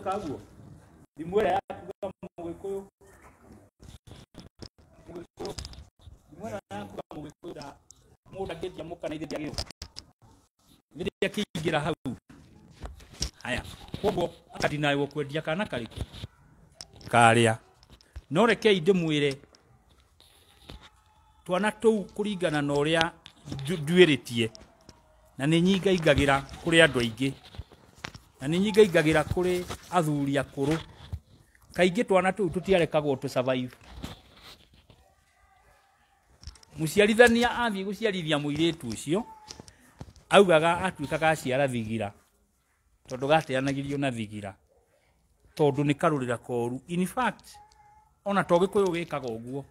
Kaguo dimwera yakuga mugikuyu dimwera yakuga mugikuyu da muda ketia mukana ithia gyo viria kiingira hau haya kogo akati nayo kwendia kana kariku karia no reke ndimwire twana tou kuringana na uria ndwiritie na ni nyingaigagira kuri andu aingi na ni nyingaigagira kuri athuri akuru kaingi twana tou tutiarekagwo tu survive muciarithania athie guciarithia muiretu ucio augaga atuikaga aciara thigira tondu gateanagirio na thigira tondu ni karurira koru in fact ona togikuyu gikaga uguo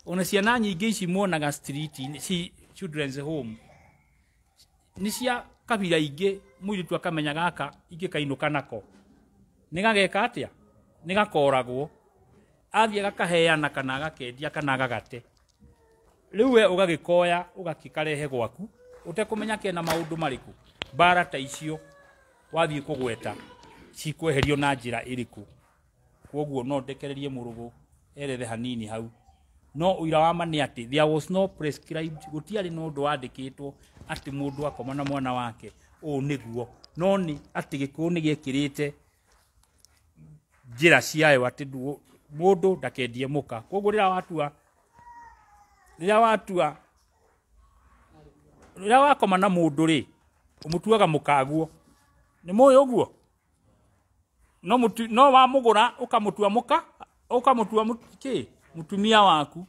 ona ciana nyingi ici muonaga street ci children's home ni cia kabira ingi muiritu akamenya gaka ingi kainuka nako nigageka atia nigakoragwo athie gakaheana kana gakendia kana gagate riu we ugagikoya ugakikarehe gwaku utekumenya kena maundu mariku bara ta icio wathie kugweta cikweherio na njira iriku koguo no ndekererie murugu erethe hanini hau no uira wa mani ati there was no prescribed gutiari no ndu wandikitwo ati mundu akoma na mwana wake o niguo no ni ati gikuyu ni giekirite njira ciayo ati mundu ndakendie muka koguo rira wakoma na mundu ri umutuaga mukaguo ni moyo guo no wa mugura ukamutua muka ukamutua mutumia waku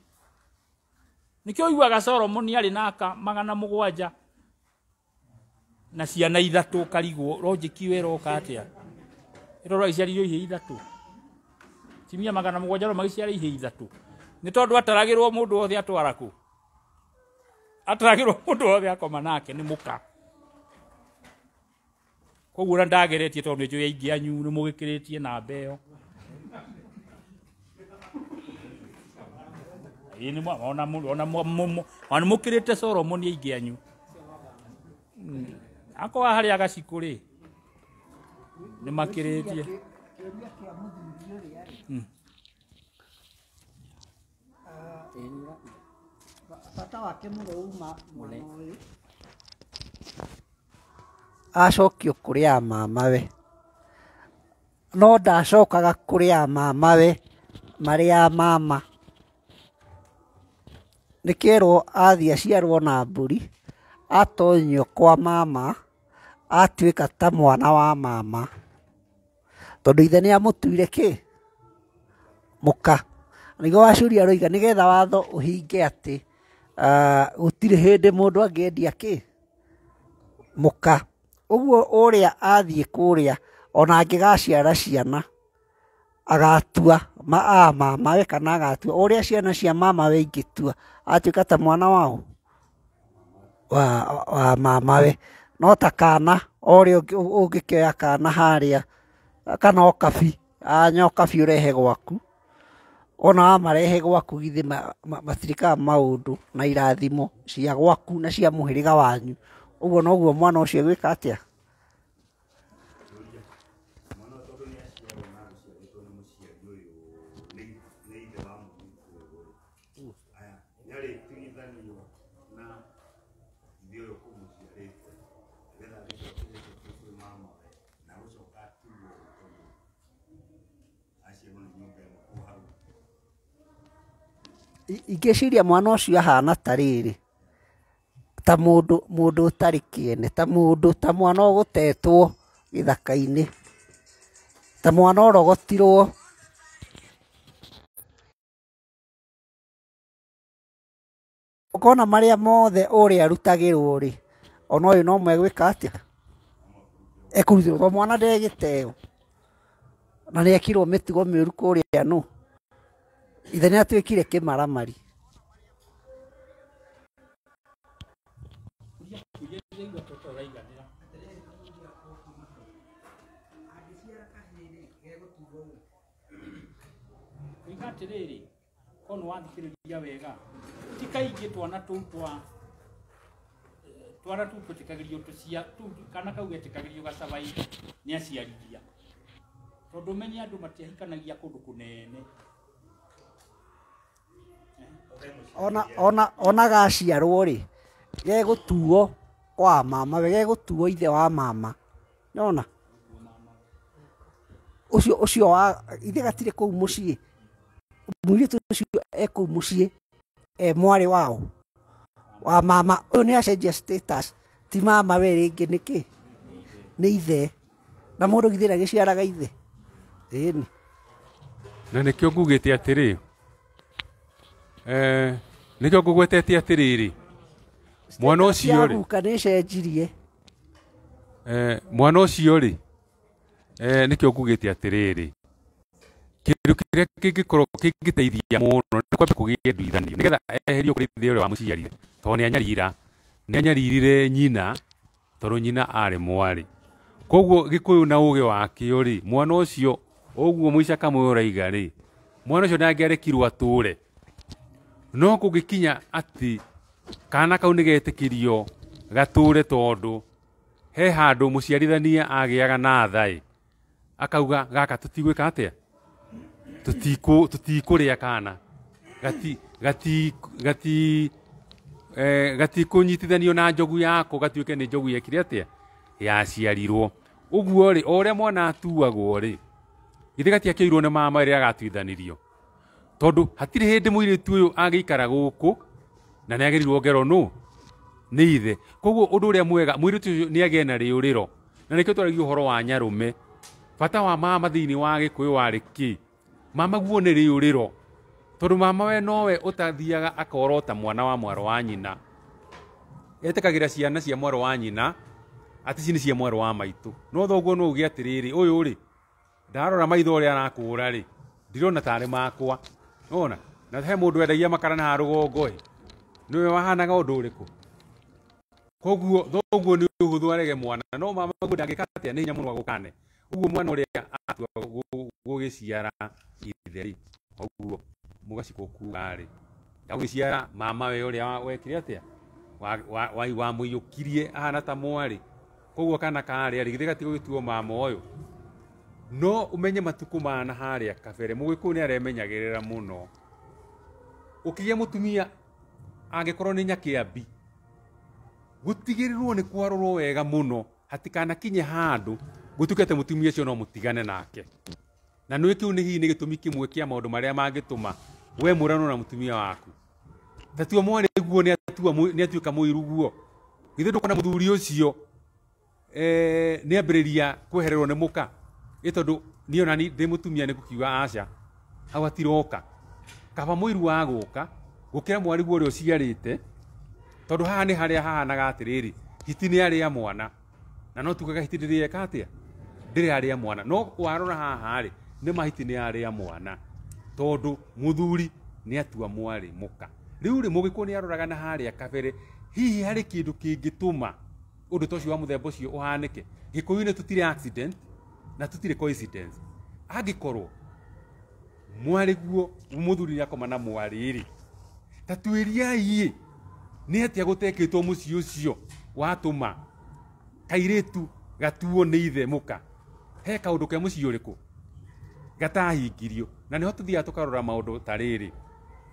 nikio yuaga Solomon ari naka 700 na ciana 3 karigwo logic wero katia iroro iciario ihe 3 timia 700 ro magiciara ihe 3 ni tondu ataragirwo mundu othe atwaraku ataragirwo mundu othe akoma nake ni muka koguo ndageretie tondu njo yaingi anyu ni mugikiritie na mbeo ini ona mukirite Solomon yaingi anyu akoa hari agacikuri ni makiritie bata wake mureuma mwana acokio kuria mamawe no ndacokaga kuria mamawe maria mama nikero athia ciarwo na mburi atonyo kwa mama atuika ta mwana wa mama tondu ithe ni amutuire ki muka nigo acuria roiga nigetha watho uhinge ati gutire hindi mundu angendia ki muka uguo uria athie kuria ona angigaciara ciana agatua mama we kana agatua uria ciana cia mama we ingitua atuika ta mwana wao wa mama we no takana uria ungikioya kana haria kana okabi anyokabi urehe gwaku ona amarehe gwaku githi matirika maundu na irathimo cia gwaku na cia muhiriga wanyu uguo noguo mwana ucio gwika atia ingiciria mwana ucio ahana tariri ta mundu utari kiene ta mwana ugutetwo githaka-ini ta mwana urogotirwo ukona maria mothe uria arutagirwo ri ona uyu no mwegwika atia ekurutirwo mwana ndegiteo na ni ekirwo mitugo miuru kuria no ithe ni atuikire kimaramari ndirigwa toto raiganira Igatiriri kono wathikiriria wega ti kaingĩ twana tũu twana tũu tũtĩkagĩrio tũcia kana kau getĩkagĩrio gacabai nĩ aciarithia tondũ menye andũ matiahikanagia kũndũ kũnene ona gaciarwo rĩ gegũtuo kwa mama we gegũtuo ithe wa mama nona ũcio wa ithe gatirĩ kũu mũciĩ mũirĩtu ũcio kũu mũciĩ mwarĩ wao wa mama ũyũ nĩ acenjia status ti mama we rĩngĩ nĩkĩ nĩ ithe na mũndũ githĩ ndagĩciaraga ithe ĩni na nĩkĩo ngugĩte atĩrĩ nĩkĩo ngũgwetete atĩrĩrĩ mwana ũcio rĩ guka nĩ cenjirie mwana ũcio rĩ nĩkĩo ngugĩte atĩrĩrĩ kĩndũ kĩrĩa kĩngĩkorwo kĩngĩteithia mũno nĩ kwamba kũgĩe nduithanio nĩgetha eherio kũrĩ ithe ũrĩa wamũciarire tondũ nĩanyaririre nyina tondũ nyina arĩ mwarĩ koguo Gĩkũyũ na ũgĩ wakĩo rĩ mwana ũcio ũguo mũica kamwe ũraiga rĩ mwana ũcio ndangĩarekirwo atũre no kũngĩkinya atĩ kana kau nĩgetĩkĩrio gatũre tondũ he handũ mũciarithania agĩaga na thaĩ akauga gaka tũtigwĩka atĩa tũtikũrĩa kana gatikũnyitithanio na njogu yako gatuĩke nĩ njogu yekire atĩa yaciarirwo ũguo rĩ o ũrĩa mwana atuagwo rĩ githĩ gatiakĩirwo nĩ mama rĩrĩa agatuithanirio tondũ hatirĩ hĩndĩ mũirĩtu ũyũ agĩikara gũkũ na nĩ agerirwo ngero nũ nĩ ithe koguo ũndũ ũrĩa mwega mũirĩtu ũcio nĩ agĩe na rĩũrĩro na nĩkĩo twaragia ũhoro wa nyarũme bata wa mama thĩinĩ wa Gĩkũyũ warĩ kĩ mama guo nĩ rĩũrĩro tondũ mama we nowe ũtathiaga akorota mwana wa mwaro wa nyina etĩkagĩra ciana cia mwaro wa nyina atĩ ici nĩ cia mwaro wa maitũ no thoguo no uge atĩrĩrĩ ũyũ rĩ ndarora maitho ũrĩa arakũra rĩ ndirona tarĩ makwa ona na he mũndũ endagia makara na rũgongo nĩwe wahanaga ũndũ ũrĩkũ koguo thoguo nĩ ũhũthũ arege mwana no mama guo ndangĩka atĩa nĩ hinya mũno agũkane ũguo mwana ũrĩa atua gũgĩciara ithe rĩ ũguo mũgaciko kuga rĩ gũgĩciara mama we ũrĩa wekire atĩa wa mũiyũkirie ahana ta mwarĩ koguo kana karĩa rĩ githĩ gatigũgĩtuo mama ũyũ no umenye matukũ mana harĩa kabere Mũgĩkũyũ nĩ aremenyagĩrĩra mũno ũkĩgĩa mũtumia angĩkorwo nĩ nyakĩambi gũtigĩrĩrwo nĩ kwarorwo wega mũno hatikanakinye handũ gũtukĩte mũtumia ũcio no mũtigane nake na nĩ kĩu nĩ hihi nĩ gĩtũmi kĩmwe kĩa maũndũ marĩa mangĩtũma we mũrano na mũtumia waku tatua mwarĩ guo nĩ atuĩka mũiru guo githĩ ndũkona mũthuri ũcio nĩ ambĩrĩria kwehererwo nĩ mũka tondũ niĩ ona ndĩ mũtumia nĩ gũkiuga aca hau hatiroka kaba mũiru wa gũka gũkĩra mwarĩ guo ũrĩa ũciarĩte tondũ haha nĩ harĩa hahanaga atĩrĩrĩ hiti nĩ arĩa mwana na no tugaga hiti ndĩrĩeka atĩa ndĩrĩ arĩa mwana no warora haha rĩ nĩ mahiti nĩ arĩa mwana tondũ mũthuri nĩ atua mwarĩ mũka rĩu rĩ Mũgĩkũyũ nĩ aroraga na harĩa kabere hihi harĩ kĩndũ kĩngĩtũma ũndũ ta ũcio wa mũthemba ũcio ũhanĩke Gĩkũyũ-inĩ tũtirĩ accident na tũtirĩ coincidence angĩkorwo mwarĩ guo mũthuri nĩ akoma na mwarĩ rĩ ta tuĩriai nĩ atĩa gũtekĩtwo mũciĩ ũcio watũma kairĩtu gatuo nĩ ithe mũka he kaũndũ ke mũciĩ ũrĩkũ gatahingirio na nĩho tũthiaga tũkarora maũndũ ta rĩrĩ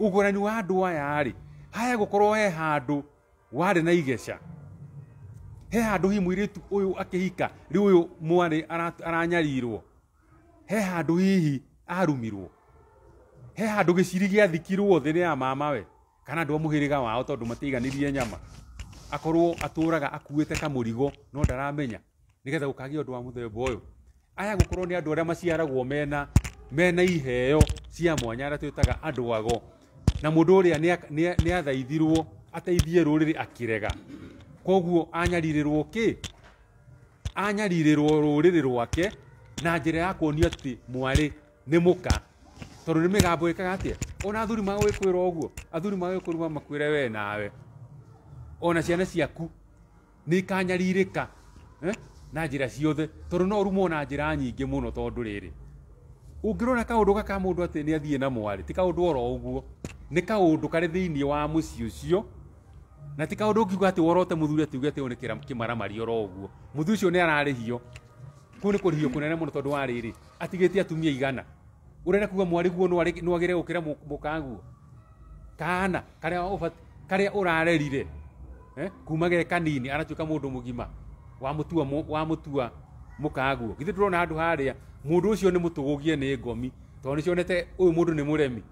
ũgũrani wa andũ aya rĩ haya gũkorwo he handũ warĩ na igeca he handũ hihi mũirĩtu ũyũ akĩhika rĩu ũyũ mwarĩ aranyarirwo he handũ hihi arumirwo he handũ gĩciri gĩathikirwo thĩ nĩ ya mama we kana andũ a mũhĩrĩga wao tondũ matiaiganirie nyama akorwo atũraga akuĩte kamũrigo no ndaramenya nĩgetha gũkagĩa ũndũ wa mũthemba ũyũ aya gũkorwo nĩ andũ arĩa maciaragwo mena iheo cia mwanya arĩa twĩtaga andũ ago na mũndũ ũrĩa nĩ athaithirwo ateithie rũrĩrĩ akĩrega koguo anyarirĩrwo kĩ anyarirĩrwo rũrĩrĩ rwake na njĩra ya kuonio atĩ mwarĩ nĩ mũka tondũ nĩ mĩgambo ĩkaga atĩa ona athuri magũgĩkwĩra ũguo athuri magũgĩkwĩra makwĩre we nawe ona ciana ciaku nä kanyarirä na njä ra ciothe tondå no rumwo na njä ra nyingä må no tondå rä rä å ngä rona kaå ndå gaka må ndå atä nä athiä na mwarä ti kaå ndå oro å guo nä kaå ndå karä thä inä wa må ciä å cio na ti kaå ndå å ngiuga atä worote må thuri atä uge atä å nä kä maramari oro å guo må thuri å cio nä ararä hio kå nä kå rä hio kå nene må no tondå wa rä rä atigä te atumia igana å renda kuga mwarä guo no agä re gå kä ra må kaguo kana karä a å rarerire kuma ge kanini aratuä ka må ndå må gima wa må tua må kaguo githä ndå rona handå harä a må ndå å cio nä må tå gå gie nä ngomi tondå nä cionete å yå må ndå nä må remi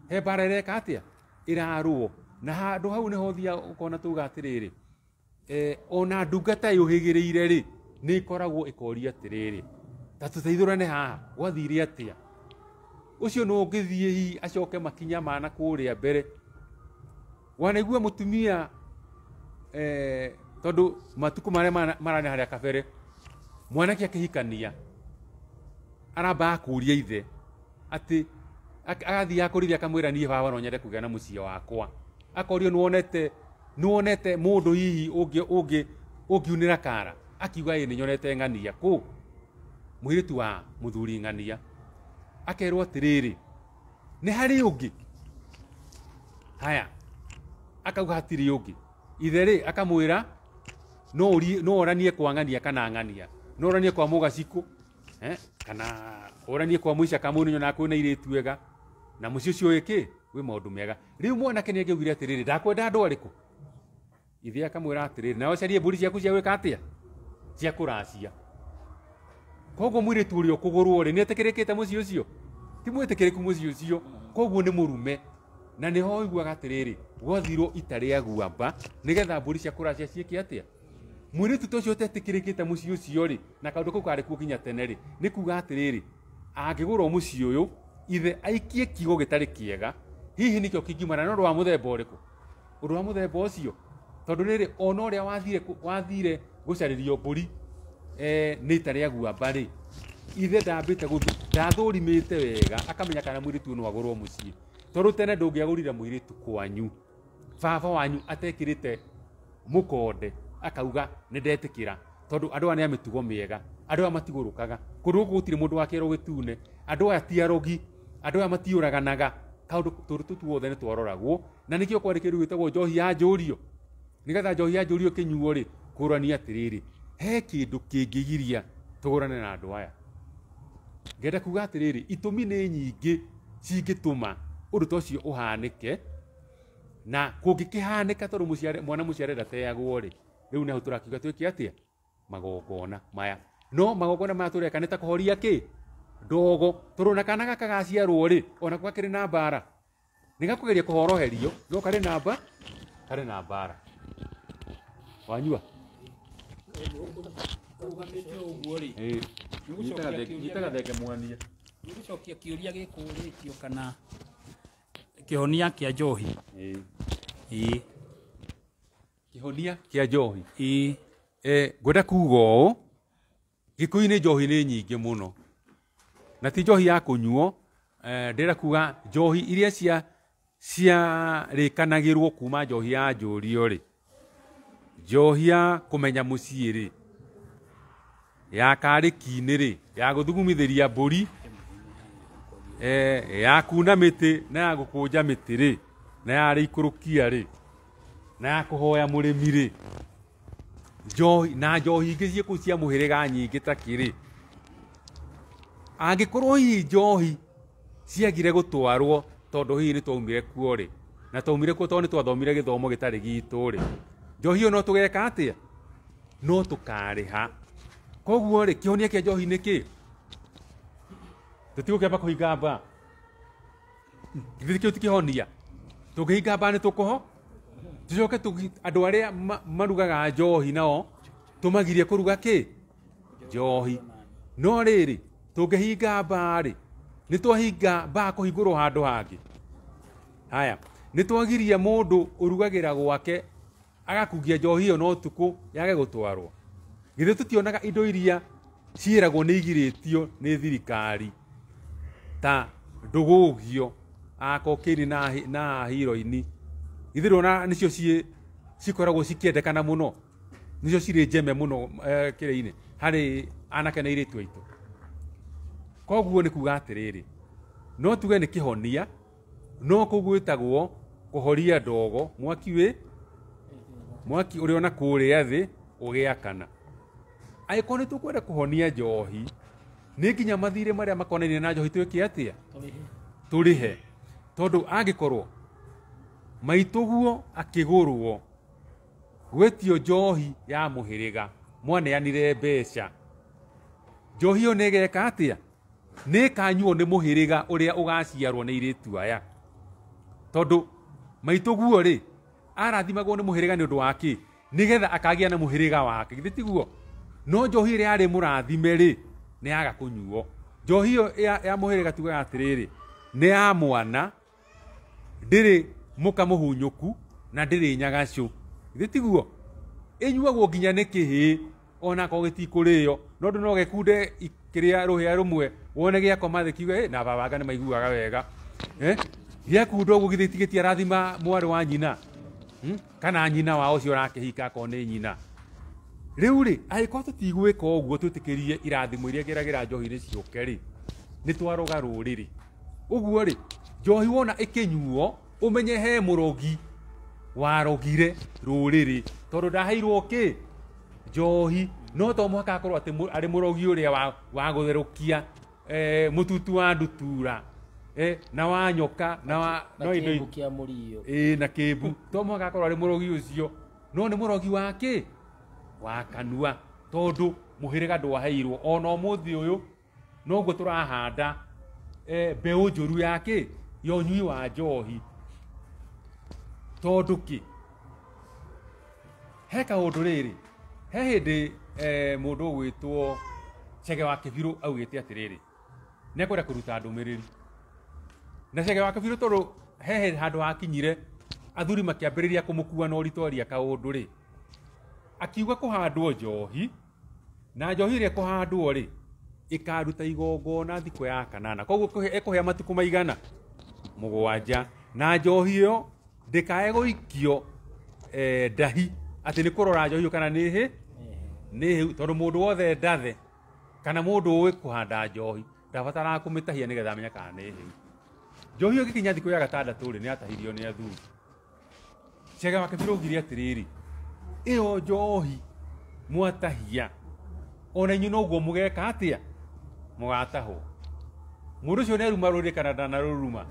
he mbara ä reka atä a ä rarå na handå hau nä ho thia å kona tå ga atä rä rä ona ndungata ä å hä gä rä ire rä nä ĩkoragwo ĩkoria atä rä rä ta tå teithå rane haha gwathire atä a å cio no å ngä thiä hi acoke makinya mana kå rä a mbere wanaigua må tumia tondå matukå marä a marane harä a kabere mwanake akä hikania arambaga kå ria ithe atä agathiaga kå rithia akamwä ra niä baba no nyende kå gä a na må ciä wakwa akorio nä wonete må ndå hihi å ngiunä ra kara akiuga ä nä nyonete ng'ania kå må irä tu wa må thuri ng'ania akerwo atä rä rä nä harä å ngä haya akauga hatirä å ngä ithe rä akamwä ra no oranie kwa ng'ania kana ng'ania no oranie kwa må gacikå kana oranie kwa må ica kamå nä nyona kwä na irä tu ega na må ciä å cio ä kä wä maå ndå mega rä u mwanake nä angä ugire atä rä rä ndakwenda andå arä kå ithe akamwä ra atä rä rä nawe carie mbå ri ciaku cia gwä ka atä a cia kå racia koguo mwä rä tu å rä a å kå gå rwo rä nä etä kä rä kä te må ciä å cio ti mwä tä kä rä ku må ciä å cio koguo nä må rume na nä ho iguaga atä rä rä gwathirwo ita rä a guamba nä getha mbå ri cia kå racia ciä kä atä a mwä rä tu ta å cio tetä kä rä kä te må ciä å cio rä na kaå ndå kau karä kuo nginya tene rä nä kuga atä rä rä angä gå rwo må ciä å yå ithe aikie kiugo gä tarä kä ega hihi nä kä o kingimana no å ndå wa må themba å rä kå å ndå wa må themba å cio tondå rä rä ona å rä a wathire gå carä rio mbå ri nä ita rä a guamba rä ithe ndambä te ndathå rimä te wega akamenya kana mwä rä tu no agå rwo må ciä tondå tene ndå ngä agå rire mwä rä tu kwanyu baba wanyu atekä rä te må konde akauga nä ndetä kä ra tondå andå aya nä a mä tugo mä ega andå aya matigå rå kaga kå ndå gå gå tirä må ndå wa kä ro gä tune andå aya ti arogi andå aya matiå raganaga kaå ndå tå tuothe nä twaroragwo na nä kä o kwarä kä rä u gä tagwo njohi ya njå rio nä getha njohi ya njå rio kä nyuo rä kå rania atä rä rä he kä ndå kä ngä giria tå gå rane na andå aya ngenda kuga atä rä rä itå mi nä nyingä cingä tå ma å ndå ta å cio å hanä ke na kå ngä kä hanä ka tondå mwana må ciare ndateagwo rä rä u nä hau tå rakiuga twä kä atä a magongona maya no magongona maya tå reka nä ta kå horia kä ndogo tondå na kana gaka gaciarwo rä ona gakä rä na mbara nä gakå geria kå horoherio no karä na mbara wanyua nyitaga thenge mwania nä gå cokia kä å ria gä kå rä tio kana kä honia kä a njohi kä honia kä a njohi ngwenda kuga å gä kå inä njohi nä nyingä må no na ti njohi ya kå nyuo ndä kuga njohi iria ciarä kanagä rwo kuma njohi ya njå rio rä njohi ya kå menya må ciä rä ya karä kinä rä ya gå thugumithä ria mbå ri ya kuna mä tä na ya gå kå nja mä tä rä na yarä ikå rå kia rä na ya kå hoya må rä mi rä na njohi ingä ciä kå cia må hä rä ga nyingä ta kä rä angä korwo hihi njohi ciagire gå twarwo tondå hihi nä twaumire kuo rä na twaumire kuo tondå nä twathomire gä thomo gä tarä gitå rä njohi ä yo no tå geka atä a no tå karä ha koguo rä kä honia kä a njohi nä kä tå tigå kä amba kå hinga mba githä kä u ti kä honia tå ngä hinga mba nä tå kå ho tå coke andå arä a marugaga njohi nao tå magirie kå ruga kä njohi no rä rä tå ngä hinga mba rä nä twahinga mba kå hingå rwo handå hangä haya nä twagiria må ndå å rugagä ra gwake agakungia njohi ä yo no tukå yage gå twarwo githä tå tionaga indo iria ciäragwo nä igirä tio nä thirikari ta ndå gå gio akokä ni na hiro-ini githä rona nä cio cikoragwo cikiendekana må no nicio cirĩ njeme mũno kĩrĩ-inĩ harĩ anake na airĩtu aitũ. Koguo nĩ kuga atĩrĩrĩ, no tuge nĩ kĩhonia, no kũu gwĩtagwo kũhoria ndogo, mwaki ũrĩ ona kũrĩa thĩ ũgĩakana. Angĩkorwo nĩ tũkwenda kũhonia njohi, nĩ nginya mathirĩ marĩa makonainie na njohi twĩke atĩa? Tũrĩhe. Tondũ angĩkorwo maitũguo akĩgũrwo gwĩtio njohi ya mũhĩrĩga, mwaneanire mbeca, njohi ĩyo nĩ ĩgeka atĩa? Nĩ ĩkanyuo nĩ mũhĩrĩga ũrĩa ũgaciarwo nĩ airĩtu aya. Tondũ maitũguo rĩ, arathimagwo nĩ mũhĩrĩga nĩ ũndũ wa kĩ? Nĩgetha akagĩa na mũhĩrĩga wake, githĩ tiguo? No njohi ĩrĩa yarĩ mũrathime rĩ, nĩ yaga kũnyuo. Njohi ĩyo ya mũhĩrĩga tugaga atĩrĩrĩ, nĩ ya mwana, ndĩrĩ mũka mũhunyũku na ndĩrĩ nyagacũ, githĩ tiguo? Ĩnyuagwo nginya nĩ kĩhĩ, ona ko gĩtikũrĩo, no ndũ no gekunde kĩrĩa rũhĩa rũmwe, wone gĩakoma thĩ kiuge na babanga nĩ maiguaga wega. Gĩakunda ũguo githĩ gĩtiarathima mwarĩ wa nyina, kana nyina wa ũcio ũrakĩhika akorwo nĩ nyina. Rĩu rĩ, angĩkorwo tũtigwĩka ũguo twĩtĩkĩrie irathimo iria geragĩra njohi-inĩ ciũke rĩ, nĩ twaroga rũrĩrĩ. Ũguo rĩ, njohi wona ĩkĩnyuo, ũmenye he mũrogi warogire rũrĩrĩ, tondũ ndaheirwo kĩ? Njohi. No to mũhaka akorwo atĩ arĩ mũrogi ũrĩa wa gũtherũkia mũtutu wa ndutura, na wa nyoka na indo kia mũriyo, na kĩmbu. To mũhaka akorwo arĩ mũrogi ũcio, no nĩ mũrogi wa kĩ? Wa kanua. Tondũ mũhĩrĩga ndwaheirwo. Ona ũmũthĩ ũyũ noguo tũrahanda mbeũ njũru ya kĩ? Ya ũnyui wa njohi. Tondũ kĩ? He kaũndũ rĩrĩ, he hĩndĩ mũndũ ũgwĩtwo Chege wa Kĩbirũ augĩte atĩrĩrĩ, nĩekwenda kũruta ndũmĩrĩri. Na Chege wa Kĩbirũ tondũ he handũ hakinyire athuri makĩambĩrĩria kũmũkua na ũritũ kaũndũ rĩ, akiuga kũhandwo njohi, na njohi ĩrĩa kũhandwo rĩ, ĩkaruta igongona thikũ ya kanana. Koguo ekũhea matukũ maigana? 7. Na njohi ĩyo ndĩkae gũikio ndahi atĩ nĩ kũrora njohi ĩyo kana nĩ hĩ? Nĩ hĩu. Tondũ mũndũ wothe ndathe kana mũndũ ũĩ kũhanda njohi ndabataraga kũmĩtahia nĩgetha amenya kana nĩ hĩu. Njohi ĩyo ĩgĩkinya thikũ ya 6 rĩ, nĩ yatahirio nĩ athuri. Chege wa Kĩbirũ augire atĩrĩrĩ, ĩyo njohi mwatahia, ona inyuĩ noguo mũgeka atĩa? Mũgatahwo. Mũndũ ũcio nĩ aruma rũrĩrĩ kana ndanarũruma?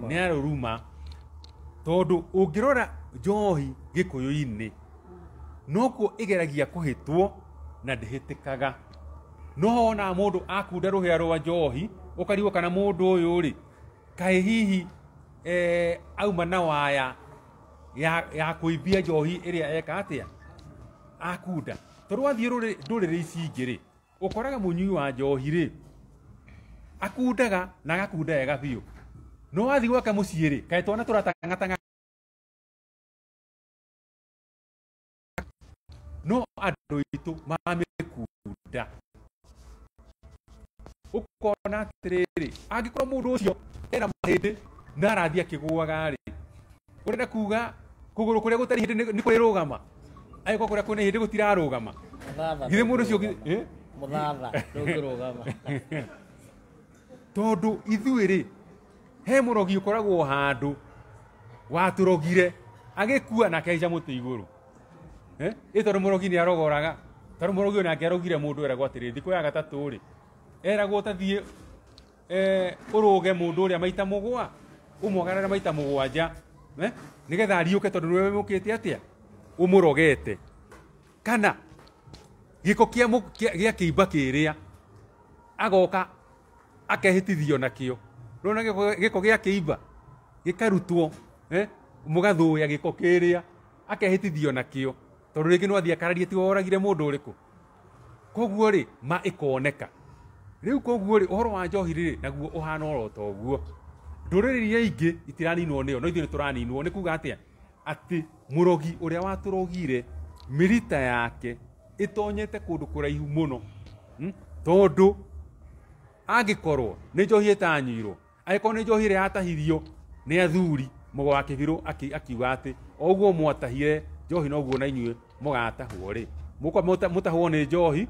Nĩ arũruma. Tondũ ũngĩrora njohi Gĩkũyũ-inĩ, nokuo ĩgeragia kũhĩtwo na ndĩhĩtĩkaga. No ona mũndũ akunda rũhĩa rwa njohi, ũkarigwo kana mũndũ ũyũ rĩ, kaĩ hihi auma na waya ya kũimbia njohi ĩrĩa eka atĩa? Akunda. Tondũ wathiĩ ndũrĩrĩ ici ingĩ rĩ, ũkoraga mũnyui wa njohi rĩ, akundaga na agakunda wega biũ. No wathiĩ gwaka mũciĩ rĩ, kaĩ twana tũratangatanga. No andũ aitũ mamĩkunda. Ũkona atĩrĩrĩ, angĩkorwo mũndũ ũcio ena mahĩndĩ na arathiĩ akĩgũaga rĩ, ũrenda kuga kũgũrũ kũrĩa gũtarĩ hĩndĩ nĩ kũrĩrũgama? Angĩkorwo kũrĩa kwĩna hĩndĩ gũtirarũgama? Githĩ mũndũ ũcio mũthatha ndũngĩrũgama. Tondũ ithuĩ rĩ, he mũrogi ũkoragwo handũ watũrogire agĩkua na akaica mũtĩ igũrũ. Tondũ mũrogi nĩ arogoraga. Tondũ mũrogi ona angĩarogire mũndũ eragwo atĩrĩ, thikũ ya 3 rĩ, eragwo ũtathiĩ ũrũge mũndũ ũrĩa maita 7, ũmwagarare maita 7, nĩgetha ariũke tondũ nĩwe wĩmũkĩte atĩa? Ũmũrogete. Kana gĩko gĩa kĩimba kĩrĩa agoka akehĩtithio nakĩo. Rona gĩko gĩa kĩimba gĩkarutwo, mũgathũya gĩko kĩrĩa akehĩtithio nakĩo. Tondũ rĩngĩ no athiĩ akararie tiwe woragire mũndũ ũrĩkũ. Koguo rĩ, ma ĩkoneka. Rĩu koguo rĩ, ũhoro wa njohi rĩ, naguo ũhana oro ta ũguo. Ndũrĩrĩ iria ingĩ itiraninwo nĩyo, no ithuĩ nĩ tũraninwo. Nĩ kuga atĩa? Atĩ mũrogi ũrĩa watũrogire mĩrita yake ĩtonyete kũndũ kũraihu mũno. Tondũ angĩkorwo nĩ njohi ĩtanyuirwo, angĩkorwo nĩ njohi ĩrĩa yatahirio nĩ athuri, Mũgo wa Kĩbirũ akiuga atĩ o ũguo mwatahire njohi noguo na inyuĩ mugatahwo ri mukwa mutahwo ni njohi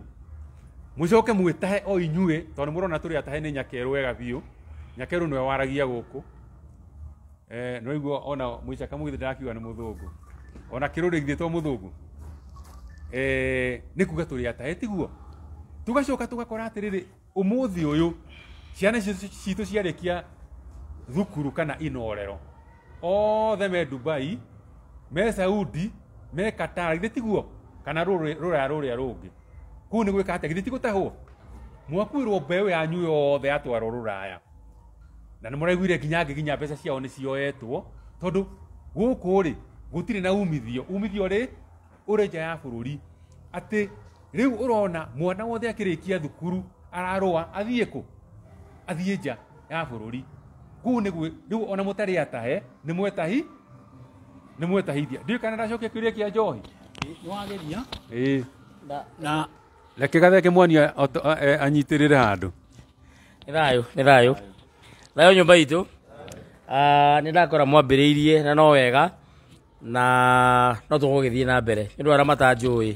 mucoke mwitahe o inyue tondu murona turi atahe ni nyakeru wega biu nyakeru niwe waragia guku no iguo ona muicaka mugithi ndakiuga ni muthungu ona kiruri githitwo muthungu ni kuga turi atahe tiguo tugacoka tugakora atiriri umuthi uyu ciana citu ciarikia thukuru kana inorero othe me Dubai me Saudi me Qatar githĩ tiguo kana rũraya rũrĩa rũngĩ kũu nĩ gwĩka atĩa githĩ ti gũtahwo mwakuĩrwo mbeũ yanyu yothe yatwarwo rũraya na nĩ mũraiguire nginya mbeca ciao nĩ cioetwo tondũ gũkũ rĩ gũtirĩ na umithio rĩ ũrĩ nja ya bũrũri atĩ rĩu ũrona mwana wothe akĩrĩkia thukuru ararũa athiĩ kũ athiĩ nja ya bũrũri kũu nĩguo rĩu ona mũtarĩ atahe nĩ mwetahithia ndiũ kana ndacokia kĩũria kĩa njohi nĩ wageria na reke gatheke mwania anyitĩrĩre handũ nĩ thayũ nyũmba itũ nĩ ndakora mwambĩrĩirie na no wega na no tũgũgĩthiĩ na mbere nĩ ũndũ arĩa matanjũĩ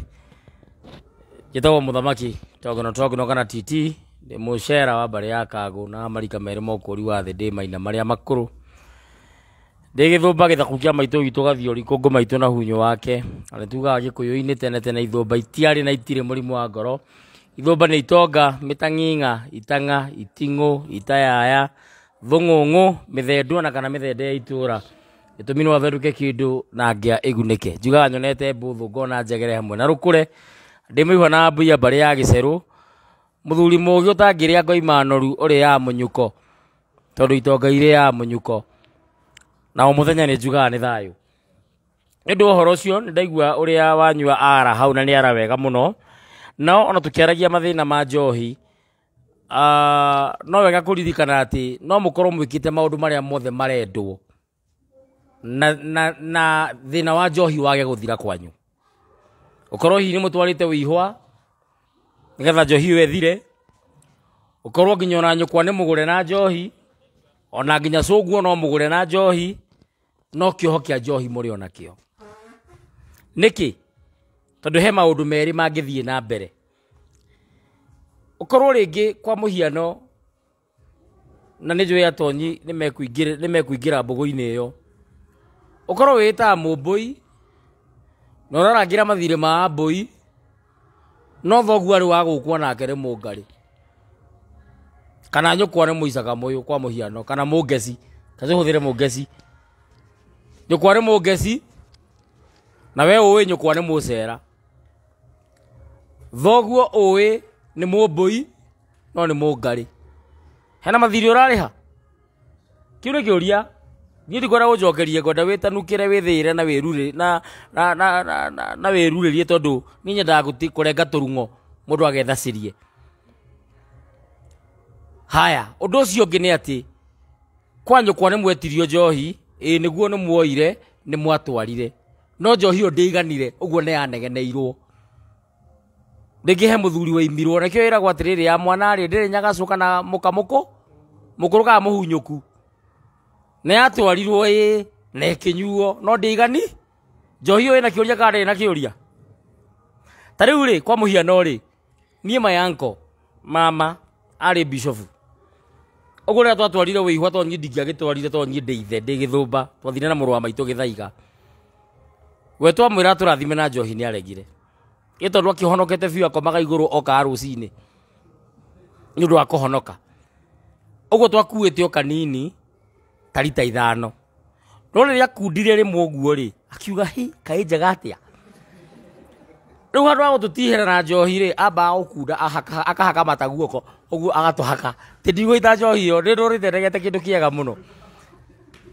njĩtagwo mũthamaki Togono kana TT ndĩ mũcera wa mbarĩ ya Kagũ na marika merĩ ma ũkũri wa thĩ ndĩ maina marĩa makũrũ ndĩ gĩthũmba gĩthaku kĩa maitũ gitũ gathiori kũngũ maitũ na hunyo wake na nĩ tugaga gĩkũyũ-inĩ tene ithũmba itiarĩ na itirĩ mũrimũ wa ngoro ithũmba nĩ itonga mĩtang'ing'a itang'a iting'ũ itayaya thũng'ũng'ũ mĩthendwa na kana mĩthende ya itũra gĩtũmi no atherũke kĩndũ na ngĩa ĩgunĩke njugaga nyonete mbũthũ ngona njegere hamwe na rũkũre ndĩ mũihwa na mbũia mbarĩ ya gĩcerũ mũthuri mũũgĩ ũtangĩrĩa ngoima noru ũrĩ ya mũnyuko tondũ itonga irĩ ya mũnyuko na o mũthenya nĩ njugaga nĩ thayũ nĩ ũndũ ũhoro ũcio nĩ ndaigua ũrĩa wanyua ara hau na nĩ ara wega mũno no ona tũkĩaragia mathĩna ma njohi no wega kũririkana atĩ no mũkorwo mwĩkĩte maũndũ marĩa mothe marendwo na thĩna wa njohi wage gũthira kwanyu ũkorwo hihi nĩ mũtwarĩte wĩihwa nĩgetha njohi ĩyo ĩthire ũkorwo nginya ona nyũkwa nĩ mũgũre na njohi ona nginya cũguo no mũgũre na njohi no kĩoho kĩa njohi mũrĩ ona kĩo nĩkĩ tondũ he maũndũ merĩ mangĩthiĩ na mbere ũkorwo rĩngĩ kwa mũhiano na nĩ njũĩ atonyi nĩ mekũingĩra mbũgũ-inĩ ĩyo ũkorwo wĩta mũmbũi na ũrarangĩra mathirĩ ma mbũi no thoguo arĩ wa gũkwo nake nĩ mũngarĩ kana nyũkwa nĩ mũicaka mũyũ kwa mũhiano kana mũngeci kace hũthĩre mũngeci nyũkwa nĩ mũngeci na we ũĩ nyũkwa nĩ mũcera thoguo ũĩ nĩ mũmbũi no nĩ mũngarĩ hena mathirĩ ũrarĩha kĩu nĩ kĩũria niĩ ndikwenda gũcokerie ngwenda wĩtanukĩre wĩthĩĩre na wĩrurĩrie tondũ niĩ nyendaga kũrenga tũrung'o mũndũ agethacĩrie haya ũndũ ũcio ũngĩ nĩ atĩ kwa nyũkwa nĩ mwetirio njohi nĩguo nĩ muoire nĩ mwatwarire no njohi ĩyo ndĩiganire ũguo nĩ yanegeneirwo rĩngĩ he mũthuri waimirwo nakĩo ĩragwo atĩrĩrĩ ya mwanarĩ ndĩrĩ nyagacũ kana mũkamũkũ mũkũrũ kana mũhunyũku nĩ yatwarirwo na ĩkĩnyuo no ndĩigani njohi ĩyo ĩna kĩũria kana ndĩrĩ na kĩũria ta rĩu rĩ kwa mũhiano rĩ niĩ mayanko mama arĩ bishofu ũguo rĩrĩa twatwarire wĩihwa to niĩ ndingĩagĩtwarire to niĩ ndĩ ithe ndĩ gĩthũmba twathire na mũrũ wa maitũ Gĩthaiga we twamwĩra tũrathime na njohi nĩ aregire ĩ tondũ akĩhonokete biũ akomaga igũrũ okaga rũcinĩ nĩ ũndũ wa kũhonoka ũguo twakuĩte o kanini ta rita 5 no rĩrĩa akundire rĩmwe ũguo rĩ akiuga kaĩ njega atĩa rĩu handũ wa gũtũtihĩra na njohi rĩ ambaga gũkunda akahaka mata guoko ũguo agatũhaka tĩ ndigũita njohi ĩyo nĩndũrĩte ndegete kĩndũ kĩega mũno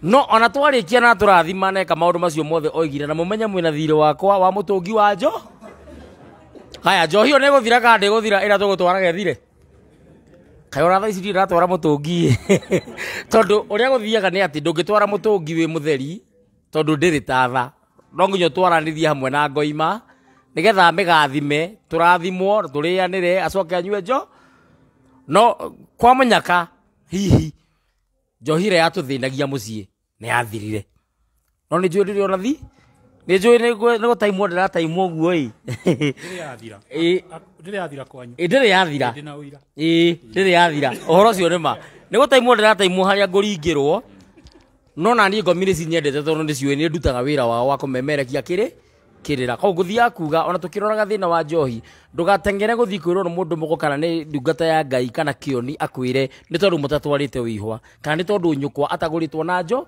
no ona twarĩkia na tũrathima neka maũndũ macio mothe oigire na mũmenye mwĩna thirĩ wakwa wa mũtũngi wa haya njohi ĩyo nĩ gũthira kana ndĩgũthira ĩrĩa tũgũtwara gethire kaĩ ona thaa ici ndirĩ ndatwara mũtũngi tondũ ũrĩa gũthiaga nĩ atĩ ndũngĩtwara mũtũngi wĩ mũtheri tondũ ndĩrĩ tatha no nginya twaranĩrie hamwe na ngoima nĩgetha mĩgathime tũrathimwo tũrĩanĩre acoke anyue no kwa mũnyaka hihi njohi ĩrĩa yatũthĩnagia mũciĩ nĩ yathirire no nĩ njũĩ ndĩrĩ ona nä njå nä gå taimwo ndä rataimwo guo ä ndä yathira kwanyu ndä rä yathira ndä na uira ndä rä yathira å horo å cio nä ma nä gå taimwo ndä rataimwo harä a ngå ringä rwo no naniä ngomi nä cinyendete tondå nä ciå nä ndutaga wä ra wao wa kå memerekia kä rä ra koguo gå thiaga kuga ona tå kä roraga thä na wa njohi ndå gatengere gå thiä kwä rwo nä må ndå må go kana nä ndungata ya ngai kana kä oni akwä re nä tondå må tatwarä te wä ihwa kana nä tondå nyå kwa atagå rä two na njo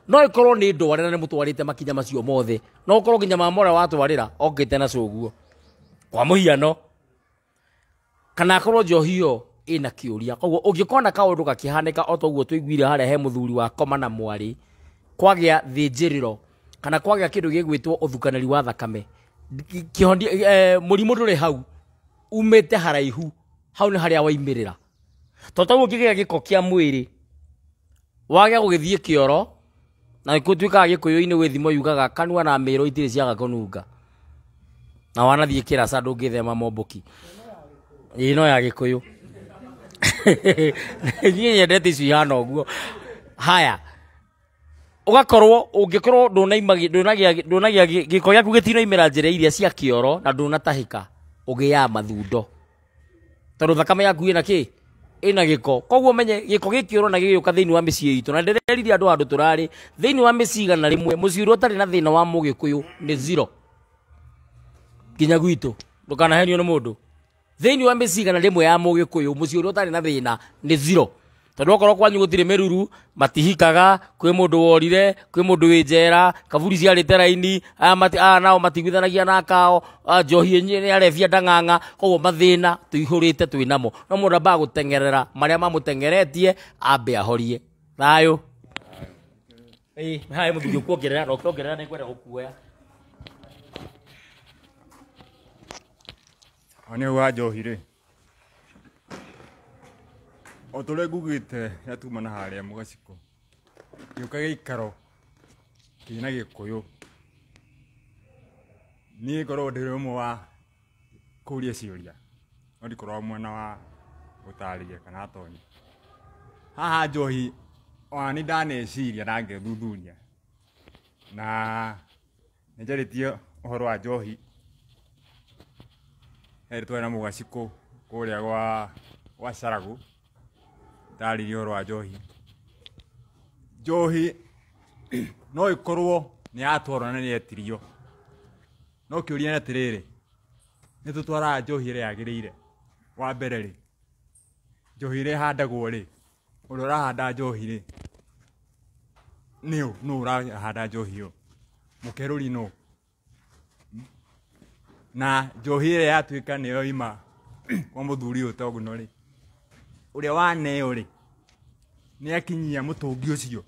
no ä korwo nä ndware na nä må twarä te makinya macio mothe no å korwo nginya mamora watwarä ra okä te na cåguo kwa må hiano kana akorwo njohi ĩyo ĩna kä å ria koguo å ngä kona kaå ndå gakä hanä ka o toguo tå iguire harä a he må thuri wa koma na mwarä kwagä a thä njä rä ro kana kwagä a kä ndå gä gwä two å thukanäri wa thakame må rimå ndå rä hau umä te haraihu hau nä harä a waimä rä ra to toguo ngä gä a gä ko kä a mwä rä wagä a gå gä thiä kä oro na gå tuä kaga gä kå yå-inä gwä thimo yugaga kanua na mä ro itirä ciaga kå nunga na wanathiä kä raca ndå ngä thema momboki ä no ya gä kå yå niä nyendete icio ihana å guo haya å gakorwo å ngä korwo ndå nagä a gä ko gä aku gä tinoimä ra njä ra iria cia kä oro na ndå natahä ka å gä ya mathundo tondå thakame yaku ä na kä ina giko koguo menye giko gikioro na gigioka thiini wa micii itu na ndirerithia andu handu turari thiini wa micii igana rimwe muciuri utari na thina wa mugikuyu ni zero kinya gwitu ndukanahenio ni mundu thiini wa micii igana rimwe ya mugikuyu muciuri utari na thina ni zero tondu okorwo kwanyu gutire miruru matihikaga kwi mundu worire kwi mundu wi njera kaburi ciarite raini nao matigwithanagia na kao njohi ni arefia ndang'ang'a koguo mathina tuihurite twinamo no mundu ambaga gutengerera maria mamutengeretie ambe ahorie thayo hai muthuri ukuongerera no ukiongerera ni kwenda gukuoya ani wa njohi ri o tå rä ngugä te rä a tumana harä a må gaciko gä å ka gä ikaro kä na gä kå yå niä ngorwo ndä rä å mwe wa kå ria ciå ria no ndikorwo mwena wa gå tarä ria kana atonya haha njohi onani ndaneciria na ngä thuthuria na nä njarä tie å horo wa njohi herä twarä na må gacikå kå rä a gwa caragå ndaririe horo wa njohi no ikorwo ni yatwarwo na ni yetirio no kä å ria atä rä rä nä tå twaraga njohi ä rä yagä rä ire wa mbere rä njohi ä rä handagwo rä å rä a å rahanda njohi rä nä å rahanda njohi ä yo må kerå ri no na njohi ä rä yatuä ka nä yo ima kwa må thuri å yå toguno rä å rä a waneo rä nä akinyia må tå ngi å cio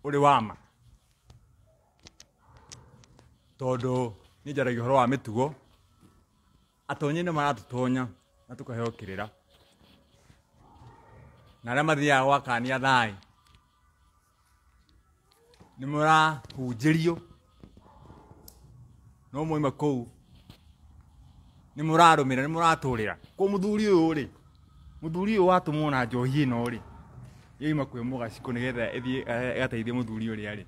å rä wama tondå nä njaragia å horo wa mä tugo atonyi nä maratå tonya na tå kaheo kä rä ra na arä a mathiaga gwakania thai nä må rahunjä rio no moima kå u nä må rarå mä ra nä må ratå rä ra kå må thuri å yå rä må thuri å watå mwona njohi ä no rä yaima kwä må gacikå nä getha ĩgateithie må thuri å rä a rä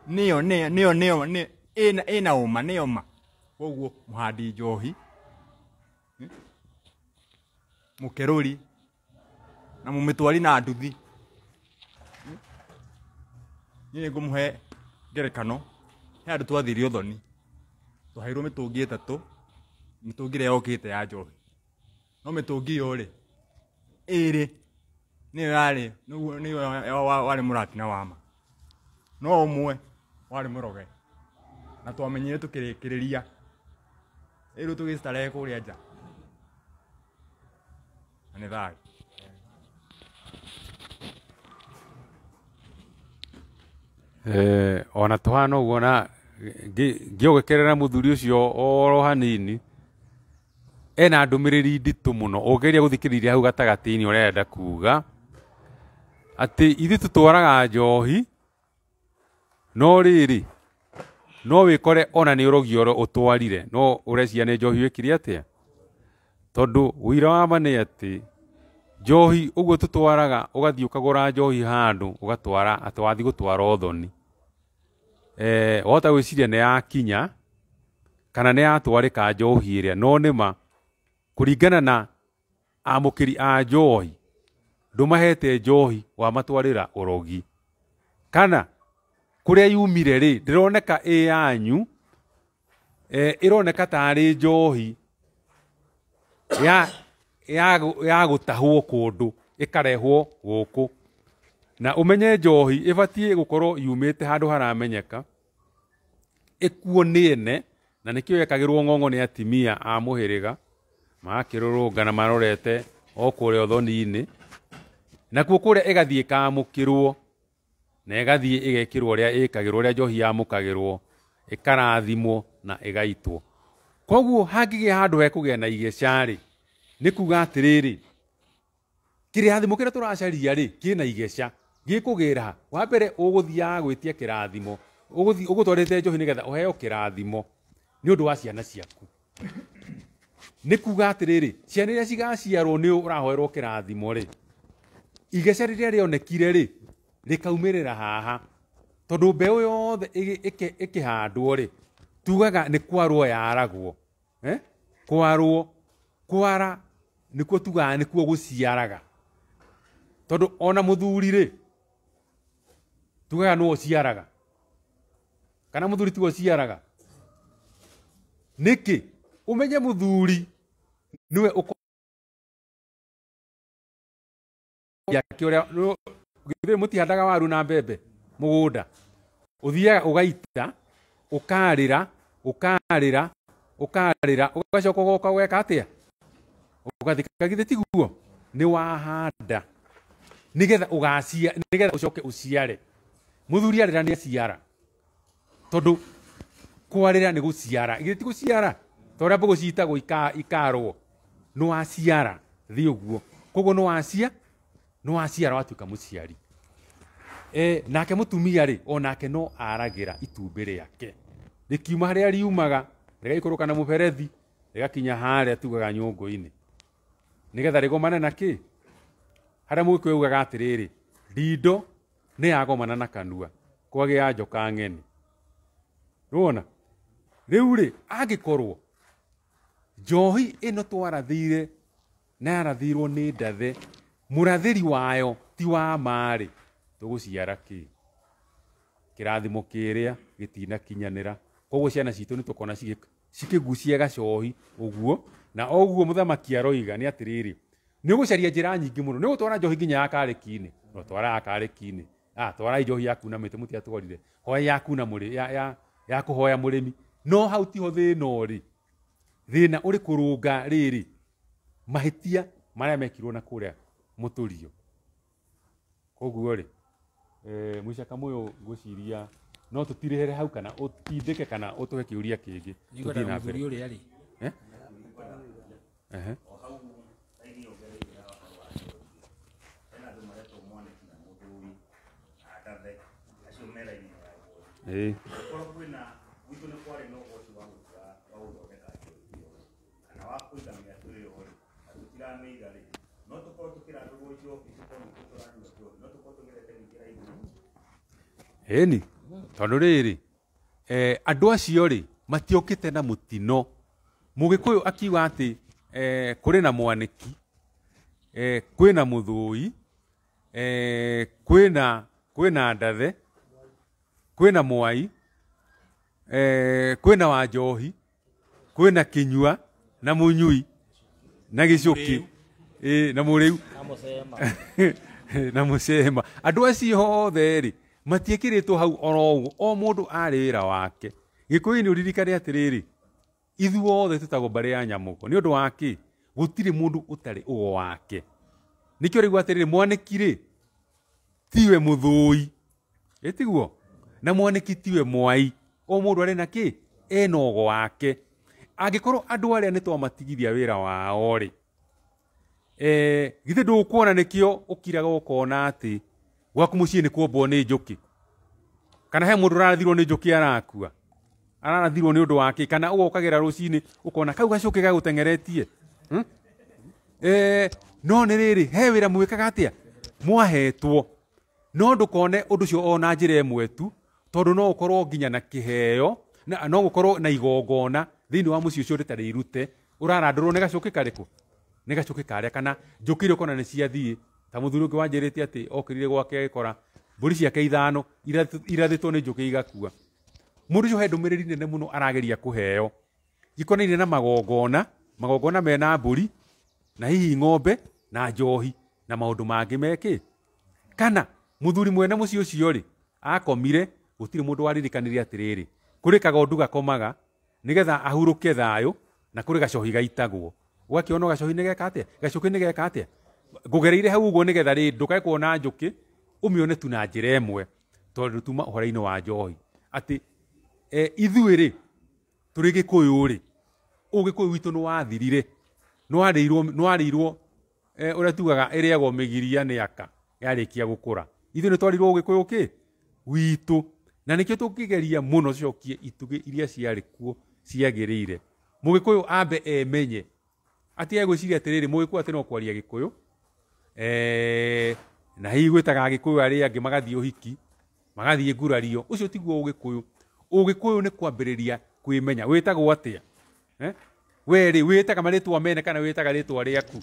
nä ä na å ma nä oma koguo må handi njohi må kerå ri na må mä twari na nduthi niä nä ngå må he ngerekano he andå twathire å thoni twaheirwo mä tå ngi ä tatå mä tå ngi ä rä a yokä te ya njohi no mä tå ngi ä yo rä ä rä nä yo yarä warä må ratina wama no å mwe warä må roge na twamenyire tå kä rä kä rä ria ä rä tå gä citarehe kå rä a nja na nä thayå ona tå hana å guo na ngä å gekerera må thuri å cio oro hanini ena ndå mä rä ri nditå må no å geria gå thikä rä ria hau gatagatä-inä å rä enda kuga atä ithuä tå twaraga njohi no rä rä no wä kore ona nä å rogio å twarire no å reciria nä njohi wä kire atä a tondå wira wa ma nä atä njohi å guo tå twaraga å gathiä å kagå ra njohi handå å gatwara atä wathiä gå twara å thoni wota gwiciria nĩ yakinya kana nĩ yatwarĩka njohi ĩrĩa, no nĩma kũringana na amũkĩri a njohi ndũmahete njohi wamatwarĩra ũrogi, kana kũrĩa yumire rĩ ndĩroneka ĩ yanyu, ĩroneka tarĩ njohi ya gũtahwo kũndũ ĩkarehwo gũkũ, na ũmenye njohi ĩbatiĩ gũkorwo yumĩte handũ haramenyeka, ĩkuo nĩ ene, na nĩkĩo yekagĩrwo ng'ong'o nĩ atimia a mũhĩrĩga magakĩrũrũngana marorete o kũrĩa ũthoni-inĩ, nakuo kũrĩa ĩgathiĩ ĩkamũkĩrwo na ĩgathiĩ ĩgekĩrwo ũrĩa ĩkagĩrwo, ũrĩa njohi yamũkagĩrwo, ĩkarathimwo na ĩgaitwo. Koguo hangĩgĩa handũ hekũgĩa na igeca-rĩ, nĩ kuga atĩrĩrĩ, kĩrathimo kĩrĩa tũracaria rĩ kĩna igeca, gĩkũgĩra wa mbere ũgũthiaga gwĩtia kĩrathimo, ũgũtwarĩte njohi nĩgetha ũheo kĩrathimo nĩ ũndũ wa ciana ciaku. Nĩ kuga atĩrĩrĩ, ciana iria cigaciarwo nĩ ũrahoerwo kĩrathimo rĩ, igeca rĩrĩa rĩonekire rĩ rĩkaumĩrĩra haha, tondũ mbeũ yothe ĩkĩhandwo rĩ tugaga nĩ kwarwo yaragwo, kwarwo, kwara nĩkuo tugaga nĩkuo gũciaraga, tondũ ona mũthuri rĩ tugaga nĩwe ũciaraga, kana mũthuri tiwe ũciaraga. Nĩkĩ ũmenye mũthuri niwe mũtihandaga waru na mbembe mũgũnda, ũthiaga ũgaita, ũkarĩra, ũkarĩra, ũkarĩra, ũgacoka ũgoka ũgeka atĩa, ũgathika, githĩ tiguo? Nĩ wahanda nĩgetha ũcoke ũciare. Mũthuri arĩra nĩ aciara, tondũ kwarĩra nĩ gũciara, githĩ ti gũciara? Ta ũrĩa mbũgũ citagwo ikarwo, nĩ waciara thĩ ũguo, koguo nĩ waciara watuĩka mũciari. Nake mũtumia rĩ onake no aragĩra itumbĩ rĩake, rĩkiuma harĩa riumaga rĩgaikũrũka na mũberethi rĩgakinya harĩa tugaga nyũngũ-inĩ, nĩgetha rĩgomane na kĩ, harĩa Mũgĩkũyũ augaga atĩrĩrĩ, ndindo nĩ yagomana na kanua kwagĩa njoka ng'eni. Nĩwona rĩu rĩ, angĩkorwo njohi ĩno twarathire na yarathirwo nĩ ndathe, mũrathĩri wayo ti wa marĩ, tũgũciara kĩ? Kĩrathimo kĩrĩa gĩtinakinyanĩra. Koguo ciana citũ nĩ tũkona cikĩgucia gacohi ũguo, na ũguo mũthamaki aroiga nĩ atĩrĩrĩ, nĩ ũgũcaria njĩra nyingĩ mũno, nĩ ũgũtwara njohi nginya Akarĩki-inĩ, no twara Akarĩki-inĩ, twarai njohi yaku na mĩtĩ mũtiatũgorire, hoya yaku na ya kũhoya mũrĩmi. No hau tiho thĩna ũrĩ, thĩna ũrĩ kũrũnga rĩrĩ mahĩtia marĩa mekirwo na kũrĩa Mũtũrio. Koguo rĩ, Mũcaka Mũyũ ngwĩciria no tũtirĩhere hau, kana ũtindĩke kana ũtũhe kĩũria kĩngĩ tũthiĩ na mbere. Ĩni tondũ rĩrĩ andũ acio rĩ matiokĩte na mũtino. Mũgĩkũyũ akiuga atĩ kũrĩ na Mwanĩki, kwĩna Mũthũi, kwĩna Ndathe, kwĩna Mwai, kwĩna Wanjohi, kwĩna Kĩnyua na Mũnyui na Gĩcũkĩ na Mũrĩu na Mũcema. Andũ acio othe rĩ matiĩkĩrĩtwo hau oro ũguo, o mũndũ arĩ wĩra wake. Gĩkũyũ-inĩ ũririkane atĩrĩrĩ, ithuothe tũtagwo mbarĩ ya Nyamũkwa nĩ ũndũ wa kĩ? Gũtirĩ mũndũ ũtarĩ ũgo wake. Nĩkĩo rĩu atĩrĩrĩ, Mwanĩki rĩ tiwe Mũthũi, ĩtiguo, na Mwanĩki tiwe Mwai, o mũndũ arĩ na kĩ? Ena ũgo wake. Angĩkorwo andũ arĩa nĩ twamatigithia wĩra wao rĩ, githĩ ndũkuona nĩkĩo ũkiraga ũkona atĩ gwaku mũciĩ nĩ kuombwo nĩ njũkĩ, kana he mũndũ ũrarathirwo nĩ njũkĩ arakua, ararathirwo nĩ ũndũ wake, kana ũgokagĩra rũcinĩ ũkona kau gacũkĩ gagũtengeretie. No nĩ rĩrĩ, he wĩra mwĩkaga atĩa? Mwahetwo. No ndũkone ũndũ ũcio ona njĩra ĩmwe tu, tondu no ukorwo nginya na kiheo na no gukorwo na igongona thiini wa muciĩ ũcio rĩtarĩ irute ũrarandũrwo nĩ gacũkĩ karĩkũ nĩ gacũkĩ karĩa kana njũkĩ iria ũkona nĩ ciathiĩ ta mũthuri ũngĩ wanjĩrĩte atĩ okĩrire gwake agĩkora mbũri ciake ithano irathĩtwo nĩ njũkĩ igakua. Mũndũ ũcio he ndũmĩrĩri nene mũno arageria kũheo ikonainie na magongona mena mbũri na hihi ng'ombe na njohi na maũndũ mangĩ mekĩ kana mũthuri mwene mũciĩ ũcio rĩ akomire gũtirĩ mũndũ waririkanire atĩrĩrĩ kũrĩ kagondu gakomaga nĩgetha ahurũke thayũ na kũrĩ gacohi gaitagwo ũgakĩona gacohi nĩ geka atĩa gacũkĩ nĩ geka atĩa ngũgereire hau ũguo nĩgetha rĩ ndũkae kuona njũkĩ ũmĩone tu na njĩra ĩmwe tondũ tuma ũhoro-inĩ wa njohi atĩ ithuĩ rĩ tũrĩ Gĩkũyũ rĩ ũgĩkũyũ witũ nĩ wathirire nĩ warĩirwo ũrĩa tugaga ĩrĩagwo mĩgiria nĩ aka yarĩkia gũkũra ithuĩ nĩ twarirwo Ũgĩkũyũ kĩ witũ na nĩkĩo tũngĩgeria mũno cokie itugĩ iria ciarĩ kuo ciagĩrĩire Mũgĩkũyũ ambe emenye atige gwĩciria atĩrĩrĩ Mũgĩkũyũ atĩ no kwaria Gĩkũyũ na hihi gwĩtaga Gĩkũyũ arĩa angĩ magathiĩ ũhiki magathiĩ ngurario ũcio tiguo Ũgĩkũyũ. Ũgĩkũyũ nĩ kwambĩrĩria kwĩmenya wĩtagwo atĩa we rĩ wĩtaga marĩtwa mene kana wĩtaga rĩtwa rĩaku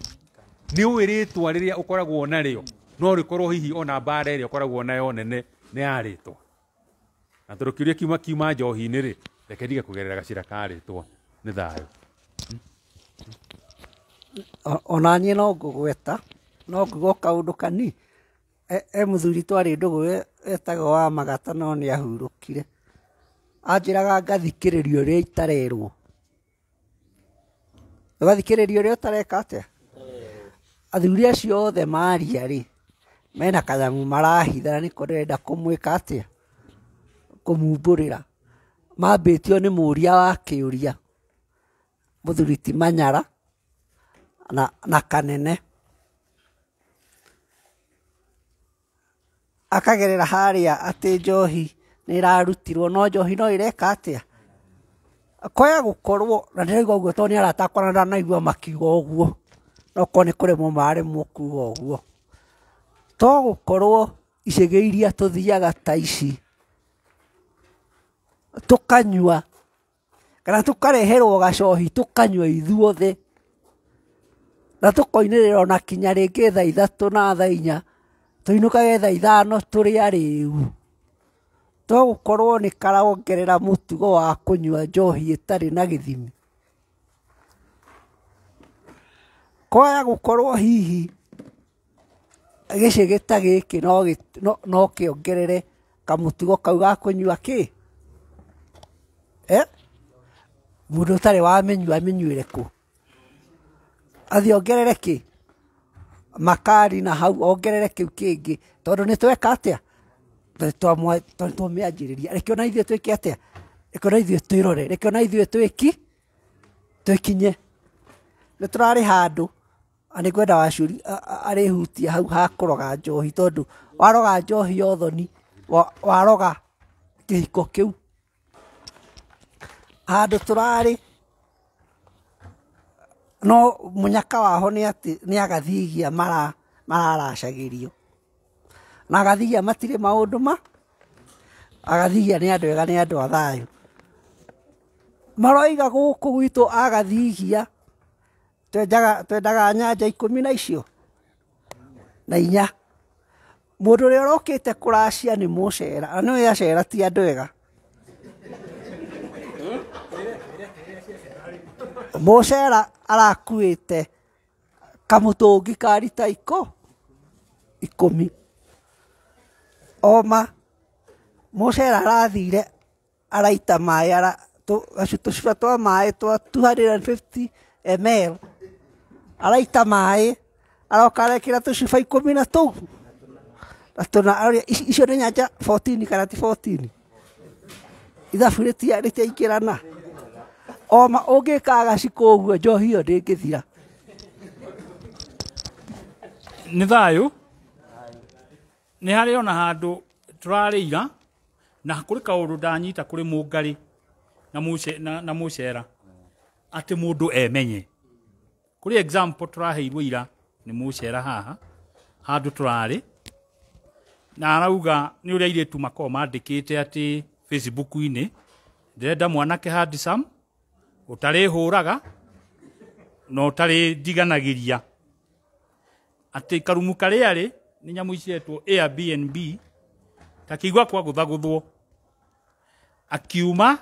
nĩ ũĩ rĩtwa rĩrĩa ũkoragwo narĩo no rĩkorwo hihi ona mbara ĩrĩa ũkoragwo nayo nene nĩ yarĩtwa na tondũ kĩũria kiuma njohi-inĩ rĩ reke ndige kũgerera gacĩra ka rĩtwa nĩ thayũ. Ona niĩ no ngũgweta no nguga kaũndũ kani mũthuri twarĩ ndũgũ etagwo wa Magata no nĩ ahurũkire anjĩraga ngathikĩrĩrio ũrĩa itarerwo ũgathikĩrĩrio ũrĩa ũtareka atĩa athuri acio othe maria rĩ mena kanyamũ marahitha nĩko ndĩrenda kũmwĩka atĩa kũmumbũrĩra mambĩtio nĩ mũria wa kĩũria mũthuri ti Manyara na Kanene akagerera harĩa atĩ njohi nĩ ĩrarutirwo no njohi no ĩreka atĩa koya gũkorwo na ndĩraigua ũguo tondũ nĩ aratakwana ndanaigua makiuga ũguo no korwo nĩ kũremwo maremwo kuga ũguo to gũkorwo icege iria tũthiaga ta ici tũkanyua kana tũkareherwo gacohi tũkanyua ithuothe na tũkoinĩrĩra ona kinya rĩngĩ thaa 3 na thaa 4 tũinũkage thaa 5 tũrĩ arĩu to gũkorwo nĩ karongerera mũtugo wa kũnyua njohi ĩtarĩ na gĩthimi koya gũkorwo hihi gĩcege ta gĩkĩ no kĩongerere kamũtugo kau ga kũnyua kĩ mũndũ ũtarĩ wamĩnyua mĩnyuĩre kũ athiĩ ongerere kĩ makari na hau ongerere kĩu kĩngĩ tondũ nĩ tweka atĩa twamĩanjĩrĩria reke ona ithuĩ twĩke atĩa reke ona ithuĩ twĩrore reke ona ithuĩ twĩkinye nĩ tũrarĩ handũ nĩ ngwenda wacuri arĩhutia hau ha kũroga njohi tondũ waroga njohi ya ũthoni waroga kĩhiko kĩu handũ tũrarĩ no mũnyaka waho nĩ atĩ nĩ agathigia mararacagĩrio na agathigia matirĩ maũndũ agathigia nĩ andũ ega nĩ andũ a thayũ maroiga gũkũ gwitũ agathigia twendaga nyanja 10 na icio na 4 mũndũ ũrĩa ũrokĩte kũracia nĩ mũcera na nĩ acera ti andũ ega mũcera arakuĩte kamũtũngi ka rita 10 oma mũcera arathire araita maĩ tũcuba twa maĩ twa 250 ml araita maĩ aroka arekĩra tũcuba 10 na tũu icio nĩ nyanja 14 kana ti 14 ithabu rĩtiaingĩrana oma ũngĩka gaciko ũguo njohi ĩyo ndĩngĩthira nĩ thayũ nĩ harĩ ona handũ tũrarĩira na kũrĩ kaũndũ ndanyita kũrĩ Mũngarĩ na Mũcera atĩ mũndũ emenye kũrĩ example tũraheirwo ira nĩ Mũcera haha handũ tũrarĩ na arauga nĩ ũrĩa airĩtu makorwo mandĩkĩte atĩ Facebook-inĩ ndĩrenda mwanake handsome ũtarĩ hũraga na ũtarĩ ndiganagĩria atĩ karumu karĩa arĩ nĩ nyamũ iciretwo Airbnb ta kĩigua kwa gũthagũthwo akiuma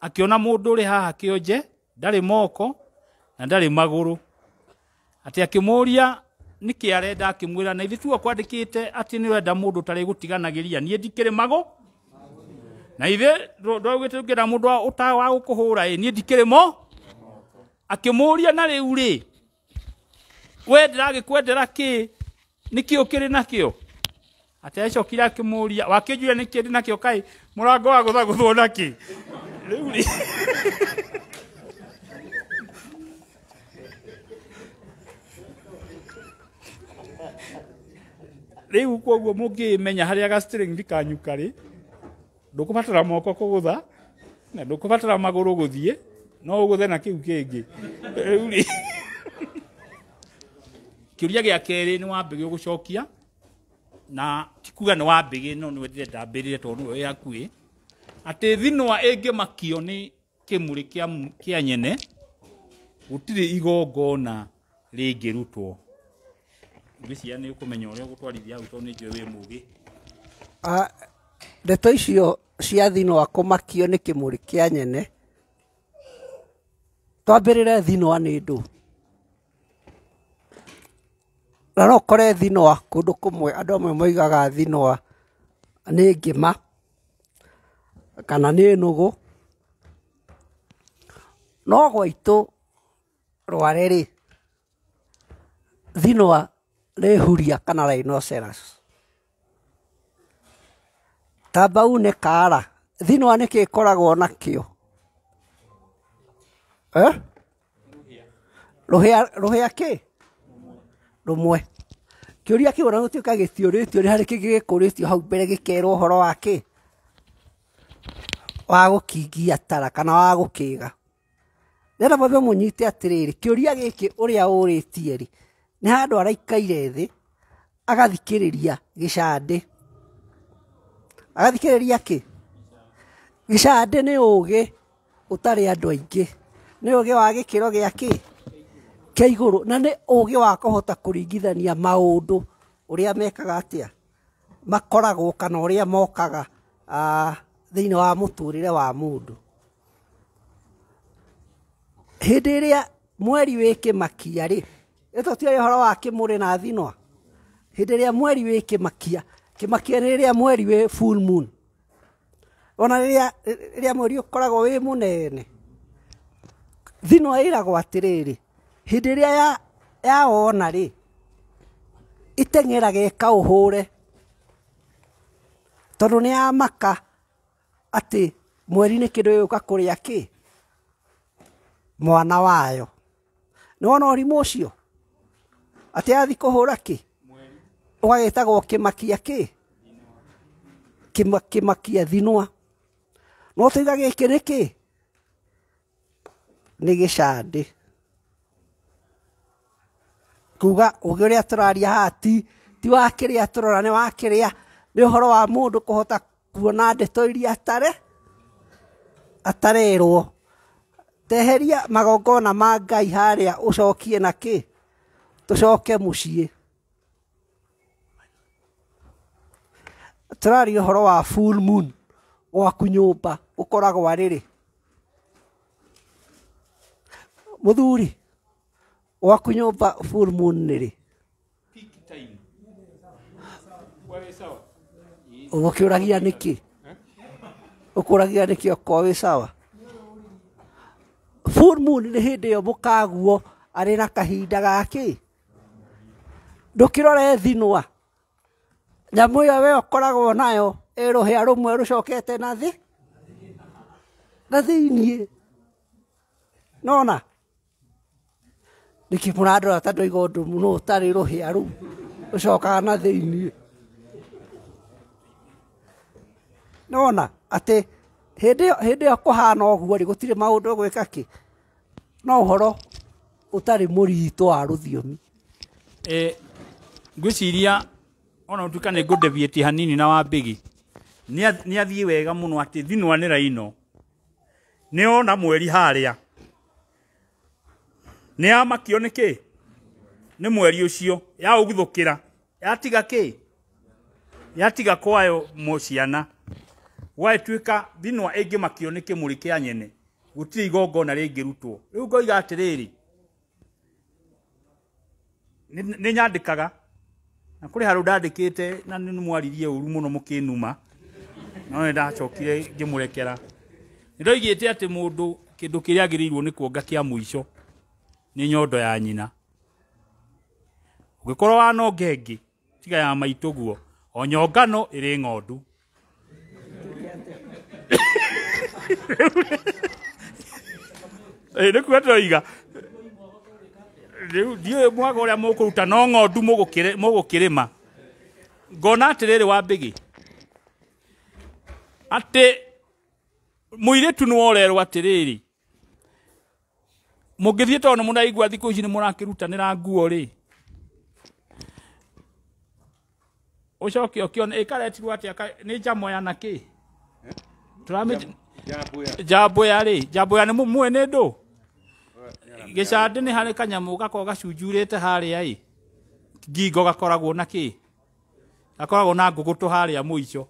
akiona mũndũ ũrĩ haha kĩonje ndarĩ moko na ndarĩ magũrũ atĩ akĩmũria nĩkĩ arenda akĩmwĩra na ithuĩ tuo kwandĩkĩte atĩ nĩ ũrenda mũndũ ũtarĩ gũtiganagĩria niĩ ndikĩrĩ magũ na ithuĩ ndwaugĩte ũngĩenda mũndũ ũtawa gũkũhũra niĩ ndikĩrĩ mo akĩmũria na rĩu rĩ we ndĩragĩkwendera kĩ nĩkĩ ũkĩrĩ nakĩo atĩ acokire akĩmũria wakĩnjũria nĩkĩ ndĩ nakĩo kaĩ mũrango wa gũthagũthwo nakĩ rĩu rĩ rĩu koguo mũngĩmenya harĩa ga string kanyu karĩ ndũkũbatara moko kũgũtha na ndũkũbatara magũrũ gũthiĩ no ũgũthe na kĩu kĩngĩ rĩu rĩ kĩũria gĩa kerĩ nĩ wambĩgĩ gũcokia na tikuga nĩ wambĩgĩ no nĩ ndĩrenda mbĩrĩre tondũ nĩwe hakuhĩ atĩ thinwa ĩngĩmakio nĩ kĩmũrĩ kĩa nyene gũtirĩ igongona rĩngĩrutwo ngĩcia nĩ ũkũmenya ũrĩa ũgũtwarithia hau tondũ nĩ njũĩ wĩ mũgĩ ndeto icio cia thinwa kũmakio nĩ kĩmũrĩ kĩa nyene twambĩrĩre thinwa nĩ ndũ na no ũkore thinwa kũndũ kũmwe andũ amwe moigaga thinwa nĩ ngĩma kana nĩ nũgũ no gwaitũ Rware rĩ thinwa nĩ huria kana rhinoceros tambau nĩ kaara thinwa nĩkĩ ĩkoragwo nakĩo rũhĩa kĩ rũmwe kĩũria kĩu ona gũtuĩka gĩtiũrĩtio nĩ harĩ kĩngĩ gĩkũrĩtio hau mbere gĩkerwo ũhoro wa kĩ wa gũkingia tara kana wa gũkĩga nĩgetha mwambe mũnyite atĩrĩrĩ kĩũria gĩkĩ ũrĩa ũrĩtie rĩ nĩ handũ araikaire thĩ agathikĩrĩria gĩcandĩ agathikĩrĩria kĩ gĩcandĩ nĩ ũgĩ ũtarĩ andũ aingĩ nĩ ũgĩ wa gĩkĩro gĩa kĩ kĩa igũrũ na nĩ ũgĩ wa kũhota kũringithania maũndũ ũrĩa mekaga atĩa makoragwo kana ũrĩa mokaga thĩinĩ wa mũtũrĩre wa mũndũ hĩndĩ ĩrĩa mweri wĩ kĩmakia rĩ ĩtũtiarĩ ũhoro wa kĩmũrĩ na thinwa hĩndĩ ĩrĩa mweri wĩ kĩmakia nĩ rĩrĩa mweri wĩ full moon ona rĩrĩa mweri ũkoragwo wĩ mũnene thinwa ĩragwo atĩrĩrĩ hĩndĩ ĩrĩa yawona rĩ iteng'eraga ĩkaũhũre tondũ nĩ yamaka atĩ mweri nĩ kĩndũ gĩgũka kũrĩa kĩ mwana wayo nĩ wona ũrimũ ũcio atĩ yathi kũhũra kĩ ũgagĩtagwo kĩmakia kĩ kĩmakia thinwa no tũiga gĩkĩ nĩ kĩ nĩ gĩcandĩ kuga ũgĩ ũrĩa tũraria haha ti wa kĩrĩa tũrora nĩ wa kĩrĩa nĩ ũhoro wa mũndũ kũhota kuona ndeto iria atarerwo teheria magongona ma Ngai harĩa ũcokie na kĩ tũcoke mũciĩ tũraria ũhoro wa full moon gwaku nyũmba ũkoragwo arĩrĩ mũthuri gwaku nyũmba full moon nĩ rĩ ũgũkĩũragia nĩkĩ ũkũragia nĩkĩ okorwo wĩ sawa full moon nĩ hĩndĩ ĩyo mũkaguo arĩ na kahinda gakĩ ndũkĩrore thinwa nyamũ ĩyo we ũkoragwo nayo ĩ rũhĩa rũmwe rũcokete na thĩiniĩ nona nĩkĩ mũrandora ta ndũiga ũndũ mũno ũtarĩ rũhĩa rũu rũcokaga na thĩiniĩ nona atĩ hĩndĩ ĩyo kũhana ũguo rĩ gũtirĩ maũndũ gwĩka kĩ no ũhoro ũtarĩ mũritũ wa rũthiomi ngwĩciria ona utuka nä ngå deviate hanini na wa mbigi nä athiä wega må no atä thinwa nä raino nä ona mweri harä a nä amakio nä kä nä mweri å cio ya å guthå kä ra yatiga kä yatiga kwayo må ciana gwatuä ka thinwa ä ngä makio nä kä må rä kä a nyene gå tirä igongona rä ngä rutwo rä u ngoiga atä rä rä nä nyandä kaga na kå rä harå ndandä kä te na nä mwaririe å ru må no må kä numa no nä ndacokire ngä må rekera nä ndoigä te atä må ndå kä ndå kä rä a agä rä irwo nä kuonga kä a må ico nä nyondo ya nyina å gä korwo wanonga ä ngä tiga ya maitå guo o nyongano ä rä ng'ondu nä kuo ndoiga ndiå mwaga å rä a må kå ruta no ng'ondu må gå kä rä ma ngona atä rä rä wa mbä gä atä må irä tu nä worerwo atä rä rä må ngä thiä tondå må raigua thikå ici nä må rakä rutanä ra nguo rä å coke å kä ona ä karetirwo atä nä njamoya na kä njamboya rä njamboya nä må mwene ndå gä candä nä harä kanyamå gakorwo gacunjurä te harä a ngingo gakoragwo na kä gakoragwo na ngå gå tå harä a må ico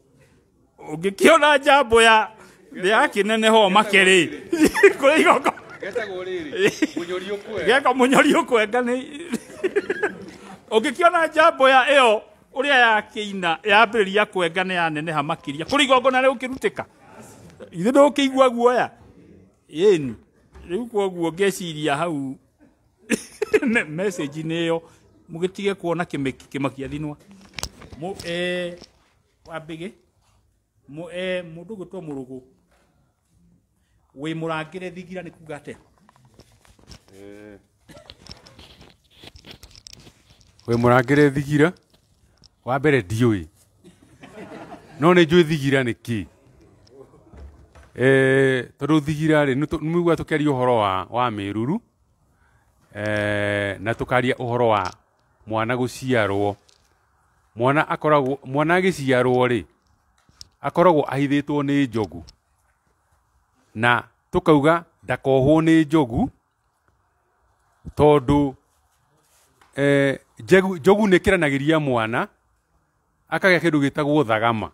å ngä kä ona njamboya nä yakä neneho make rä kå rä igongo geka må nyori å kwenga nä å ngä kä ona njamboya ä yo å rä a yakä ina yambä rä ria kwenga nä yaneneha makä ria kå rä igongona rä å kä rutä ka ithe ndå kä igua guoya ĩni rä u koguo ngeciria hau message nä ä yo må gä tige kuona kä makia thinwa wambä gä må ndå gå two må rå gå wä må rangä re thigira nä kuga atä wä må rangä re thigira wa mbere ndiå no nä njå thigira nä kä tondå thigira rä nä migua tå käria å horo wa mä ruru na tå karia å horo wa mwana gå ciarwo mwana agä ciarwo rä akoragwo ahithä two nä njogu na tå kauga ndakohwo nä njogu tondå njogu nä kä ranagä ria mwana akagä kä ndå gä tagwo thagama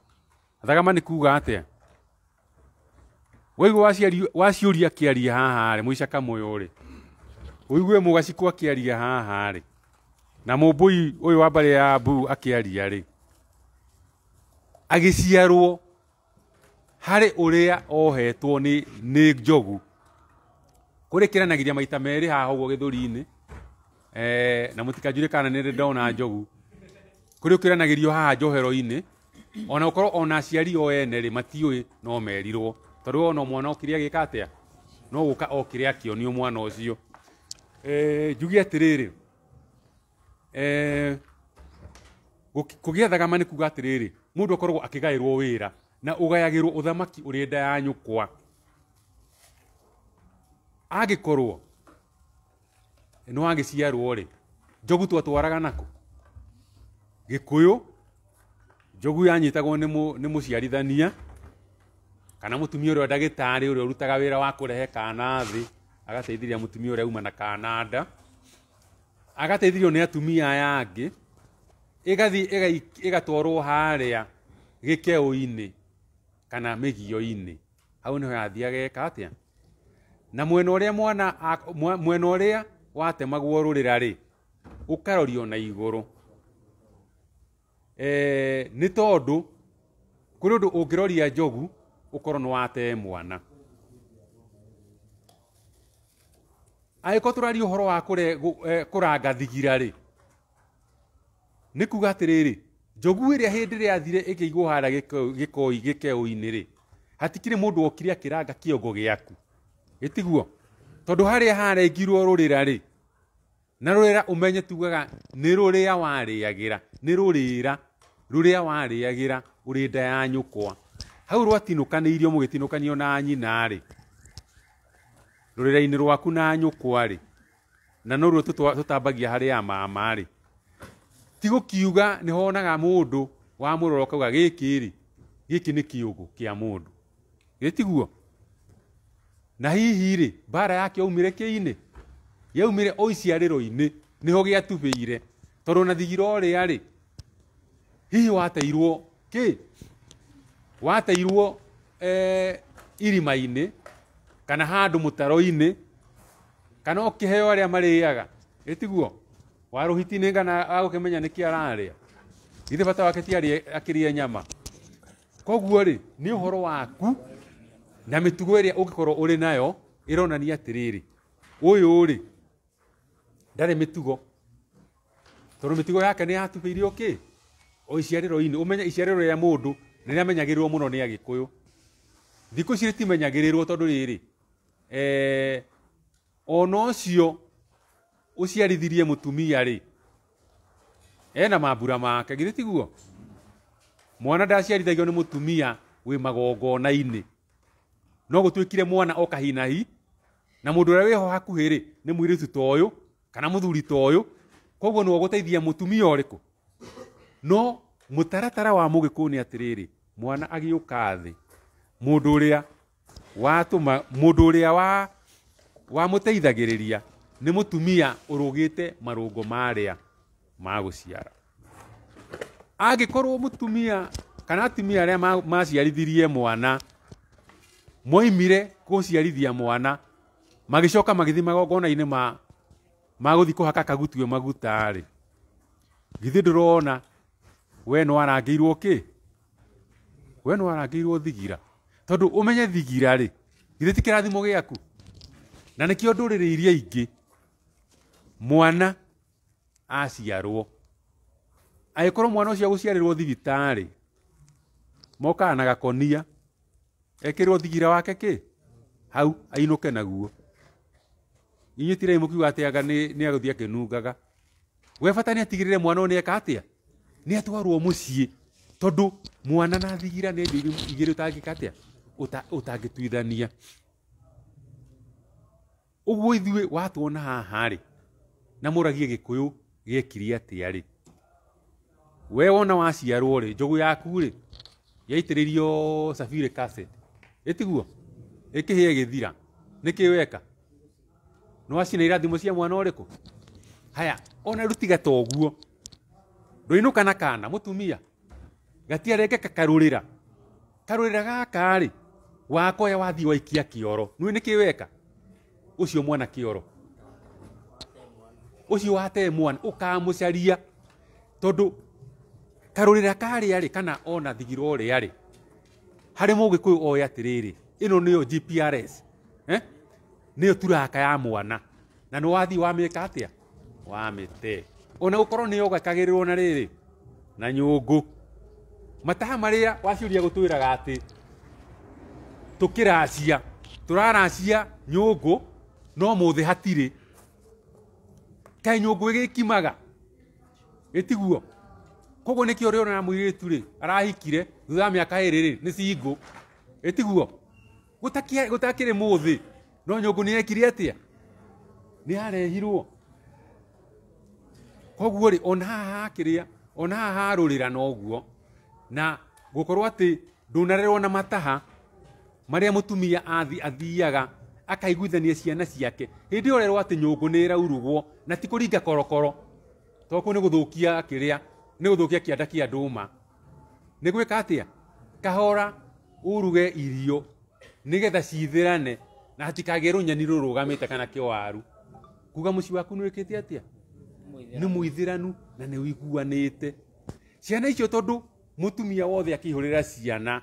thagama nä kuga atä waigua waciå ria kä aria haha rä må icaka må yo rä wĩigue må gacikwo akä aria haha rä na må mbåi å yå wa mbarä ya mbu akä aria rä agä ciarwo harä å rä a ohetwo nä njogu kå rä kä ranagä ria maita merä haha å guo gä thå ri-inä na må tikanjurä kana nä rä ndona njogu kå rä å kä ranagä rio haha njohero-inä ona å korwo ona aciari o ene rä matiå no merirwo tondå ona mwana å kä rä a gä ka atä a no gå ka o kä rä a akĩonio mwana å cio njuge atä rä rä kå gä a thagama nä kuga atä rä rä må ndå akoragwo akä gaä rwo wä ra na å gayagä rwo å thamaki å rä nda ya nyå kwa agä korwo nä wagä ciarwo rä njogu twatwaraga nakå gä kå yå njogu yanyitagwo nä må ciarithania kana må tumia å rä a ndagä tarä å rä a å rutaga wä ra wa kå rehe kana thä agateithĩrĩria må tumia å rä a uma na kana nda agateithĩrĩrio nä atumia aya angä ĩgathiĩ ĩgatwarwo harĩa gĩkeo-inĩ kana mĩgio-inĩ hau nĩho yathiĩ ageka atĩa na mwena ũrĩa watemagwo rũrĩra rĩ ũkarorio na igũrũ nĩ tondũ kũrĩ ũndũ ũngĩroria njogu ũkorwo nĩ wate mwana angĩkorwo tũraria ũhoro wa kũranga thigira rĩ nĩ kuga atĩrĩrĩ njogu ĩrĩa hĩndĩ ĩrĩa yathire ĩkĩigwo harĩa gĩkeo-inĩ rĩ hatikĩrĩ mũndũ okire akĩranga kĩongo gĩaku gĩtiguo tondũ harĩa harengirwo rũrĩra rĩ na rũrĩra ũmenye tugaga nĩ rũrĩa warĩagĩra nĩ rũrĩa warĩagĩra ũrĩ nda ya nyũkwa hau rwatinũkanĩirio mũgĩtinũkanio na nyina rĩ rũrĩra-inĩ rwaku na nyũkwa rĩ na no ruo tũtambagia harĩ ya mama rĩ ti gukiuga ni honaga mundu wa muroro kauga giki ni kiugo kia mundu gitiguo na hihi ri bara yake yaumire kiini yaumire oiciariro-ini niho giatubeire tondu na thigiro ria ri hihi wateirwo ki wateirwo irima-ini kana handu mutaro-ini kana ukiheo aria mariaga gitiguo waruhiti-ini kana agukimenya niki araria ithe bata wake ti akirie nyama koguo ri ni uhoro waku na mitugo iria ungikorwo uri nayo ironania atiriri uyu ri ndare mitugo tondu mitugo yake ni yatubeirio ki o iciariro-ini umenya iciariro ria mundu ni riamenyagirirwo muno ni agikuyu thiku ici ritimenyagirirwo tondu riri ona ucio uciarithirie mutumia ri ena mambura make githĩ tiguo mwana ndaciarithagio ni mutumia wi magongona-ini no gutwikire mwana o kahinahi na mundu uria wiho hakuhi ri ni mwiritu ta uyu kana muthuri ta uyu koguo no guteithia mutumia uriku no mutaratara wa Mugikuyu ni atiriri mwana agiuka thi mundu uria watuma mundu uria wa muteithagiriria ni mutumia urugite marungo maria ma guciara agikorwo mutumia kana atumia aria maciarithirie mwana moimire guciarithia mwana magicoka magithi magongona-ini ma guthi kuhaka kagutue maguta ri githi ndurona we no arangirwo ki we no arangirwo thigira tondu umenye thigira ri githi ti kirathimo giaku na nikio nduriri iria ingi mwana aciarwo agikorwo mwana ucio guciarirwo thibitari mokaga na gakonia ekirwo thigira wake ki hau ainuke naguo inyu tirai mukiuga atiaga ni aguthia kinungaga we bata ni atigirire mwana ni eka atia ni atwarwo mucii tondu mwana na thigira ni igiri utangika atia utangituithania uguo ithuĩ watuona haha ri na muragie Gikuyu giekiri atia ri we wona waciarwo ri njogu yaku ri yaitiririo sulfuric acid itiguo ikihie githira niki weka no acina irathimo cia mwana uriku haya ona rutiga toguo ndoinuka na kana mutumia gatiareke karurira gaka ri wakoya wathi waikia kioro nui niki weka ucio mwana kioro ucio wate mwana ukamucaria tondu karurira kari ari kana ona thigiro ri ari hari Mugikuyu oya atiriri ino niyo GPRS niyo turaka ya mwana na no wathi wamika atia wamite ona ukorwo niyo gakagirirwo na riri na nyungu mataha maria waciuria gutwiraga ati tukiracia turaracia nyungu no muthi hatiri kai nyungu igikimaga itiguo koguo nikio riona na mwiritu ri arahikire thutha miaka iri ri ni cingu itiguo gutakire muthi no nyungu ni ekire atia ni arehirwo koguo ri ona haha kiria ona haha rurira noguo na gukorwo ati ndunarerwo na mataha maria mutumia athiaga akaiguithania ciana ciake hindi orerwo ati nyungu ni iraurugwo na ti kuringa korokoro toko ni guthukia kiria ni guthukia kianda kia nduma ni gwika atia kahora uruge irio nigetha cithirane na hatikagire runyani rurugamite kana kiwaru kuga muci waku ni wikite atia ni muithiranu na ni wiguanite ciana icio tondu mutumia wothe akihurira ciana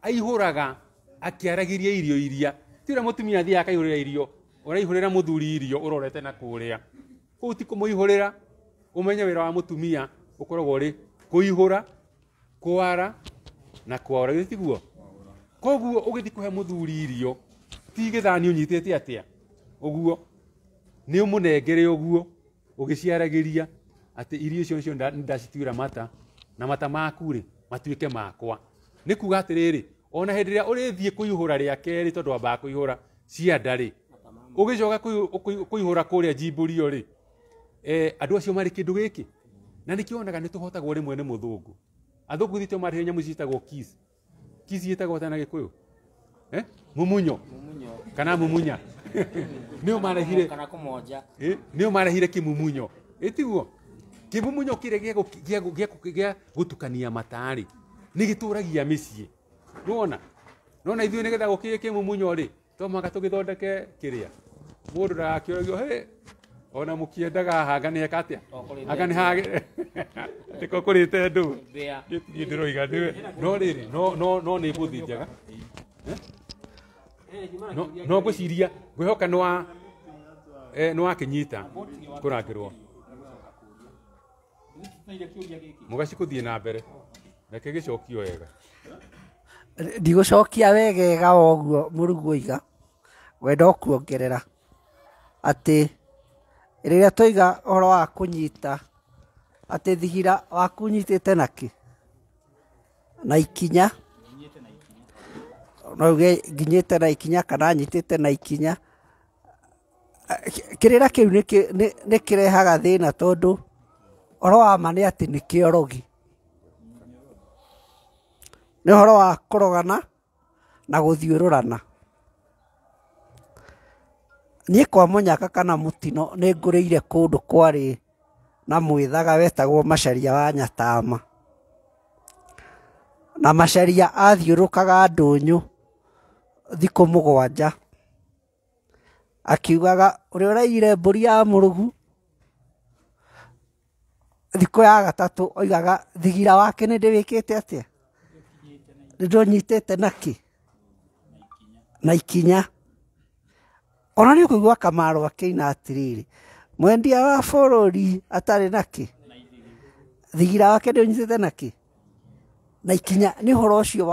aihuraga akiaragiria irio iria tira mutumia athia akaihurira irio uraihurira muthuri irio urorete na kuria ku ti kumuihurira umenye wira wa mutumia ukoragwo ri kuihura kwara na kwara gitiguo koguo ugithi kuhe muthuri irio ti githani unyitete atia uguo ni umunengere uguo ugiciaragiria ati irio icio cio ndacituira mata na mata maku ri matuike makwa ni kuga atiriri ona hindi ria urithie kuihura ria keri tondu amba kuihura cianda ri ugicoka kuihura kuria Jimburio ri andu acio mari kindu giki na nä kä onaga nä tå hotagwo rä mwe nä må thå ngå athå ngå thitå marä nyamå citagwo citagwo tana gä kå yå mumunyo kana mumunya nä o marehire kana kũmonja nä o marehire kä mumunyo ä tiguo kä mumunyo kä rä gä gå tukania matarä nä gä tå ragia mä ciä nona ithuä nä getha gå kä kä mumunyo rä to maka tå gä thondeke kä rä a må ndå ndagakä oragio ona må kiendaga hangane atä hangane hage atä ko kå rä te ndå ndä roiga no rä rä no nä mbå thi njega no ngå ciria ngwä hoka nä wakä nyita kå rangä rwo må gaci kå thiä na mbere reke gä cokio wega ndigå cokia wegega woguo må rugu oiga wenda å kuongerera atä rä rä a twoiga å horo wa kå nyita atä thigira waku nyitä te nakä na ikinya no uge nginyä te na ikinya kana nyitä te na ikinya kä rä ra kä u nä kä rehaga thä na tondå å horo wa ma nä atä nä kä orogi nä å horo wa kå rogana na gå thiå rå rana niä kwa mũnyaka kana mũtino nä ngå rä ire kå ndå kwarä na mwĩthaga wetagwo Macharia wa Nyatama na Macharia athiå rå kaga ndũnyũ thikũ 7 akiugaga ũrĩa ũraiyire mbũri ya mũrũgu thikũ ya 3 oigaga thigira wake nĩ ndĩwĩkĩte atĩa nĩ ndũnyitĩte nakĩ na ikinya ona nĩ ũkũigua Kamaro akĩina atĩrĩrĩ mwendia wa bũrũri atarĩ nakĩ thigira wake ndĩũnyitĩte nakĩ na ikinya nĩ ũhoro ũcio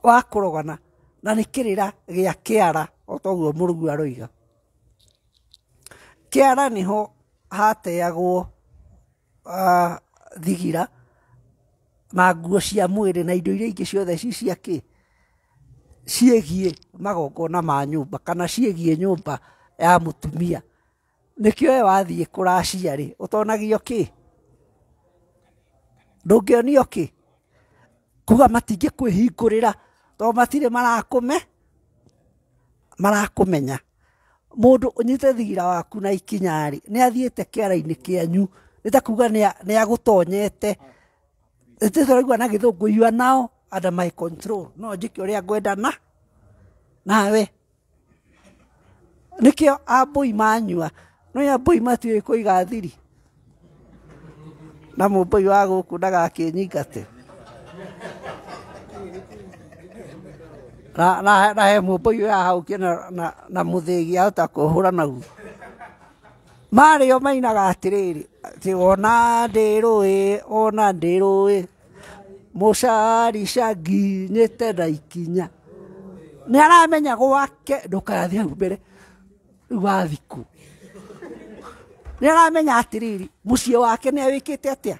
wa kũrogana na nĩ kĩrĩra gĩa kĩara o toguo mũrũgu aroiga kĩara nĩho hateagwo thigira na nguo cia mwĩrĩ na indo iria ingĩ ciothe ciakä ciĩgiĩ magongona ma nyũmba kana ciĩgiĩ nyũmba ya mũtumia nĩkĩo we wathiĩ kũracia rĩ ũtonagio kĩ ndũngĩonio kĩ kuga matingĩ kwĩhingũrĩra tondũ matirĩ marakũmenya mũndũ ũnyite thigira waku na ikinya rĩ nĩ athiĩte kĩara-inĩ kĩanyu nĩ ta kuga nĩ agũtonyete tũraigua na gĩthũngũ you are now under my control no njĩke ũrĩa ngwenda nawe nĩkĩo ambũi manyua no ambũi matiũĩ kũiga thiri na mũmbũi wa gũkũ ndagakĩnyingate na he mũmbũi ũyũ ahaukie na mũthĩgi ahota kũhũra naguo marĩo mainaga atĩrĩrĩ atĩ ona ndĩrũĩ mũcari nginyĩte na ikinya nĩ aramenya gwake ndũkathi hau mbere rĩu wa thikũ nĩ aramenya atĩrĩrĩ mũciĩ wake nĩ awĩkĩte atĩa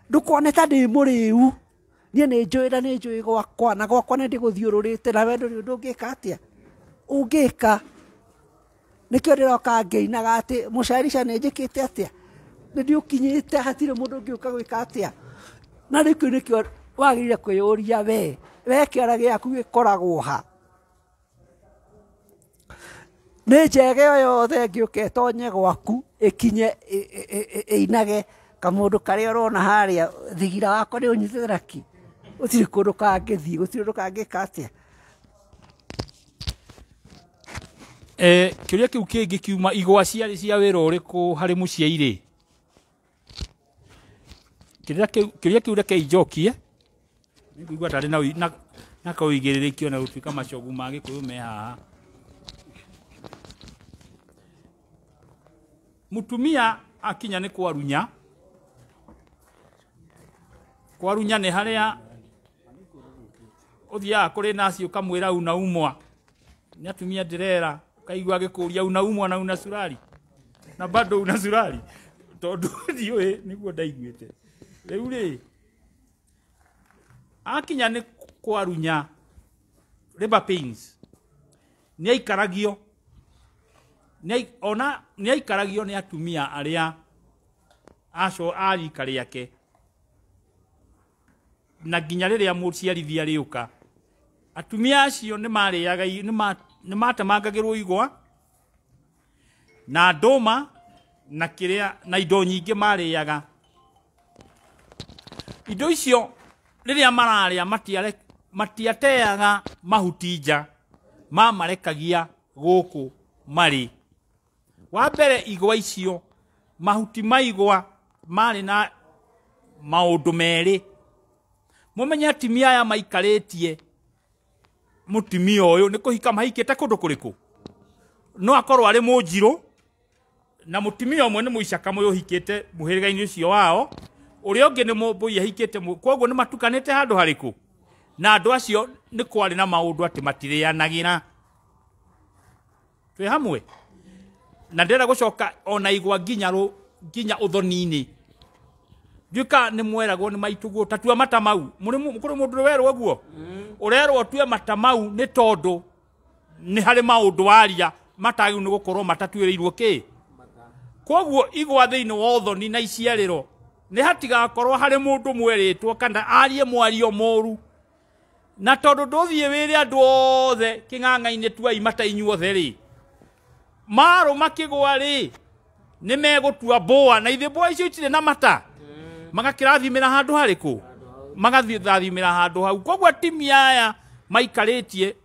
ndũkone ta ndĩ mũrĩu niĩ nĩ njũĩ na nĩ njũĩ gwakwa na gwakwa nĩ ndĩgũthiũrũrĩte na we ndũrĩ ũndũ ũngĩka atĩa ũngĩka nĩkĩo ndĩroka ngĩinaga atĩ mũcarica nĩ njĩkĩte atĩa nĩ ndĩũkinyĩte hatirĩ mũndũ ũngĩũka gwĩka atĩa na rĩu nĩkĩo wagĩrĩire kwĩyũria we kĩara gĩaku gĩkoragwo ha nĩ njege o yothe ngĩũka ĩtonye gwaku ĩkinye ĩinage kamũndũ karĩa ũrona harĩa thigira wakwa nĩ ũnyitĩte naki gũtirĩ kũndũ kangĩthiĩ gũtirĩ ũndũ kangĩka atĩa kĩũria kĩu kĩngĩ kiuma igwa ciarĩ cia wĩra ũrĩkũ harĩ mũciĩ-irĩ kĩũria kĩu reke injokie nĩngũigua ndarĩ na kaũigĩrĩrĩki ona gũtuĩka macogu ma Gĩkũyũ me haha mũtumia akinya nĩ kwarunya nĩ harĩa ũthiaga kũrĩ naci ũkamwĩra unaumwa nĩ atumia ndĩrera ũkaigua agĩkũria unaumwa na una surari na bado una surari tondũ ndiũĩ nĩguo ndaiguĩte rĩu rĩ akinya nĩ kwarunya labor pains nĩ aikaragio nĩ atumia arĩa aco arika rĩake na nginya rĩrĩa mũciarithia rĩũka atumia acio nĩ marĩaga nĩ matemangagĩrwo igwa na ndũma na kĩrĩa na indo nyingĩ marĩaga. Indo icio rĩrĩa mararĩa matiateaga mahuti nja, mamarekagia gũkũ marĩ. Wa mbere igwa icio, mahuti ma igwa marĩ na maũndũ merĩ. Mũmenye atumia aya maikarĩtie mũtumia ũyũ nĩ kũhika mahikĩte kũndũ kũrĩkũ? No akorwo arĩ Mũnjirũ na mũtumia ũmwe nĩ Mũicaka mũyũ ũhikĩte mũhĩrĩga-inĩ ũcio wao, ũrĩa ũngĩ nĩ Mũmbũi ahikĩte, koguo nĩ matukanĩte handũ harĩkũ? Na andũ acio nĩ kwarĩ na maũndũ atĩ matirĩanagĩra. Twĩ hamwe? Na ndĩrenda gũcoka ona igwa nginya ũthoni-inĩ. Nduĩka nĩ mweragwo nĩ maitũguo tatua mata mau. Kũrĩ mũndũ werwo ũguo? Ũrerwo tue mata mau nĩ tondũ nĩ harĩ maũndũ waria matagĩrĩirwo nĩ gũkorwo matatuĩrĩirwo kĩ? Koguo igwa thĩinĩ wa ũthoni na iciarĩro nĩ hatigakorwo harĩ mũndũ mwerĩtwo kana arie mwario mũru. Na tondũ ndũthiĩ wĩre andũ othe kĩng'ang'a-inĩ tuai mata inyuothe rĩ, marũma kĩgwa rĩ, nĩ megũtua mbũa, na ithe mbũa icio itirĩ na mata, magakĩrathimĩra handũ harĩkũ? Magathiathimĩra handũ hau. Koguo atumia aya maikarĩtie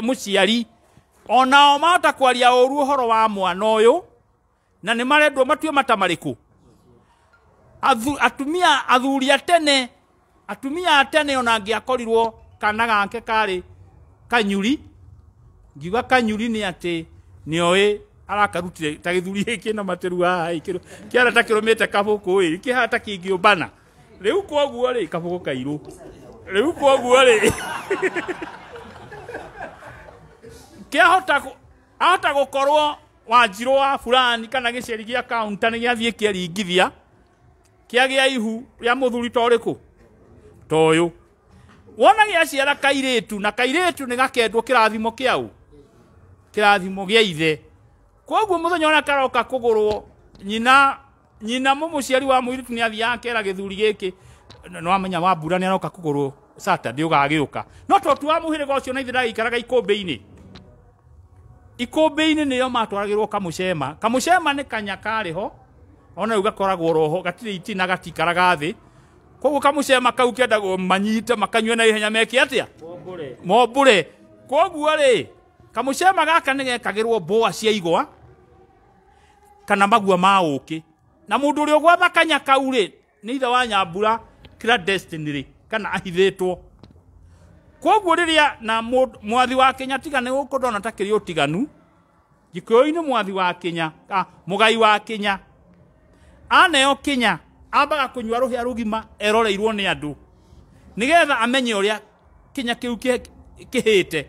mũciari onao mahota kwaria ũru ũhoro wa mwana ũyũ, na nĩ marendwo matue mata marĩkũ? Atumia athuri a tene, atumia a tene ona angĩakorirwo kana gake karĩ kanyuri, ngiuga kanyuri nĩ atĩ nĩoĩ arakarutire ta gĩthuri gĩkĩ na materu haha kĩara ta kĩrũmĩte kabũkũ ĩ kĩhana ta kĩngĩũmbana. Rĩu koguo rĩ kabũkũ kairũ, rĩu koguo rĩ ahota gũkorwo Wanjirũ wa fulani kana gĩceri gĩa kaunta nĩ gĩathiĩ kĩaringithia kĩagĩa ihu rĩa mũthuri ta ũrĩkũ ta ũyũ. Wona gĩaciara kairĩtu, na kairĩtu nĩ gakendwo kĩrathimo kĩaũ, kĩrathimo gĩa ithe. Koguo mũthenya ona karoka kũgũrwo, nyina mũciari wa mũirĩtu nĩ athiaga kera gĩthuri gĩkĩ, no amenya Wambura nĩ aroka kũgũrwo Saturday ũgagĩũka. No tondũ wa mũhĩrĩga ũcio na ithe ndagĩikaraga ikũmbĩ-inĩ. Ikũmbĩ-inĩ nĩyo matwaragĩrwo kamũcema. Kamũcema nĩ kanya karĩho, ona rĩu gakoragwo roho, gatirĩ itina gatikaraga thĩ. Koguo kamũcema kau kĩendagwo manyite makanyue na ihenya meke atĩa? Mombũre. Koguo rĩ, kamũcema gaka nĩ gekagĩrwo mbũa cia igwa kana magua ma ũkĩ. Na mũndũ ũrĩa ũgwatha kanya kau rĩ, nĩ ithe wa Nyambura clandestine rĩ, kana ahithĩtwo. Koguo rĩrĩa na mwathi wa Kenya tiga nĩ gũkũ ndona ta kĩrĩ ũtiganu, Gĩkũyũ-inĩ mwathi wa Kenya, mũgai wa Kenya, aneo Kenya, ambaga kũnyua rũhĩa rũgima eroreirwo nĩ andũ, nĩgetha amenye ũrĩa Kenya kĩu kĩhĩte.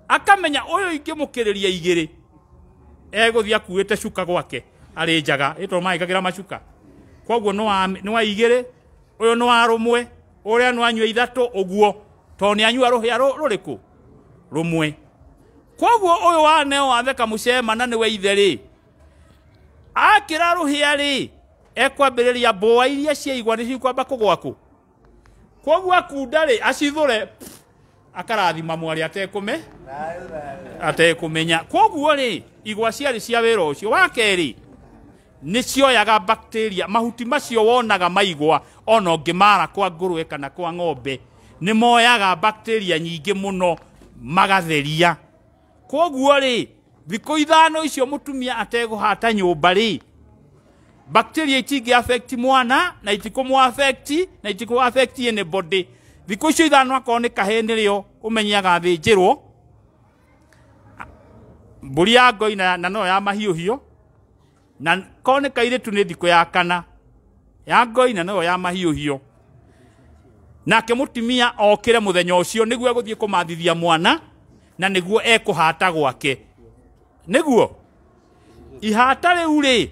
Akamenya ũyũ ingĩmũkĩrĩria igĩrĩ, egũthiĩ akuĩte cuka gwake, arĩ njaga, ĩtwo magĩkagĩra macuka. Koguo nĩ wa igĩrĩ, ũyũ nĩ wa rũmwe, ũrĩa nĩ wanyua ithatũ, ũguo, tondũ nĩ anyua rũhĩa rũrĩkũ? Rũmwe. Koguo ũyũ waneo wathe kamũcema na nĩwe ithe rĩ, akĩra rũhĩa rĩ, ekwambĩrĩria mbũa iria cia igwa nĩ cikwamba kũgwa kũ? Koguo akunda rĩ, acithũre, akarathima mwari atekũmenya. Koguo rĩ, igwa ciarĩ cia wĩra ũcio. Wa kerĩ, nĩ cioyaga bacteria, mahuti macio wonaga maigwa ona ũngĩmara kwa ngũrwe kana kwa ng'ombe, nĩ moyaga bacteria nyingĩ mũno magatheria. Koguo rĩ, thikũ ithano icio mũtumia ategũhata nyũmba rĩ, bacteria itingĩ affect mwana na itikũmũ affect na itikũ affect anybody. Thikũ icio ithano akorwo nĩ kahĩĩ nĩrĩo ũmenye agathĩnjĩrwo, mbũri ya ngoi na no ya mahiũhio, na korwo nĩ kairĩtu nĩ thikũ ya kana ya ngoi na no ya mahiũhio. Nake mũtumia okĩre mũthenya ũcio nĩguo egũthiĩ kũmathithia mwana na nĩguo ekũhata gwake. Nĩguo ihata rĩu rĩ,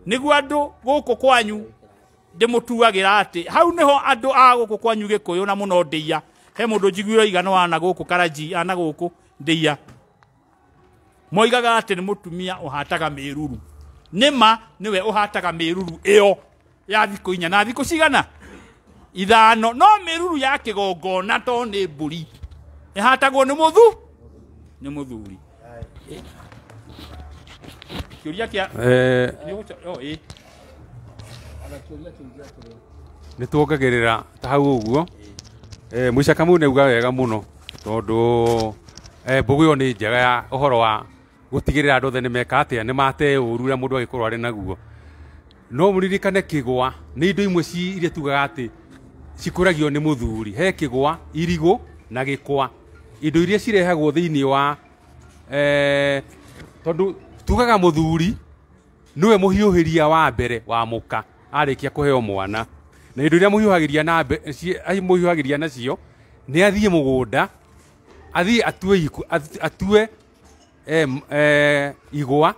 nĩguo andũ gũkũ kwanyu ndĩmũtuagĩra atĩ hau nĩho andũ a gũkũ kwanyu Gĩkũyũ na mũno Ndĩia. He mũndũ njiguĩra igana wana gũkũ Karanji ana gũkũ Ndĩia, moigaga atĩ nĩ mũtumia ũhataga mĩruru. nima niwe uhataga miruru iyo ya thikũ 4 na thikũ cigana 5 no miruru ya kĩgongona to nĩ mbũri ihatagwo nĩ mũthuri kĩũria kĩa nĩ tuongagĩrĩra ta hau ũguo Mũica Kamau nĩauga wega mũno tondũ mbũgũ ĩyo nĩ njega ya ũhoro wa gũtigĩrĩra andũ othe nĩ meka atĩa nĩ mate ũru ũrĩa mũndũ agĩkorwo arĩ naguo no mũririkane kĩgwa nĩ indo imwe iria tugaga atĩ cikũragio nĩ mũthuri he kĩgwa irigũ na gĩkwa indo iria cirehagwo thĩinĩ wa tondũ tugaga mũthuri niwe mũhiũhĩria wa mbere wa mũka arĩkia kũheo mwana na indo iria mũhiũhagĩria nacio nĩ athiĩ mũgũnda athiĩ atue igwa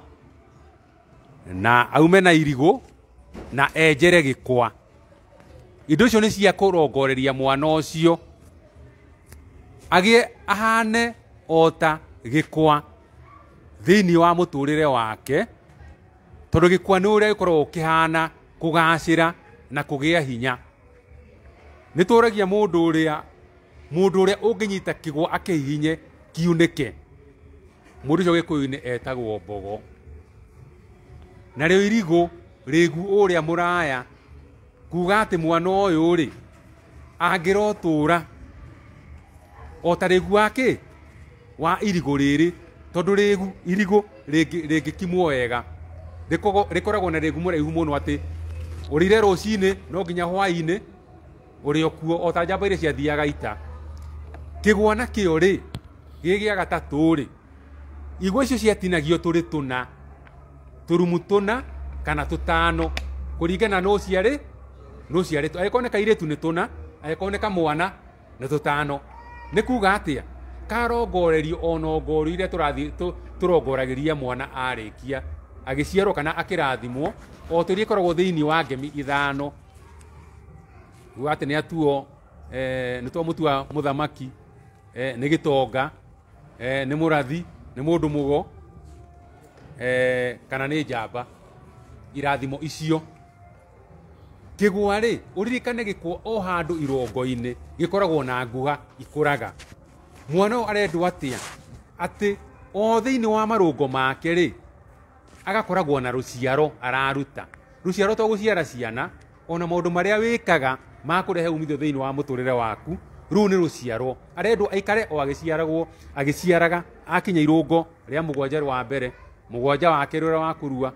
na aume na irigũ na enjere gĩkwa indo icio nĩ cia kũrongoreria mwana ũcio agĩe ahane ota gĩkwa thĩinĩ wa mũtũrĩre wake tondũ gĩkwa nĩ ũrĩa gĩkoragwo kĩhana kũgacĩra na kũgĩa hinya nĩ tũragia mũndũ ũrĩa ũngĩnyita kĩgwa akĩhihinye kiunĩke mũndũ ũcio gĩkũyũ-inĩ etagwo mbogo narĩo irigũ rĩgu ũrĩa mũraya kuga atĩ mwana ũyũ rĩ angĩrotũra o ta rĩgu wake wa irigũ rĩrĩ tondũ irigũ rĩngĩkimwo wega rĩkoragwo na rĩgu mũraihu mũno atĩ ũrĩire rũcinĩ no nginya hwainĩ ũrĩ okuo o ta njamba iria ciathiaga ita kĩgwa nakĩo rĩ gĩa gatatũ rĩ igwa icio ciatinagio tũrĩ tũna tũrumu tũna kana tũtano kũringana no ciarĩ angĩkorwo nĩ kairĩtu nĩ tũna angĩkorwo nĩ kamwana nĩ tũtano nĩ kuga atĩa karongorerio ona ongorio iria tũrongoragĩria mwana arĩkia agĩciarwo kana akĩrathimwo o tũrĩa ikoragwo thĩinĩ wa ngemi 5 kuga atĩ nĩ atuo nĩ twa mũtua mũthamaki nĩ gĩtonga nĩ mũrathi nĩ mũndũ mũgo kana nĩ njamba irathimo icio kĩgwa rĩ ũririkane gĩkwa o handũ irongo-inĩ gĩkoragwo na nguha ikũraga mwana ũyũ arendwo atĩa atĩ o thĩinĩ wa marũngo make rĩ agakoragwo na rũciaro araruta rũciaro to gũciara ciana ona maũndũ marĩa wĩkaga ma kũrehe umithio thĩinĩ wa mũtũrĩre waku rũu nĩ rũciaro arendwo aikare o agĩciaraga akinya irũngo rĩa 7 rwa mbere 7 wa kerĩ ũrĩa wa kũrua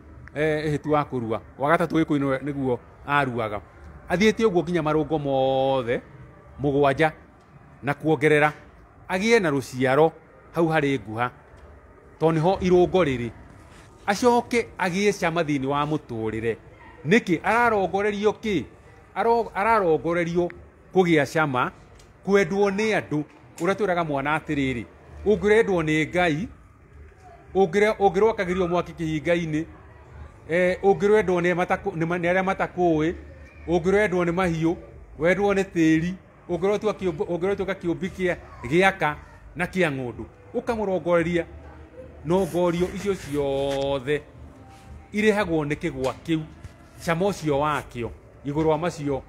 hĩtu wa kũrua wa gatatũ gĩkũyũ nĩguo aruaga athiĩte ũguo nginya marũngo mothe 7 na kuongerera agĩe na rũciaro hau harĩ nguha to nĩho irũngo rĩrĩ acoke agĩe cama thĩinĩ wa mũtũrĩre nĩkĩ ararongorerio ararongorerio kũgĩa cama kwendwo nĩ andũ ũrĩa twĩraga mwana atĩrĩrĩ ũngĩrendwo nĩ Ngai ũngĩrwakagĩrio mwaki kĩhinga-inĩ ũngĩrendwo nĩ arĩa matakũĩ ũngĩrendwo nĩ mahiũ wendwo nĩ tĩri ũngĩrotũka kĩũmbi gĩaka na kĩa ng'ũndũ ũkamũrongoreria no ngorio icio ciothe irehagwo nĩ kĩgwa kĩu cama ũcio wakĩo igũrũ wa macio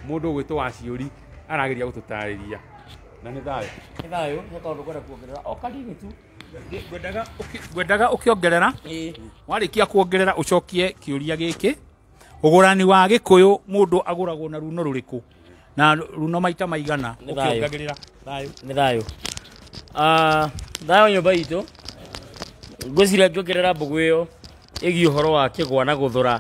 mũndũ ũgwĩtwo wa ciũri arageria gũtũtarĩria na nĩ thayũ nĩ tondũ ngwenda kuongerera o kanini tu ngwendaga ũkĩongerera warĩkia kuongerera ũcokie kĩũria gĩkĩ ũgũrani wa gĩkũyũ mũndũ agũragwo na runo rũrĩkũ na runo maita maigana ũkĩongagĩrĩra nĩ thayũ thayũ nyũmba itũ ngwĩciria ngĩongerera mbũgũ ĩyo ĩgiĩ ũhoro wa kĩgwa na gũthũra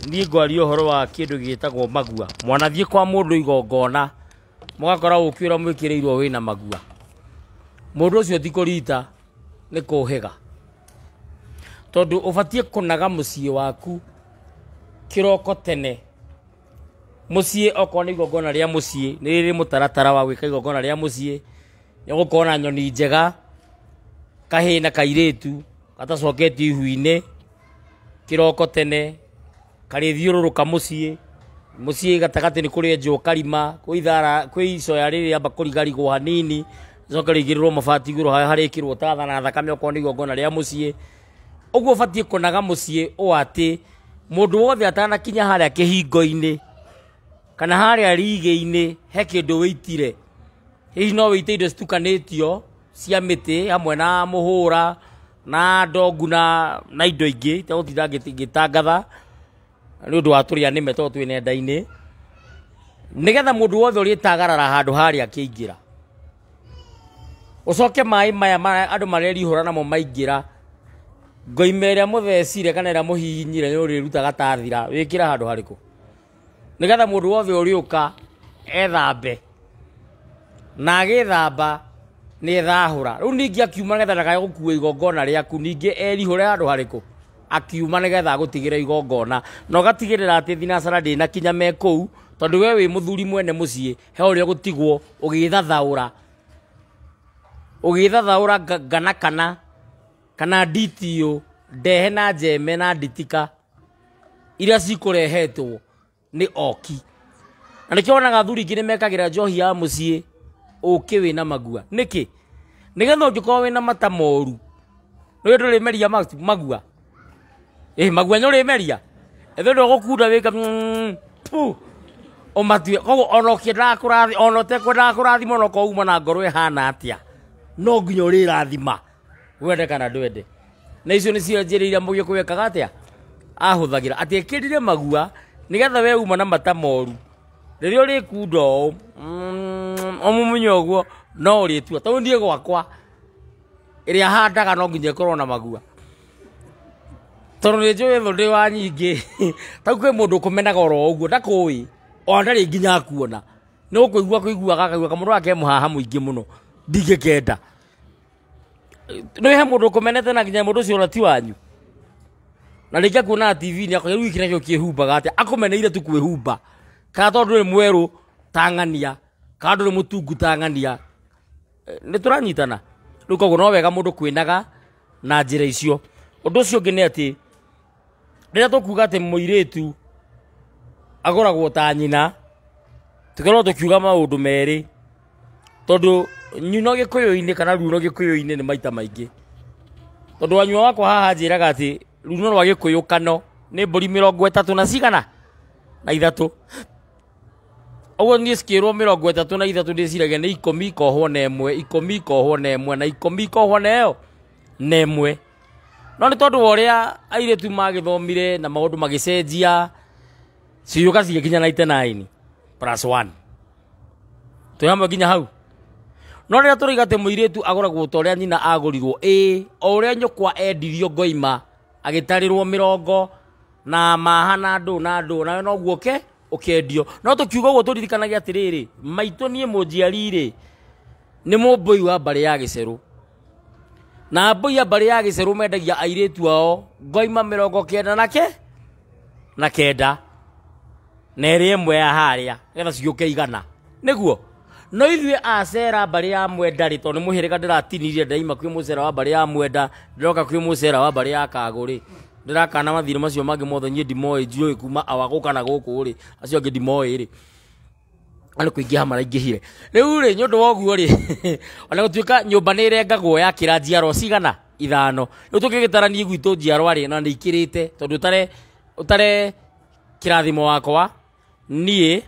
niĩ ngwaria ũhoro wa kĩndũ gĩtagwo magua mwana thiĩ kwa mũndũ igongona mũgakora ũkĩũra mwĩkĩrĩirwo wĩna magua mũndũ ũcio ti kũrita nĩ kũhĩga tondũ ũbatiĩ kũnaga mũciĩ waku kĩroko tene mũciĩ okorwo nĩ igongona rĩa mũciĩ nĩ rĩrĩ mũtaratara wa gwĩka igongona rĩa mũciĩ nĩ gũkorwo na nyoni njega kahĩĩ na kairĩtu gatacoketio ihu-inĩ kĩroko tene karĩthiũrũrũka mũciĩ gatagatĩ nĩ kũrĩenjwo karima kwĩ icoya rĩrĩ amba kũrigarigwo hanini coke rĩigĩrĩrwo mabati igũrũ harĩa harĩkĩrwo tatha na thakame okorwo nĩ igongona rĩa mũciĩ Oguo batie kunaga mucie o ati mundu wothe atanakinya haria kihingo-ini kana haria rige-ini he kindu witire hihi no wite indo citukanitio cia miti hamwe na muhura na ndongu na indo ingi itagutinda ngitangatha ni undu wa turia nime to twi nenda-ini nigetha mundu wothe uritagarara handu haria kiingira ucoke mai maya andu marerihura namo maingira ngoime ria muthecire kana ria muhihinyire ni urirutaga tathira wikira handu hariku nigetha mundu wothe uriuka ethambe na agithamba ni ethahura riu ningi akiuma nigetha ndakae gukua igongona riaku ningi erihure handu hariku akiuma nigetha gutigire igongona na ugatigirira ati thinacara ndina kinya me kou tondu we wi muthuri mwene mucie he uria gutigwo ugithathaura gana kana DTO ndehe na njeme na nditika iria cikurehetwo ni oki na nikio onaga athuri ingi nimekagira njohi ya mucie uki wina magua niki nigetha ungikorwo wina mata moru ni ndu rimeria magua magua nyo rimeria ethe ndo gukunda wika o matue koguo ono kiendaga kurathi ono te kwendaga kurathima no ko uma na ngoro ihana atia no nginya urirathima wende kana ndwende na icio ni cio njira iria mugie kuwekaga atia ahuthagira ati ekirire magua nigetha we uma na mata moru riria urikunda omumunyo oguo no uritua to ndie gwakwa iria handaga no nginya ikorwo na magua tondu ni njui thundi wa nyingi tau kwi mundu ukumenaga oro uguo ndakui o ndari nginya kuona ni ukuiguaga kamundu wake muhaha muingi muno ndigikenda no he mundu ukumenete na nginya mundu ucio ona ti wanyu na rikia kuona TV ni akora wiki nakio kihumbaga ati akumeneire tu kwihumba ka tondu ni mweru tangania ka ndu ni mutungu tangania ni turanyitana riu koguo no wega mundu kwinaga na njira icio undu ucio ungi ni ati riria tukuga ati muiritu agoragwo ta nyina tukorwo tukiuga maundu meri tondu nyuno gikuyu-ini kana runo gikuyu-ini ni maita maingi tondu wanyua wakwa haha njiraga ati runo rwa gikuyu kano ni mburi 30 na cigana na ithatu oguo nie skirwo 33 na ithatu ndiciragia ni 10 kohwo na emwe 10 kohwo na emwe na 10 kohwo na yo na emwe no ni tondu uria airetu magithomire na maundu magicenjia ciuka cigikinya 99 plus 1 tuyamwe nginya hau no riria turiga ati muiritu agoragwo ta uria nyina agurirwo o uria nyukwa endirio ngoima agitarirwo 40 na maha na ndu na no guo ukendio no tukiuga uguo turirikanagia atiriri maitu nie munjiarire ni mumbui wa mbari ya giceru na mbui ya mbari ya giceru mendagia airetu ao ngoima 90 na kenda na eri emwe ya haria getha ciuke igana niguo no ithue acera mbari ya mwenda ri tondu muhiriga ndiratinirie ndaima kwi mucera wa mbari ya mwenda ndiroka kwi mucera wa mbari ya kaguri ndirakana mathire macio mangi mothe nyie ndimoi njui kuma awaguka na guku ri acio angi ndimoi ri ani kuingiha maraingihire riu ri nyundu wa guo ri ona gutuika nyumba ni irengagwo ya kiranjiaro cigana 5 riu tukigitarania gwitu njiarwa ri na ndikirite tondu utare kirathimo wakwa nie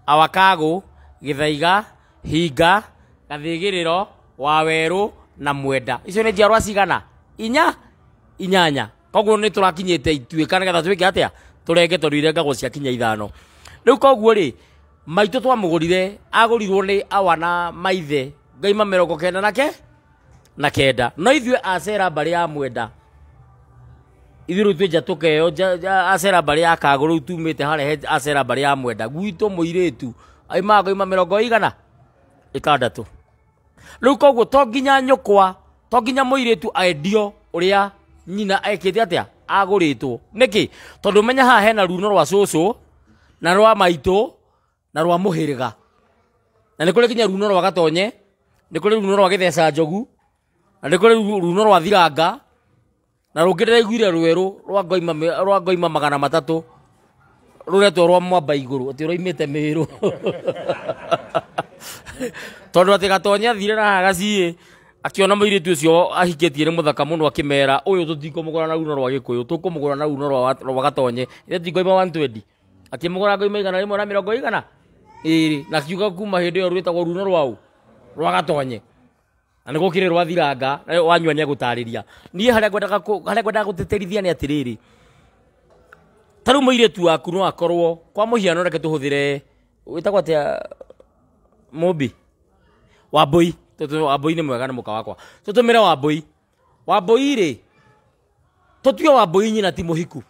awakagu githaiga hinga gathigiriro waweru na mwenda icio ni njiarwa cigana 8 koguo ni turakinyite ituika nigetha twike atia turenge tondu irengagwo ciakinya 5 riu koguo ri maitu twamugurire agurirwo ni awana maithe ngaima 90 na kenda no ithue acera mbari ya mwenda ithiru twenja tukeo acera mbari ya kaguru tumite harehe acera mbari ya mwenda gwitu muiritu aima ngaima 6 riu koguo to nginya nyukwa to nginya muiritu aendio uria nyina ekite atia aguritwo niki tondu menya haha hena runo rwa cucu na rwa maitu na rwa muhiriga na nikuri kinya runo rwa gatonye nikuri runo rwa githeca njogu na nikuri runo rwa thiranga na rungi ndiraiguire rweru rwa ngoima 300 ruretwo rwa mwamba iguru ati roimite miru tondu ati gatonye thire na gacie akiona muiritu ucio ahikitie ni muthaka muno akimera uyu tutikumugura na runo rwa gikuyu tukumugura na runo rwa gatonye ile tikoima 120 akimugura ngoima igana rimwe na 100 iri na kiuga kuma hindi yo rwitagwo runo rwau rwa gatonye na niguo kire rwa thiranga wanyua ni agutariria nie haria ngwendaga guteterithia ni atiriri taru muiritu waku no akorwo kwa muhiano reke tuhuthire witagwo atia mobi Wambui Wambui ni mwega ni muka wakwa tutumire Wambui ri tutue Wambui nyina ti muhiku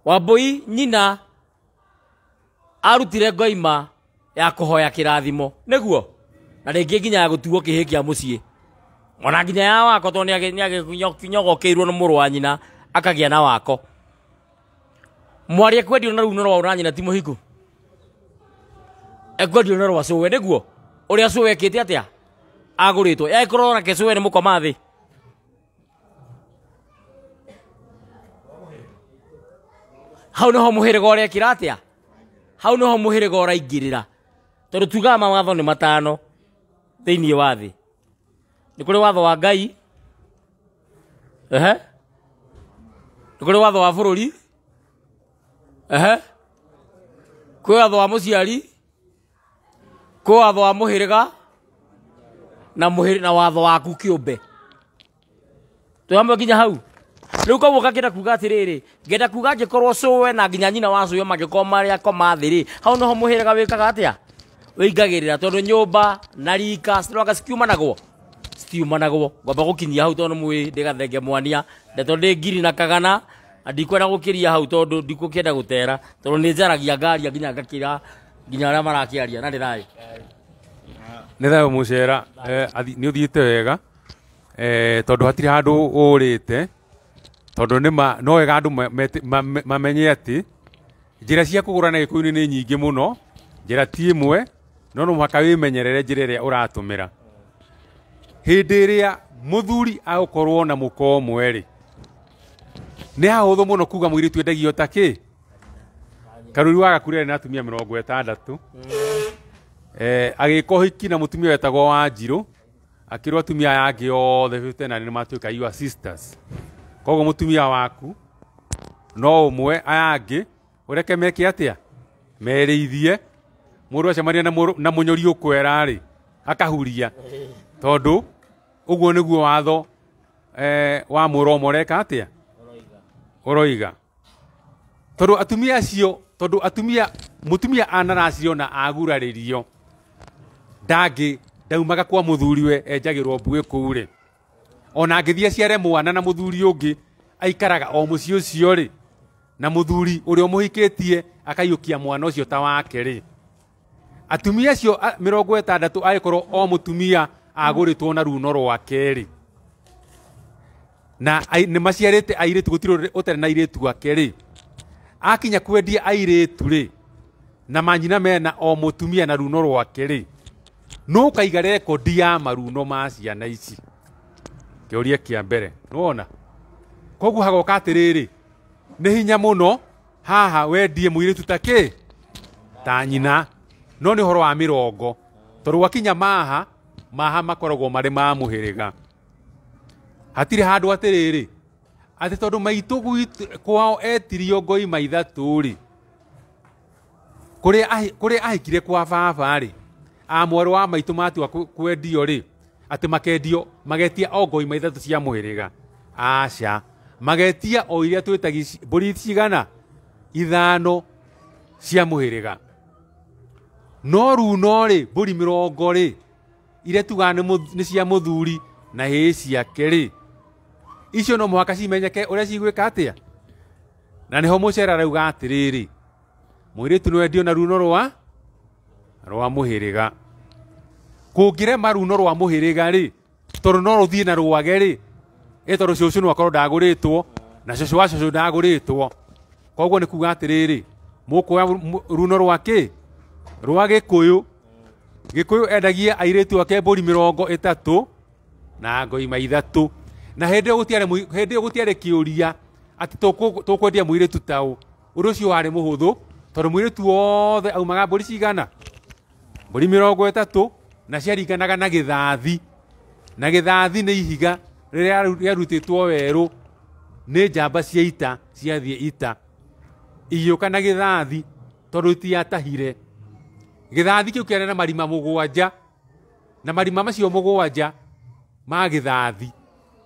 Wambui nyina arutire ngoima ya kuhoya kirathimo niguo na ringi nginya ya gutuo kihikia mucii ona nginya ya wako to ni aginyogokeirwo ni muru wa nyina akagia na wako mwari ekwendio na runo rwa uranyina ti muhiku ekwendio na rwa suwe niguo uria suwe ekite atia aguritwo yakorwo na kesuwe ni mukoma thi hau no muhiriga uria kiratia hau no muhiriga uraingirira tondu tugaga mawatho ni matano thiini wa thi ni kuri watho wa Ngai ni kuri watho wa bururi kwi watho wa muciari kwi watho wa muhiriga na watho waku kiumbe tuambe nginya hau riu koguo gakira kuga atiriri ngenda kuga ngikorwo suwe na nginya nyina wa suwe magiko maria koma thiri hau noho muhiriga wikaga atia wingagirira tondu nyumba na rika ciroga stiumanagwo ngomba gukinyia hau tondu mwi ndigathenge mwania ndeto ndi ngiri na kagana ndikwenda gukiria hau tondu ndikukenda gutera tondu ni njaragia ngari nginya ngakira nginya aria marakiaria na ndirae nä thayo må cera nä å thiä te wega tondå hatirä handå å rä te tondå no wega andå mamenye atä njä ra cia kå gå ra na gä kå yå nä nyingä må no njä ra ti ä mwe no no mũhaka wä menyerere njä ra ä rä a å ratå mä ra hä ndä ä rä a må thuri agå korwo na må ko mwe nä hahå thå må no kuga må irä tu endagio ta kä karå ri wagakurä na atumia 60 agä hiki na mutumia wetagwo wa Njirũ akirwo atumia yangĩ othe 59 nĩ matuĩka your sisters koguo mutumia waku no ũmwe ayangĩ ũreke meke atĩa merĩithie mũndũ acemania na mũnyori ũkwera rĩ akahuria tondũ ũguo nĩguo watho wa mũromo ũreka atĩa ũroiga tondũ atumia acio tondũ mutumia anaracirio na agurarĩrio ndaumaga kwa muthuriwe enjagirwo mbuĩ kũu rĩ ona angĩthiĩ aciare mwana na muthuri ũngĩ aikaraga o mũciĩ ũcio rĩ na muthuri ũrĩa ũmũhikĩtie akaiyũkia mwana ũcio ta wake rĩ atumia acio 60 agĩkorwo o mutumia agũrĩtwo na runo rwake rĩ na nĩ maciarĩte airĩtu gũtirĩ ũtarĩ na airĩtu ake rĩ akinya kwendia airĩtu rĩ na manyina mena o mutumia na runo rwake rĩ no kaiga rekondi ya maruno ma ciana ici kĩũria kĩa mbere nĩwona koguo hagoka atĩrĩrĩ nĩ hinya mũno haha wendie mũirĩtu ta kĩ ta nyina no nĩ ũhoro wa mĩrongo tondũ gwakinya maha makoragwo marĩ ma mũhĩrĩga hatirĩ handũ atĩrĩrĩ atĩ tondũ maitũ kwao etirio ngoima 3 rĩ kũrĩa ahikire kwa baba rĩ amwaro wa maitũ matua kwendio rĩ atĩ makendio magetia o ngoima 3 cia mũhĩrĩga aca magetia o iria twĩtagi mbũri cigana 5 cia mũhĩrĩga no runo rĩ mbũri 40 rĩ iria tugaga nĩ cia mũthuri na hĩ ciake rĩ icio no mũhaka cimenyeke ũrĩa cigwĩka atĩa na nĩho mũcera arauga atĩrĩrĩ mũirĩtu nĩwendio na runo rwa mũhĩrĩga kũngĩrema runo rwa mũhĩrĩga rĩ tondũ no rũthiĩ na rwage rĩ tondũ cũcũ no akorwo ndagũrĩtwo na cũcũ wa cũcũ ndagũrĩtwo koguo nĩ kuga atĩrĩrĩ mũkuoya runo rwa kĩ rwa gĩkũyũ endagia airĩtu ake mbũri 30 na ngoima 3 na hĩndĩ ĩyo gũtiarĩ kĩũria atĩ tũkwendia mũirĩtu taũ ũndũ ũcio warĩ mũhũthũ tondũ mũirĩtu wothe aumaga mbũri cigana mbũri 30 na ciaringanaga na githathi, na githathi nĩ ihiga rĩrĩa rĩarutĩtwo werũ nĩ njamba cia ita ciathiĩ ita, igĩũka na githathi tondũ itiatahire. Githathi kĩu kĩarĩ na marima mũgwanja, na marima macio mũgwanja ma githathi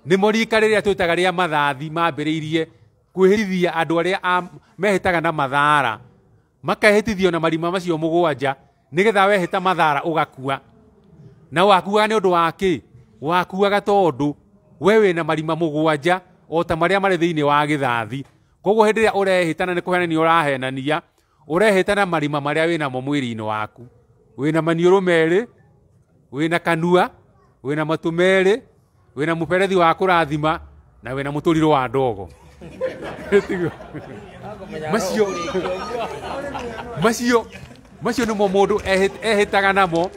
nĩmo rika rĩrĩa twĩtaga rĩa mathathi mambĩrĩirie kwĩhĩtithia andũ arĩa mehĩtaga na mathara, makehĩtithio na marima macio mũgwanja nĩgetha wehĩta mathara ũgakua. Na wakuaga nĩ ũndũ wa kĩ? Wakuaga tondũ we wĩna marima mũgwanja o ta marĩa marĩ thĩinĩ wa githathi. Koguo hĩndĩ ĩrĩa ũrehĩtana nĩ kũhenania ũrahenania, ũrehĩtana marima marĩa wĩnamo mwĩrĩ-inĩ waku. Wĩna maniũrũ merĩ, wĩna kanua, wĩna matũ merĩ, wĩna mũberethi wa kũrathima, na wĩna mũtũrirũ wa ndogo. Macio nĩmo mũndũ ehĩtaga namo,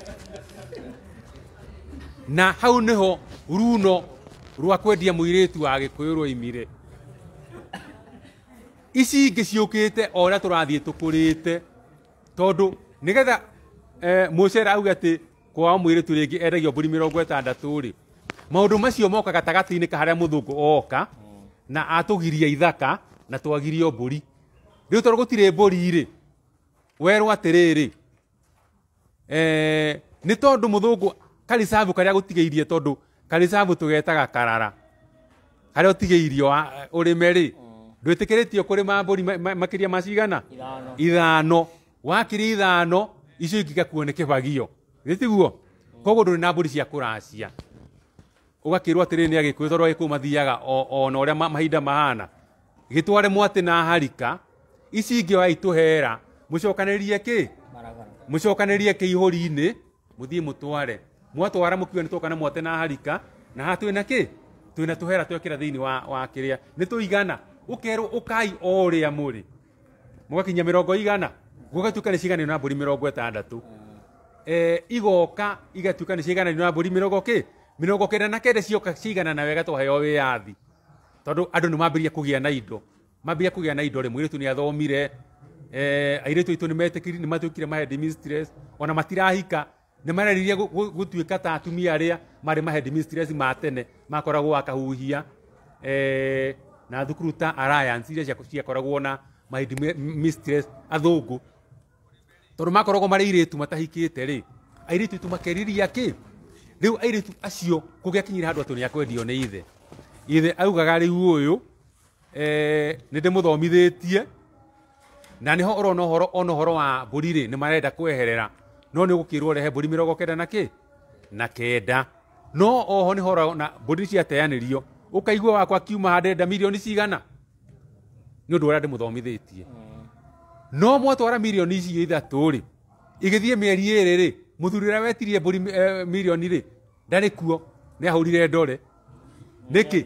na hau nĩho runo rwa kwendia mũirĩtu wa Gĩkũyũ rwoimire. Ici ingĩ ciũkĩte o ũrĩa tũrathiĩ tũkũrĩte, tondũ nĩgetha Mũcere auge atĩ kwao mũirĩtu rĩngĩ endagio mbũri 60 rĩ, maũndũ macio moka gatagatĩ-inĩ ka harĩa mũthũngũ oka na atũgiria ithaka na twagirio mbũri. Rĩu tondũ gũtirĩ mbũri rĩ, werwo atĩrĩrĩ, nĩ tondũ mũthũngũ karicabu karĩa gũtigĩirie, tondũ karicabu tũgetaga karara harĩa ũtigĩirio ũrĩme rĩ, ndwĩtĩkĩrĩtio kũrĩma mbũri makĩria ma cigana 5. Wakĩria 5 icio ingĩ igakuo nĩ kĩbagio, gĩtiguo. Koguo ndũrĩ na mbũri cia kũracia, ũgakĩrwo atĩrĩrĩ nĩ Agĩkũyũ, tondũ Agĩkũyũ mathiaga ona ũrĩa mahinda mahana, gĩtware mwatĩ na harika. Ici ingĩ waitũhera mũcokanĩrie kĩ? Mũcokanĩrie kĩihũri-inĩ, mũthiĩ mũtware. Mwatwara mũkiuga nĩ twoka na mwatĩ na harika, na haha twĩna kĩ? Twĩna tũhera twekĩra thĩinĩ wa kĩrĩa. Nĩ tũigana, ũkerwo ũkai o ũrĩa mũrĩ. Mũgakinya 100, gũgatuĩka nĩ ciiganĩrio na mbũri 60. Igoka igatuĩka nĩ ciiganĩrio na mbũri 99 cioka ciigana na wega twaheo wĩyathi. Tondũ andũ nĩ mambĩrĩria kũgĩa na indo. Mambĩrĩria kũgĩa na indo rĩ, mũirĩtu nĩ athomire, airĩtu aitũ nĩ matuĩkire ma headmistress, ona matirahika, nĩ mareririe gũtuĩka ta atumia arĩa marĩ ma headmistress ma tene makoragwo akahuhia, na thukuru ta Alliance iria ciakoragwo na ma headmistress athũngũ. Tondũ makoragwo marĩ airĩtu matahikĩte rĩ, airĩtu aitũ makeriria kĩ? Rĩu airĩtu acio kũgĩakinyire handũ atĩ nĩ akwendio nĩ ithe. Ithe augaga rĩu ũyũ nĩ ndĩmũthomithĩtie, na nĩho ũrona ũhoro wa mbũri rĩ, nĩ marenda kweherera, no nĩ ũgũkĩrwo ũrehe mbũri 99. No oho nĩho na mbũri ciateanĩrio, ũkaigua wakwa kiuma handenda milioni cigana, nĩ ũndũ ũrĩa ndĩmũthomithĩtie. No mwatwara milioni icio 3 rĩ, igĩthiĩ mĩeri 2 rĩ, mũthuri ũrĩa wetirie mbũri milioni rĩ, ndarĩ kuo, nĩ ahũrire ndore. Nĩkĩ?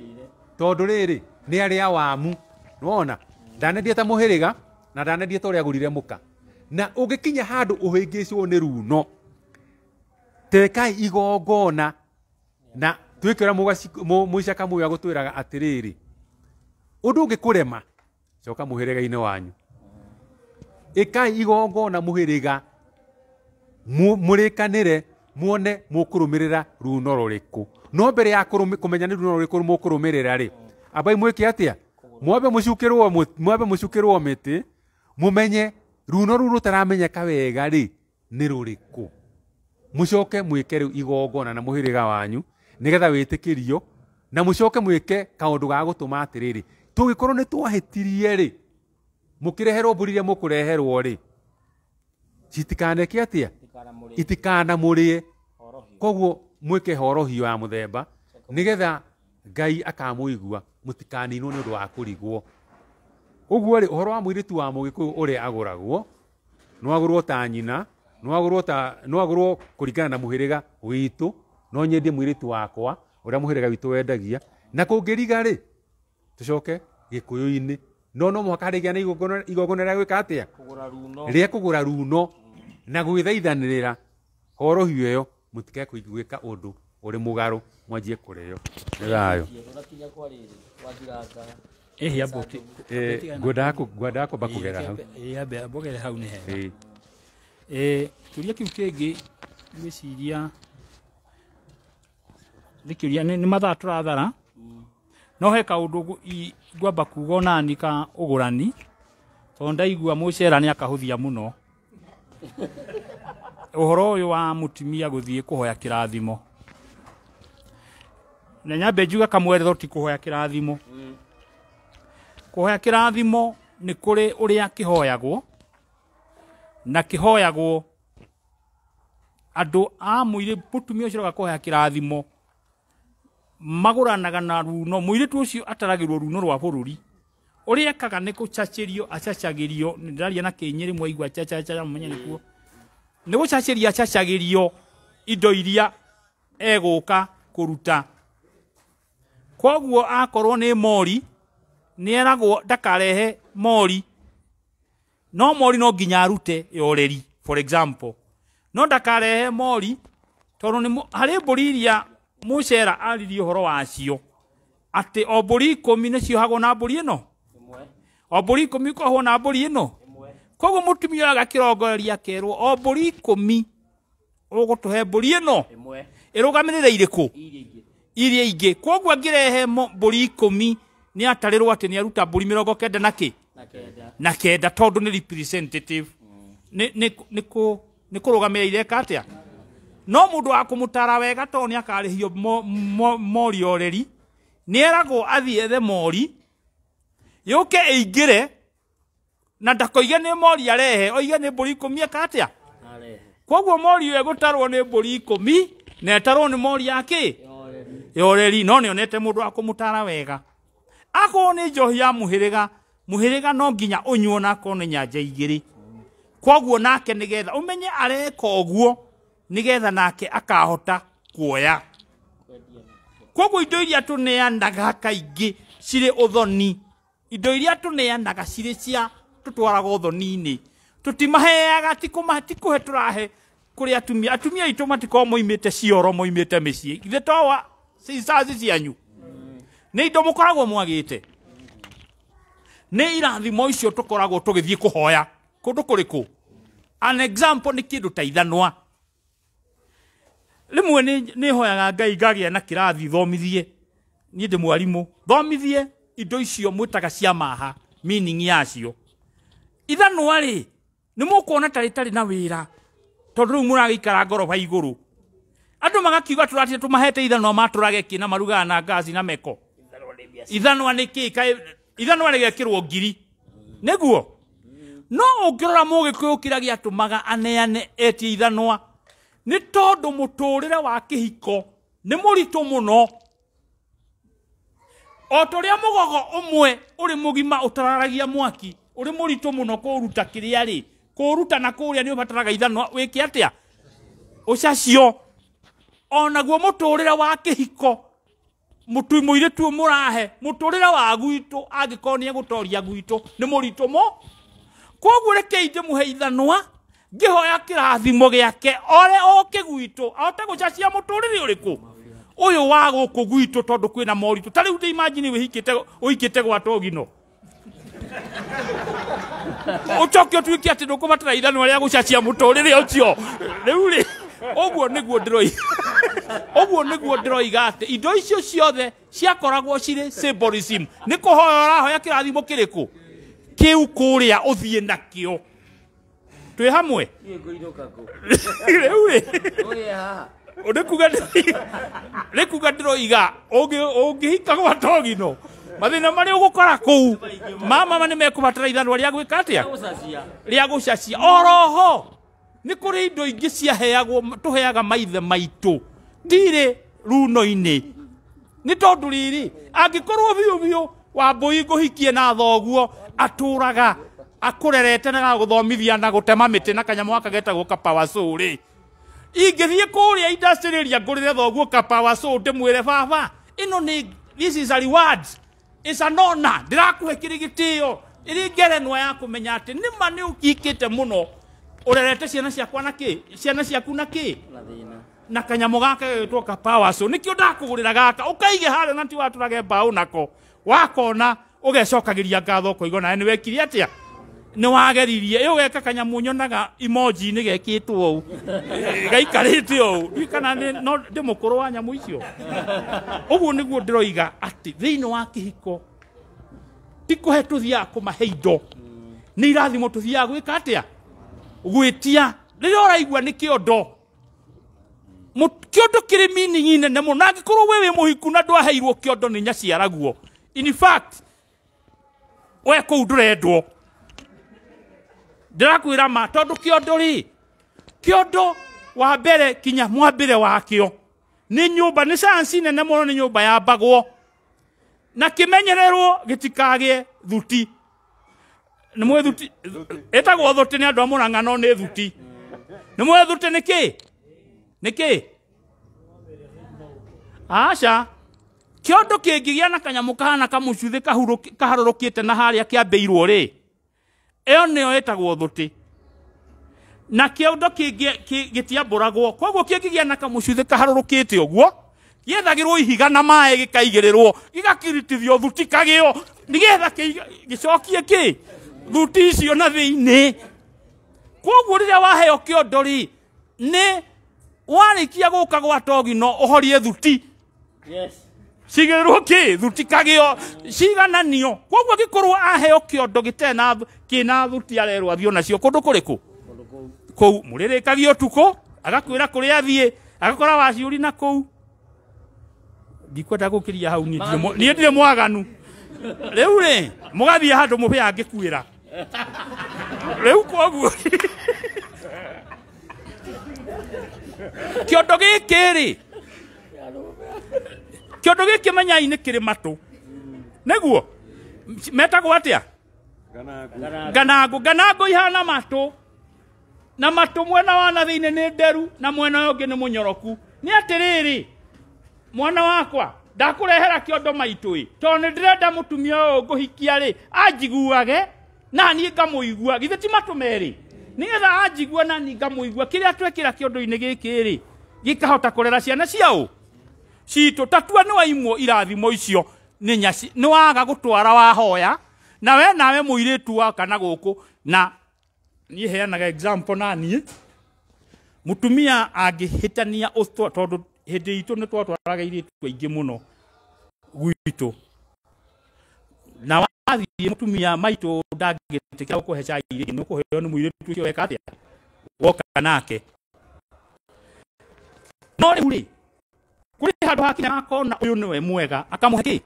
Tondũ rĩrĩ nĩ arĩa awamu, nĩwona ndanendia ta mũhĩrĩga na ndanendia ta ũrĩa agũrire mũka. Na ũngĩkinya handũ ũhĩngĩcwo nĩ runo, tekai igongona na twĩke ũrĩa Mũicaka Mũyũ gũtwĩraga atĩrĩrĩ, ũndũ ũngĩkũrema coka mũhĩrĩga-inĩ wanyu, ĩkai igongona mũhĩrĩga, mũrĩkanĩre muone mũkũrũmĩrĩra runo rũrĩkũ. No mbere ya kũmenya nĩ runo rũrĩkũ mũkũrũmĩrĩra rĩ, ambai mwĩke atĩa? Mwambe mũcukĩrwo mĩtĩ, mũmenye runo rũu rũtaramenyeka wega rĩ nĩ rũrĩkũ. Mũcoke mwĩke rĩu igongona na mũhĩrĩga wanyu nĩgetha wĩtĩkĩrio, na mũcoke mwĩke kaũndũ ga gũtũma atĩrĩrĩ, tũgĩkorwo nĩ twahĩtirie rĩ, mũkĩreherwo mbũri iria mũkũreherwo rĩ, citikaneke atĩa? Itikanamũrĩe. Koguo mwĩke horohio ya mũthemba nĩgetha Ngai akamũigua, mũtikaninwo nĩ ũndũ wa kũrigwo. Ũguo rĩ, ũhoro wa mũirĩtu wa Mũgĩkũyũ ũrĩa agũragwo, no agũrwo ta nyina, no agũrwo kũringana na mũhĩrĩga witũ, no nyendie mũirĩtu wakwa ũrĩa mũhĩrĩga witũ wendagia, na kũngĩriga rĩ, tũcoke Gĩkũyũ-inĩ. No mũhaka harĩgĩa na igongona rĩa gwĩka atĩa? Rĩa kũgũra runo na gwĩthaithanĩrĩra. Horohio ĩyo mũtikae gwĩka ũndũ ũrĩ mũgarũ, mwanjie kũrĩo. Nĩ thayũ. Ngwendaga kũmba kũgera hau. Mbogere hau nĩ hega. Kĩũria kĩu kĩngĩ ngwĩciria thikiria ni mathaa turathara no he kaundu ngwamba kuga onani ka ugurani to ndaigua mucera ni akahuthia muno uhoro uyu wa mutumia guthie kuhoya kirathimo na nyambe njuga kamweretho ti kuhoya kirathimo kuhoya kirathimo ni kuri uria kihoyagwo na kihoyagwo andu a muire mutumia ucio kuhoya kirathimo maguranaga na runo muire tu ucio ataragirwo runo rwa bururi uria ekaga ni guchachirio achachagirio ndaria na kinyiri mwaigwa chachacha mumenye nikuo ni guchachiria achachagirio indo iria eguka kuruta koguo akorwo ni mori ni eragwo ndakarehe mori no nginya arute yoreri for example no ndakarehe mori tondu ni hari mburi iria mucera aririe horo wacio ati o mburi 10 nicio hago na mburi ino o mburi 10 kohwo na mburi ino koguo mutumia agakirongoreria kerwo o mburi 10 ugutuhe mburi ino irugamirire iriku iria ingi koguo angirehe mburi 10 ni atarirwo ati ni aruta mburi 90 na kenda tondu ni representative ni kurugamira ireka atia no mundu akumutara wega to ni akarihio mori oreri ni eragwo athie the mori yuke eigire na ndakoige ni mori arehe oige ni mburi 10 akatia arehe koguo mori we gutarwo ni mburi 10 na etarwo ni mori yake yoreri no ni onete mundu akumutara wega ako ni njohi ya muhiriga no nginya unyuo na ko ni nyanja igiri koguo nake nigetha umenye areka oguo nigetha nake akahota kuoya koguo indo iria tuneanaga kaingi cire uthoni indo iria tuneanaga cire cia tutwaraga uthoni-ini tutimaheaga tikuhe turahe kuri atumia itu matiko moimite cioro moimite micii ithe towa cicaci cianyu ni indo mukoragwo mwagite ni irathimo icio tukoragwo tugithie kuhoya kundu kuriku an example ni kindu ta ithanwa rimwe ni hoyaga Ngai ngagia na kirathi thomithie ni ndi mwarimu thomithie indo icio mwitaga cia maha meaning yacio ithanwa ri ni mukuona tari na wira tondu riu muragikara ngoroba iguru andu magakiuga turatie tumahete ithanwa maturage kina maruga na ngazi na meko ithanwa ni kai ithanwa ni gekirwo ngiri neguo no ungirora mugikuyu kiragia atumaga aneane eti ithanwa ni tondu muturire wa kihiko ni muritu muno o toria mugogo umwe uri mugima utararagia mwaki uri muritu muno kuruta kiria ri kuruta na kuria ni ubataraga ithanwa wiki atia ucacio onaguo muturire wa kihiko mutu muire tu murahe muturire wa gwitu agikonie gutoria gwitu ni muritu mo koguo rekeite muhe ithanwa ngihoya kirathimo giake ore oke gwitu ahote gucacia muturire uriku uyu wa guku gwitu tondu kwina moritu tari ute imagine wihikite gwa togino ucokio twiki ati ndukubatara ithanwa ria gucacia muturire ucio riu ri oguo niguo ndiroiga ati indo icio ciothe ciakoragwo cire symbolism ni kuhoya hoya kirathimo kiriku kiu kuria uthie nakio twi hamwe riu ri rikuga ndiroiga ungihika gwa togino mathina mari ugukora kuu mama ni mekubatara ithanwa ria gwika atia ria gucacia oroho ni kuri indo ingi ciaheagwo tuheaga maithe maitu ndire runo-ini ni tondu riri angikorwo biu wa mbui nguhikie na thoguo aturaga akurerete na guthomithia na gutema miti na kanyamu akagetagwo kapawa suri ingithie kuria industry ria ngurire thoguo kapawa suri ndimwire baba ino ni this is a reward is an honor ndirakuhe kirigitio iri ngerenwa ya kumenya ati nima ni ukikite muno urerete ciana ciakwa na ki ciana ciaku na ki na kanyamu gaka gitwo kapawa suri nikio ndakugurira gaka ukaige hare na ti waturage mbao nako wakona ugecokagiria ngatho koigo na ni wekiri atia nĩ wageririe ĩyo geka kanyamu nyonaga emoji nĩ gekĩtwo ũũ gaikarĩte ũũ kana no ndĩmũkũrũ wa nyamũ icio ũguo nĩguo ndĩroiga atĩ thĩinĩ wa kĩhiko ti kũhe tũthiaga kũmahe indo nĩ irathimo tũthiaga gwĩka atĩa gwĩtia rĩrĩa ũraigua nĩ kĩondo kĩondo kĩrĩ meaning nene mũno na angĩkorwo wĩ mũhiku na ndwaheirwo kĩondo nĩ nyaciaraguo in fact we kũu ndũrendwo ndĩrakwĩra ma tondũ kĩondo kĩondo wa mbere kinya mwambĩre wakĩo nĩ nyũmba nĩ science nene mũno nĩ nyũmba yambagwo na kĩmenyererwo gĩtikagĩe thuti nĩ mwĩ thuti ĩtagwo thuti nĩ andũ a Mũrang'a no nĩ thuti nĩ mwĩ thuti nĩkĩ aca kĩondo kĩngĩgĩa na kanyamũ kahana kamũcuthĩ kaharũrũkĩte na harĩa kĩambĩirwo rĩ ĩyo nĩyo ĩtagwo thuti na kĩondo gĩtiambũragwo koguo kĩngĩgĩa na kamũcuthĩ kaharũrũkĩte ũguo gĩethagĩrwo ihiga na maĩ gĩkaigĩrĩrwo gĩgakiritithio thuti kagĩo nĩgetha gĩcokie thuti icio na thĩinĩ koguo rĩrĩa waheo kĩondo rĩ nĩ warĩkia gũka gwa togino ũhorie thuti cigĩrĩrwo thuti kagĩo cigananio koguo gĩkorwo aheo kĩondo kĩna thuti arerwo athiĩ nacio kũndũ kũrĩkũ kũu mũrĩrĩkagia ũtukũ agakwĩra kũrĩa athiĩ agakora waciũri na kũu ndikwenda gũkĩria hau niĩ ndirĩ mwaganu rĩu rĩ mũgathiĩ handũ mũhĩa angĩkuĩra rĩu koguo kĩondo gĩkĩ menyai nĩ kĩrĩ matũ nĩguo metagwo atĩa nganango ihana matũ na matũ mwena wa na thĩinĩ nĩ nderu na mwena ũngĩ nĩ mũnyoroku nĩ atĩrĩrĩ mwana wakwa ndakũrehera kĩondo maitũ tondũ nĩ ndĩrenda mũtumia ũyũ ngũhikia rĩ anjiguage na niĩ ngamũigua githĩ ti matũ merĩ nĩgetha anjigua na niĩ ngamũigua kĩrĩa twekĩra kĩondo-inĩ gĩkĩ rĩ gĩkahota kũrera ciana ciaũ citũ tatua nĩ waimwo irathimo icio nĩ waga gũtwara wahoya nawe mũirĩtu wa kana gũkũ na niĩ heanaga example na niĩ mũtumia angĩhĩtania tondũ hĩndĩ itũ nĩ twatwaraga airĩtu aingĩ mũno gwitũ na wathiĩ mũtumia maitũ ndangĩtĩkĩra gũkũhe cai rĩ nĩ ũkũheo nĩ mũirĩtu ũcio weka atĩa woka nake no rĩu rĩ kũrĩ handũ hakinya akona ũyũ nĩwe mwega akamũhe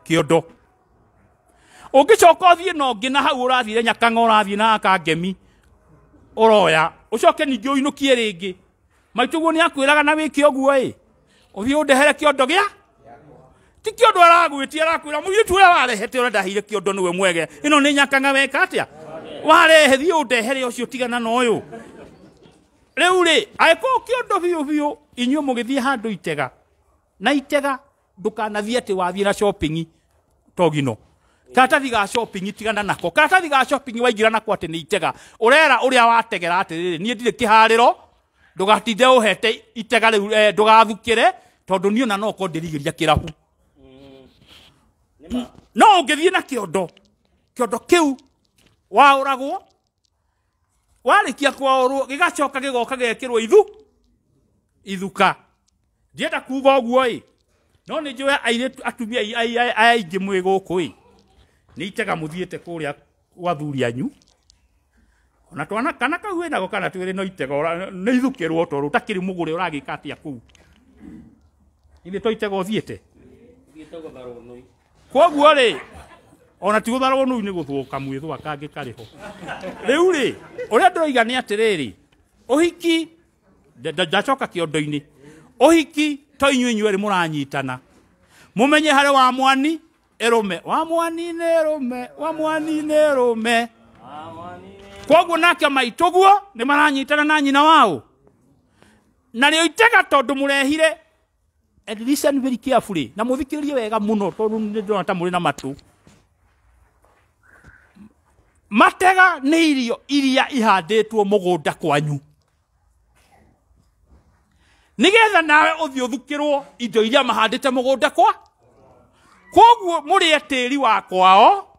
kĩondo ũngĩcoka ũthiĩ na ũngĩ na hau ũrathire Nyakang'a ũrathiĩ na Kangemi ũroya ũcoke ningĩ ũinũkie rĩngĩ maitũguo nĩ akwĩraga na wĩke ũguo ũthiĩ ũndehere kĩondo gĩa ti kĩondo aragwĩtia arakwĩra mũirĩtu ũrĩa warehete ũrĩa ndaheire kĩondo nĩwe mwega ĩno nĩ Nyakang'a weka atĩa warehe thiĩ ũndehere ũcio tigana na ũyũ rĩu rĩ angĩkorwo kĩondo biũ inyuĩ mũgĩthiĩ handũ Itega na Itega ndũkanathiĩ atĩ wathiĩ na shopping togino karatathi ga shopping tigana nako karatathi ga shopping waingĩra nako atĩ nĩ Itega ũrera ũrĩa wategera atĩrĩrĩ niĩ ndirĩ kĩharĩro ndũgatinde ũhete Itega rĩu ndũgathukĩre tondũ niĩ ona no ko ndĩrigĩria kĩrabu no ũngĩthiĩ na kĩondo kĩu waũragwo warĩkia kwaũrwo gĩgacoka gĩgoka gĩkĩrwo ithuka ndienda kuuga ũguo no nĩ njũĩ airĩtu atumia aingĩ mwĩ gũkũ nĩ Itega mũthiĩte kũrĩa gwa thuri anyu ona twana kana kau wĩnago kana twĩrĩ no Itega nĩ ithukĩrwo tondũ ũtakĩrĩ mũgũre ũragĩka atĩa kũu ithe to Itega ũthiĩte koguo rĩ ona ti gũtharwo nũu nĩ gũthũka mwĩthwa kangĩ karĩho rĩu rĩ ũrĩa ndĩroiga nĩ atĩrĩrĩ ũhiki ndacoka kĩondo-inĩ ũhiki to inyuĩ rĩ mũranyitana mũmenye harĩ wa mwani erume wa mwani nĩ erume koguo nake maitũguo nĩ maranyitana na nyina wao na rĩo Itega tondũ mũrehire and listen very carefully na mũthikĩrĩrie wega mũno tondũ nĩ ndĩrona ta mũrĩ na matũ matega nĩ irio iria ihandĩtwo mũgũnda kwanyu nĩgetha nawe ũthiĩ ũthukĩrwo indo iria mahandĩte mũgũnda koguo mũrĩe tĩri wa kwao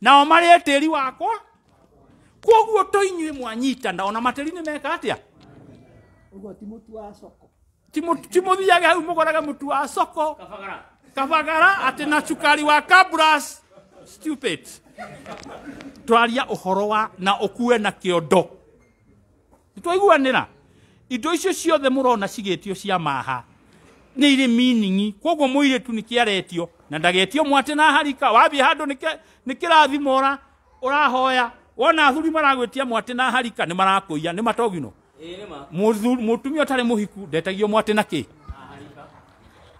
nao marĩe tĩri wakwa Koguo to inyuĩ mwanyitana ona materi-inĩ meka atĩa Ugo ti mutu wa soko. timũthiage hau mũgũraga mũtu wa soko kabagara atĩ na cukari wa kabras stupid twaria ũhoro wa na ũkue na kĩondo nĩtwaiguanĩra indo icio ciothe mũrona cigĩtio cia maha nĩ irĩ meaning koguo mũirĩtu nĩkĩaretio na ndagetio mwatĩ na harika wambie handũ nĩ kĩrathimo ũrahoya wona athuri maragwĩtia mwatĩ na harika nĩ marakũiya nĩ matogino mũtumia ũtarĩ mũhiku ndetagio mwatĩ na kĩ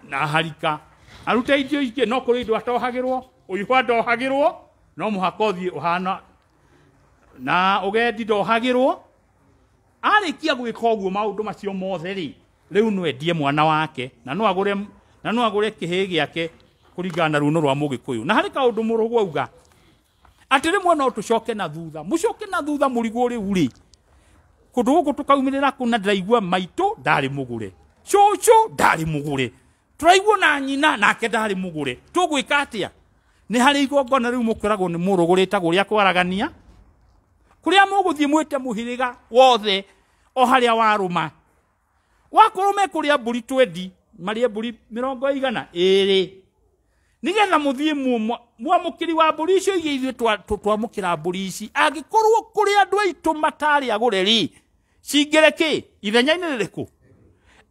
na harika arute idio ingĩ no kũrĩ indo atohagĩrwo ũyũ ndohagĩrwo no mũhaka ũthiĩ ũhana na ũgendi ndohagĩrwo arĩkia gwĩka ũguo maũndũ macio mothe rĩ rĩu no endie mwana wake na no agũre kĩhĩ gĩake kũringana na runo rwa Mũgĩkũyũ na harĩ kaũndũ mũrũgũ auga atĩ rĩmwe no tũcoke na thutha mũcoke na thutha mũrigo rĩu rĩ kũndũ gũkũ tũkaumĩrĩra kũna ndĩraigua maitũ ndarĩ mũgũre cũcũ ndarĩ mũgũre tũraigua na nyina nake ndarĩ mũgũre tũgwĩka atĩa nĩ harĩ igongona rĩu mũkoragwo nĩ mũrũgũrĩte gũrĩa kwaragania kũrĩa mũgũthiĩ mwĩte mũhĩrĩga wothe o harĩa warũma wakorwo me kũrĩa mbũri twendi marĩe mbũri 100 ĩrĩ nigetha mũthiĩ mwamũkĩri wa mbũri icio igĩ ithuĩ twamũkĩra mbũri ici angĩkorwo kũrĩ andũ aitũ matarĩ agũre rĩ cingĩre kĩ ithenya-inĩ rĩrĩkũ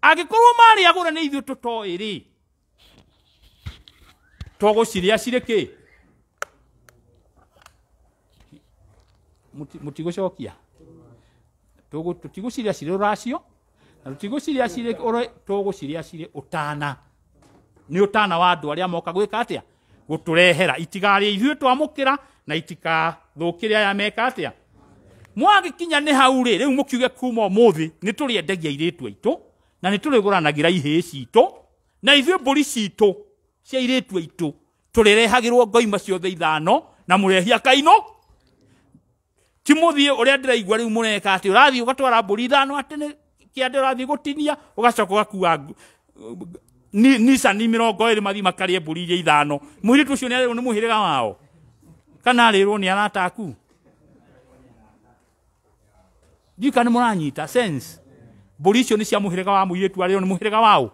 angĩkorwo marĩ agũre nĩ ithuĩ tũtoĩ rĩ tũgũcirĩa cirĩ kĩ mũtigũcokia tũtigũcirĩa cirĩ rũracio na tũtigũcirĩa cirĩ tũgũcirĩa cirĩ ũtana nĩ ũtana wa andũ arĩa moka gwĩka atĩa gũtũrehera itigarĩ ithuĩ twamũkĩra na itikathũkĩre aya meka atĩa mwagĩkinya nĩ hau rĩ rĩu mũkiuge kuma ũmũthĩ nĩ tũrĩendagia airĩtu aitũ na nĩ tũrĩgũranagĩra ihĩĩ citũ na ithuĩ mbũri citũ cia airĩtu aitũ tũrĩrehagĩrwo ngoima ciothe 5 na mũrehia kaino ti mũthiĩ ũrĩa ndĩraigua rĩu mũreka atĩ ũrathiĩ ũgatwara mbũri 5 atĩ nĩ kĩande ũrathiĩ gũtinia ũgacoka ũgakua Nissan 20 mathi makarie mbũri iria 5 mũirĩtu ũcio nĩ mũhĩrĩga wao kana arĩrwo nĩ arataku ndika nĩ mũranyita sense mbũri icio nĩ cia mũhĩrĩga wa mũirĩtu arĩrwo nĩ mũhĩrĩga wao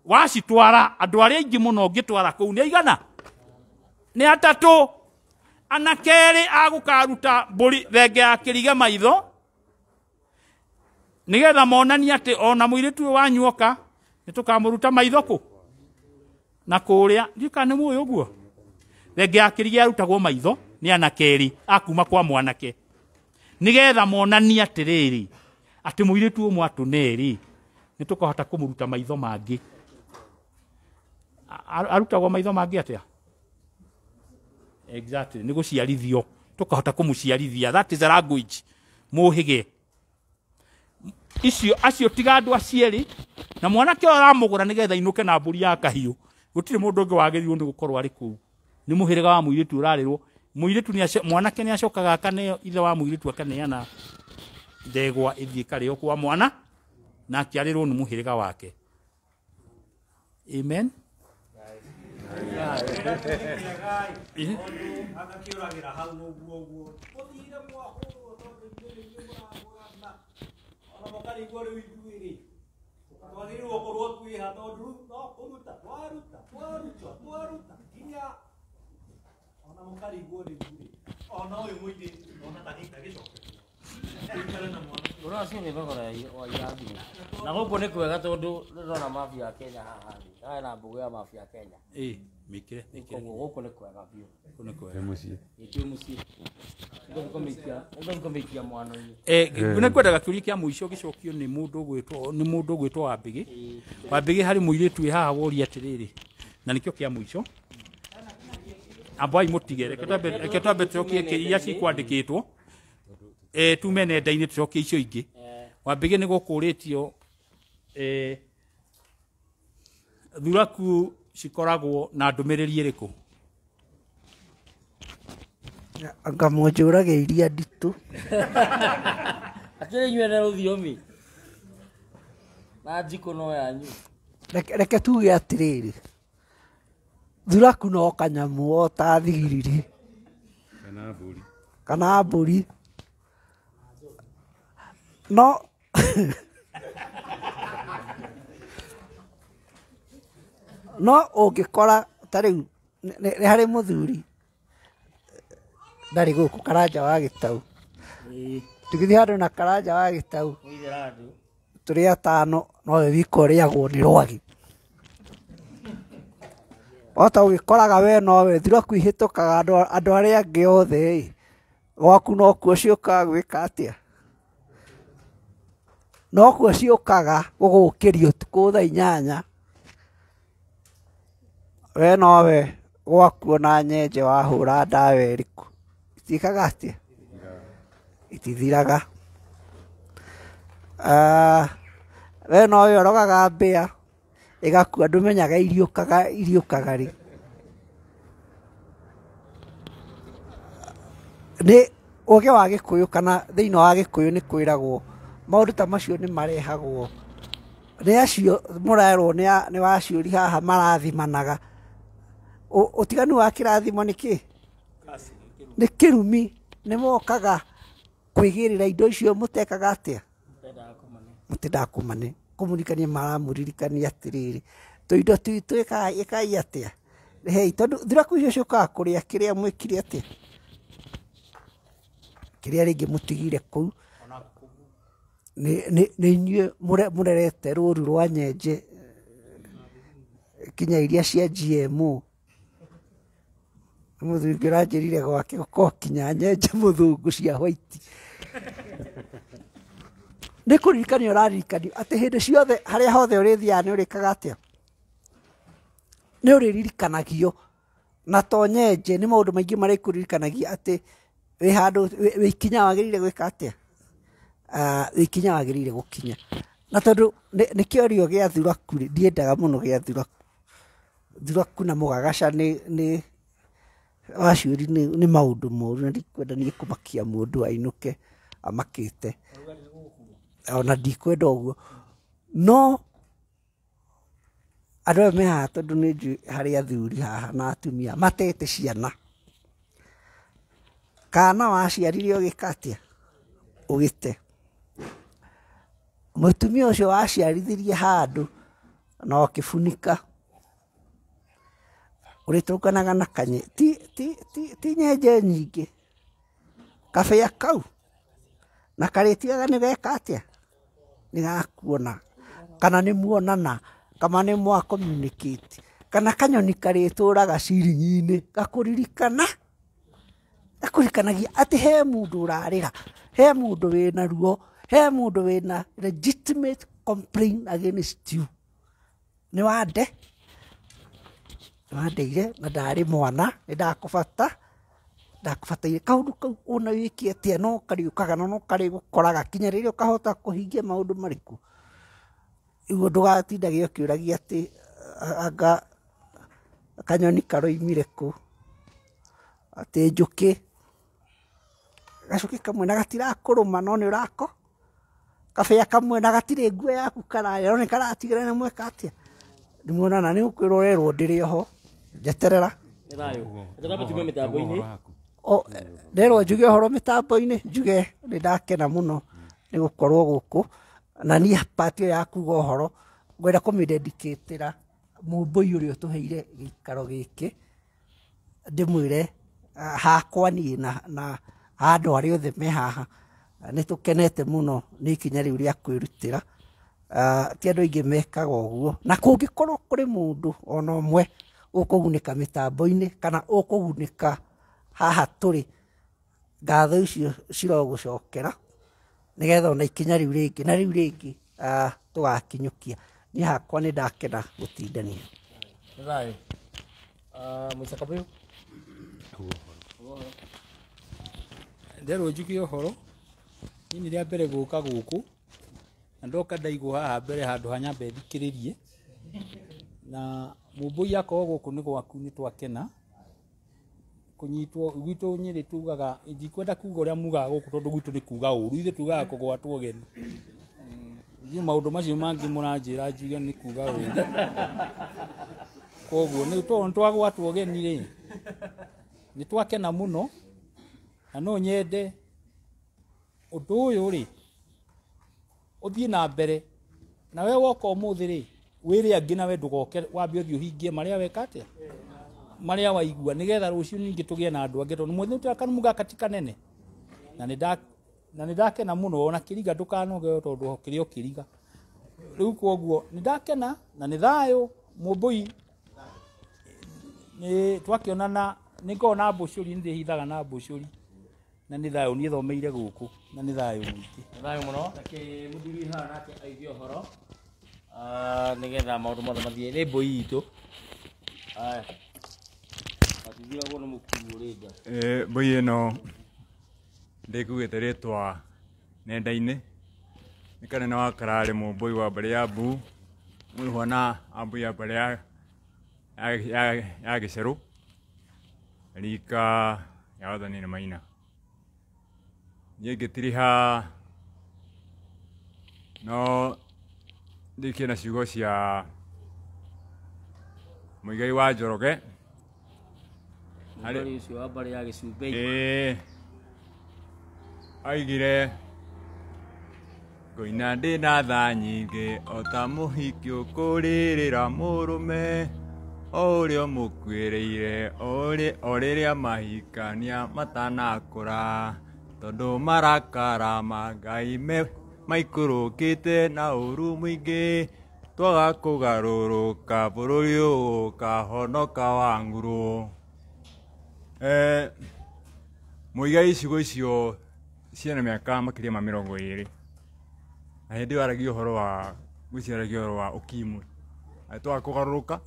wacitwara andũ arĩa aingĩ mũno ngĩtwara kũu nĩ aigana nĩ 3 anakerĩ agũkaruta mbũri thenge ya kĩrige maitho nigetha monania atĩ ona mũirĩtu wanyuoka nĩtũkamũruta maitho kũ na kũrĩa ndika nĩ mũĩ ũguo thenge ya kĩrige yarutagwo maitho nĩ anakerĩ akuma kwa mwanake nigetha monania atĩrĩrĩ atĩ mũirĩtu ũmwe atũnerĩ nĩtũkahota kũmũruta maitho mangĩ arutagwo maitho mangĩ atĩa exactly nĩ gũciarithio tũkahota kũmũciarithia that is a language mũhĩge icio acio tiga andũ acieri na mwanake aramũgũra nĩgetha inũke na mbũri ya kahiũ gũtirĩ mũndũ ũngĩ wagĩrĩirwo nĩ gũkorwo arĩ kũu nĩ mũhĩrĩga wa mũirĩtu ũrarĩrwo mũirĩtu mwanake nĩ acokaga akaneo ithe wa mũirĩtu akaneana ndegwa ĩthiĩ karĩo kwa mwana na akĩarĩrwo nĩ mũhĩrĩga wake amen agakĩũragĩra hau ũguo ũthire mwahũrwo tondũ ona mũkarigwo rĩu ithuĩ-rĩ twagĩrĩirwo gũkorwo twĩha tondũ no kũruta twaruta nginya ona mũkarigwo rĩu-rĩ ona ũyũ mũirĩtu ona ndagĩcoke ũracio nĩ thogora wa irathimo na gũkũ nĩ kwega tondũ nĩrona mafia ya Kenya haha harĩ na mbũgũ ya mafia ya Kenya mĩkĩre gũkũ nĩ kwega biũ nĩ kwega mũciĩ ũgũmĩikia mwana-inĩ nĩ kwendaga kĩũria kĩa mũico gĩcokio nĩ mũndũ ũgwĩtwo Wambĩgĩ harĩ mũirĩtu wĩ haha woria atĩrĩrĩ na nĩkĩo kĩa mũico ambai mũtige reke twambe tũcokie iria cikwandĩkĩtwo tume nenda-inĩ tũcokie icio ingĩ Wambĩgĩ nĩ gũkũrĩtio thuraku cikoragwo na ndũmĩrĩri ĩrĩkũ anga mũnjũrage iria nditũ akĩrĩ inyuĩ na rũthiomi na njikũ no yanyu reke tuge atĩrĩrĩ thuraku no kanyamũ o ta thigiriri kana mbũri no no ũngĩkora ta rĩu nĩ harĩ mũthuri ndarĩ gũkũ Karanja wa Gĩtaũ tũgĩthiĩ handũ na Karanja wa Gĩtaũ tũrĩ atano nowe wika ũrĩagwo nĩ rwagĩ ota ũgĩkoraga we nowe Thuraku ihĩtũkaga andũ arĩa angĩ othe gwaku nokuo ciũkaga gwĩka atĩa nokuo ciũkaga gũgũkĩria ũtukũ thaa 8 we nowe gwakuo na nyenje wahũra ndawa ĩrĩkũ itiĩkaga atĩa itithiraga we nowe ũrogaga mbĩa ĩgakua ndũmenyaga iriũkaga rĩ nĩ ũgĩ wa Gĩkũyũ kana thĩinĩ wa Gĩkũyũ nĩ kwĩragwo maũndũ ta macio nĩ marehagwo nĩ acio mũrerwo nĩ waciũri haha marathimanaga ũtiganu wa kĩrathimo nĩkĩ nĩ kĩrumi nĩ mokaga kwĩgĩrĩra indo icio mũtekaga atĩa mũtĩndakũmane kũmũririkania maramũririkania atĩrĩrĩ tũindo twitũ ĩkai atĩa hei tondũ Thuraku icio ciũkaga kũrĩa kĩrĩa mwĩkire atĩa kĩrĩa rĩngĩ mũtigire kũu nĩ inyuĩ mũrerete rũru rwa nyenje kinya iria cia GMO mũthuri ũngĩ ũranjĩrire gwake gũkorwo kinya nyenje mũthũngũ cia white nĩ kũririkanio ũraririkanio atĩ hĩndĩ ciothe harĩa hothe ũrĩthiaga nĩ ũrĩkaga atĩa nĩ ũrĩririkanagio na to nyenje nĩ maũndũ maingĩ marĩa ikũririkanagia atĩ wĩ handũ wĩ ikinya wagĩrĩire gwĩka atĩa wĩ ikinya wagĩrĩire gũkinya na tondũ nĩ kĩorio gĩa Thuraku ndiendaga mũno gĩa Thuraku na mũgagaca nĩ waciũri nĩ maũndũ moru na ndikwenda niĩ kũmakia mũndũ ainũke amakĩte ona ndikwenda ũguo no andũ aya me haha tondũ nĩ njũĩ harĩ athuri haha na atumia matete ciana kana waciarire ũgĩka atĩa ũgĩte mũtumia ũcio waciarithirie handũ na ũkĩbunika ũrĩtũnganaga na kanye ti nyenje nyingĩ kabĩa kau na karĩtigaga nĩ geka atĩa nĩ gakuona kana nĩ muonana kana nĩ mwa communicate kana kanyoni karĩtũraga ciringi-inĩ gakũririkanagia atĩ he mũndũ ũrarĩra he mũndũ wĩna ruo he mũndũ wĩna legitimate complaint against you nĩ wandeire na ndarĩ mwana nĩ ndakũbataire kaũndũ kau ona wĩke atĩa no karĩũkaga no karĩgũkoraga kinya rĩrĩa ũkahota kũhingia maũndũ marĩkũ iguo ndũgatindage ũkĩũragia atĩ anga kanyoni karoimire kũ atĩ njũkĩ gacũkĩ kamwe na gatirakũrũma no nĩ ũrako kabĩa kamwe na gatirĩ nguo yaku karaya no nĩ karatigĩra nĩ mweka atĩa ndĩmuonana nĩ ũkwĩrwo ũrerwo ndĩrĩ oho njeterera nderwo njuge ũhoro mĩtambo-inĩ njuge nĩ ndakena mũno nĩ gũkorwo gũkũ na niĩ part ĩyo ya kuga ũhoro ngwenda kũmĩdedicatĩra mũmbũi ũrĩa ũtũheire gĩikaro gĩkĩ ndĩmwĩre hakwa niĩ na andũ arĩa othe me haha nĩ tũkenete mũno nĩ ikinya rĩu rĩa kwĩrutĩra ti andũ aingĩ mekaga ũguo na kũngĩkorwo kũrĩ mũndũ ona ũmwe ũkũgunĩka mĩtambo-inĩ kana ũkũgunĩka haha tũrĩ ngatho icio cirogũcokera nĩgetha ona ikinya rĩu rĩngĩ na rĩu rĩngĩ tũgakinyũkia niĩ hakwa nĩ ndakena gũtindania nderwo njuge ũhoro niĩ rĩa mbere gũka gũkũ na ndoka ndaigwo haha mbere handũ hanyamba thikĩrĩrie na mũmbũi akorwo gũkũ nĩ gwaku nĩ twakena kũnyitwo gwitũ Nyĩrĩ tugaga ndikwenda kuga ũrĩa mugaga gũkũ tondũ gwitũ nĩ kuga ũru ithuĩ tugaga kũgwatwo ũgeni ithuĩ maũndũ macio mangĩ mũranjĩra njuge nĩ kuga ũru koguo nĩ twagwatwo ũgeni rĩ nĩ twakena mũno na no nyende ũndũ ũyũ rĩ uthie na mbere na we woka umuthi ri wire angi na we ndugoke wambe uthie uhingie maria wekate maria waigua nigetha rucio ningi tugie na andu angi tondu muthe utakanu muga katika nene na nindakena muno ona kiriga ndukanoge tondu kirio kiriga riu koguo nindakena na ni thayo mumbui ni twakionana nikona mbucuri ndihithaga na mbucuri na ni thayo ni thomeire guku na ni thayo mwingi thayo muno nake muthuri haha nake aigwe horo nigetha maundu mothe mathie ni mbui itu aya atithiragwo ni mukuru ringa mbui ino ndikuite ritwa nenda-ini ni kanene wa Karare mumbui wa mbari ya Mbu mwihwana ambui ya mbari ya Giceru rika ya wathani ni Maina ngitiriha no ndikie na ciugo cia muigai wa Njoroge ari ucio wa mbari ya Gicumbi aigire ngoina ndina tha nyingi ota muhiki ukuririra murume orio mukwireire oriria mahikania matanakura tondu marakara mangai maikurukite na uru mwingi twaga kugaruruka bururi ukahonoka wanguru muigai icigo icio ciana miaka makiria ma 20 na hindi waragia uhoro wa gwiciaragia uhoro wa ukimwi twaga kugaruruka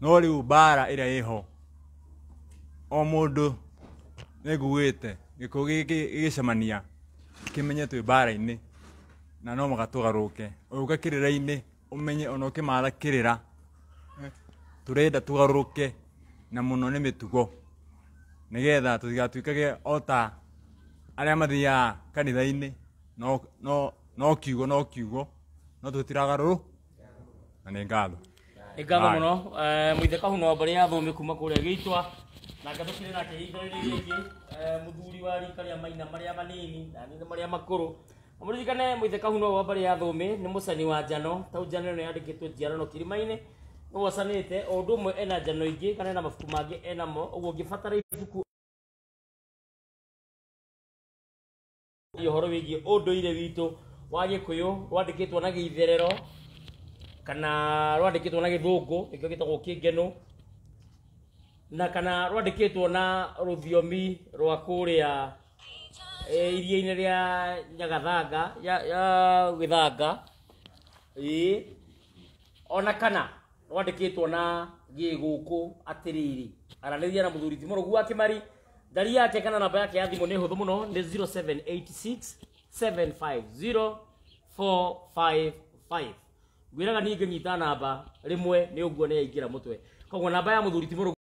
no riu mbara iria iho o mundu niguite gikuo gigicemania kimenye twi mbara-ini na no magatugaruke uga kirira-ini umenye ona ukimara kirira turenda tugaruke na muno ni mitugo nigetha tutigatuikage ota aria mathia kanitha-ini no kiugo no tutiragaruru na ni ngatho ngatho muno muithe kahuno mbari ya thome kuma kuria Gitwa na ngathukire nake hitho-ini riki muthuri wa rika ria Maina maria manini na ni maria makuru muririkane muithe kahuno wa mbari ya thome ni mucani wa njano tau njano ni yandikitwo njiarano Kirimaini no wacanite o undu umwe ena njano ingi kana ena mabuku mangi enamo uguo ngibatara ibuku ihoro wigie unduire witu wa Gikuyu rwandikitwo na Githerero kana rwandikitwo na Githungu nikio gitagwo Kingenu na kana rwandikitwo na ruthiomi rwa kuria iria-ini ria Nyagathanga ya Githanga ona kana rwandikitwo na Giguku atiriri aranithia na muthuri Timorogu wa Kimari ndari yake kana namba yake ya thimu ni huthu muno ni 0786754455 gwiraga ninge nyita namba rimwe ni uguo ni yaingira mutwe koguo namba ya muthuri Timorogu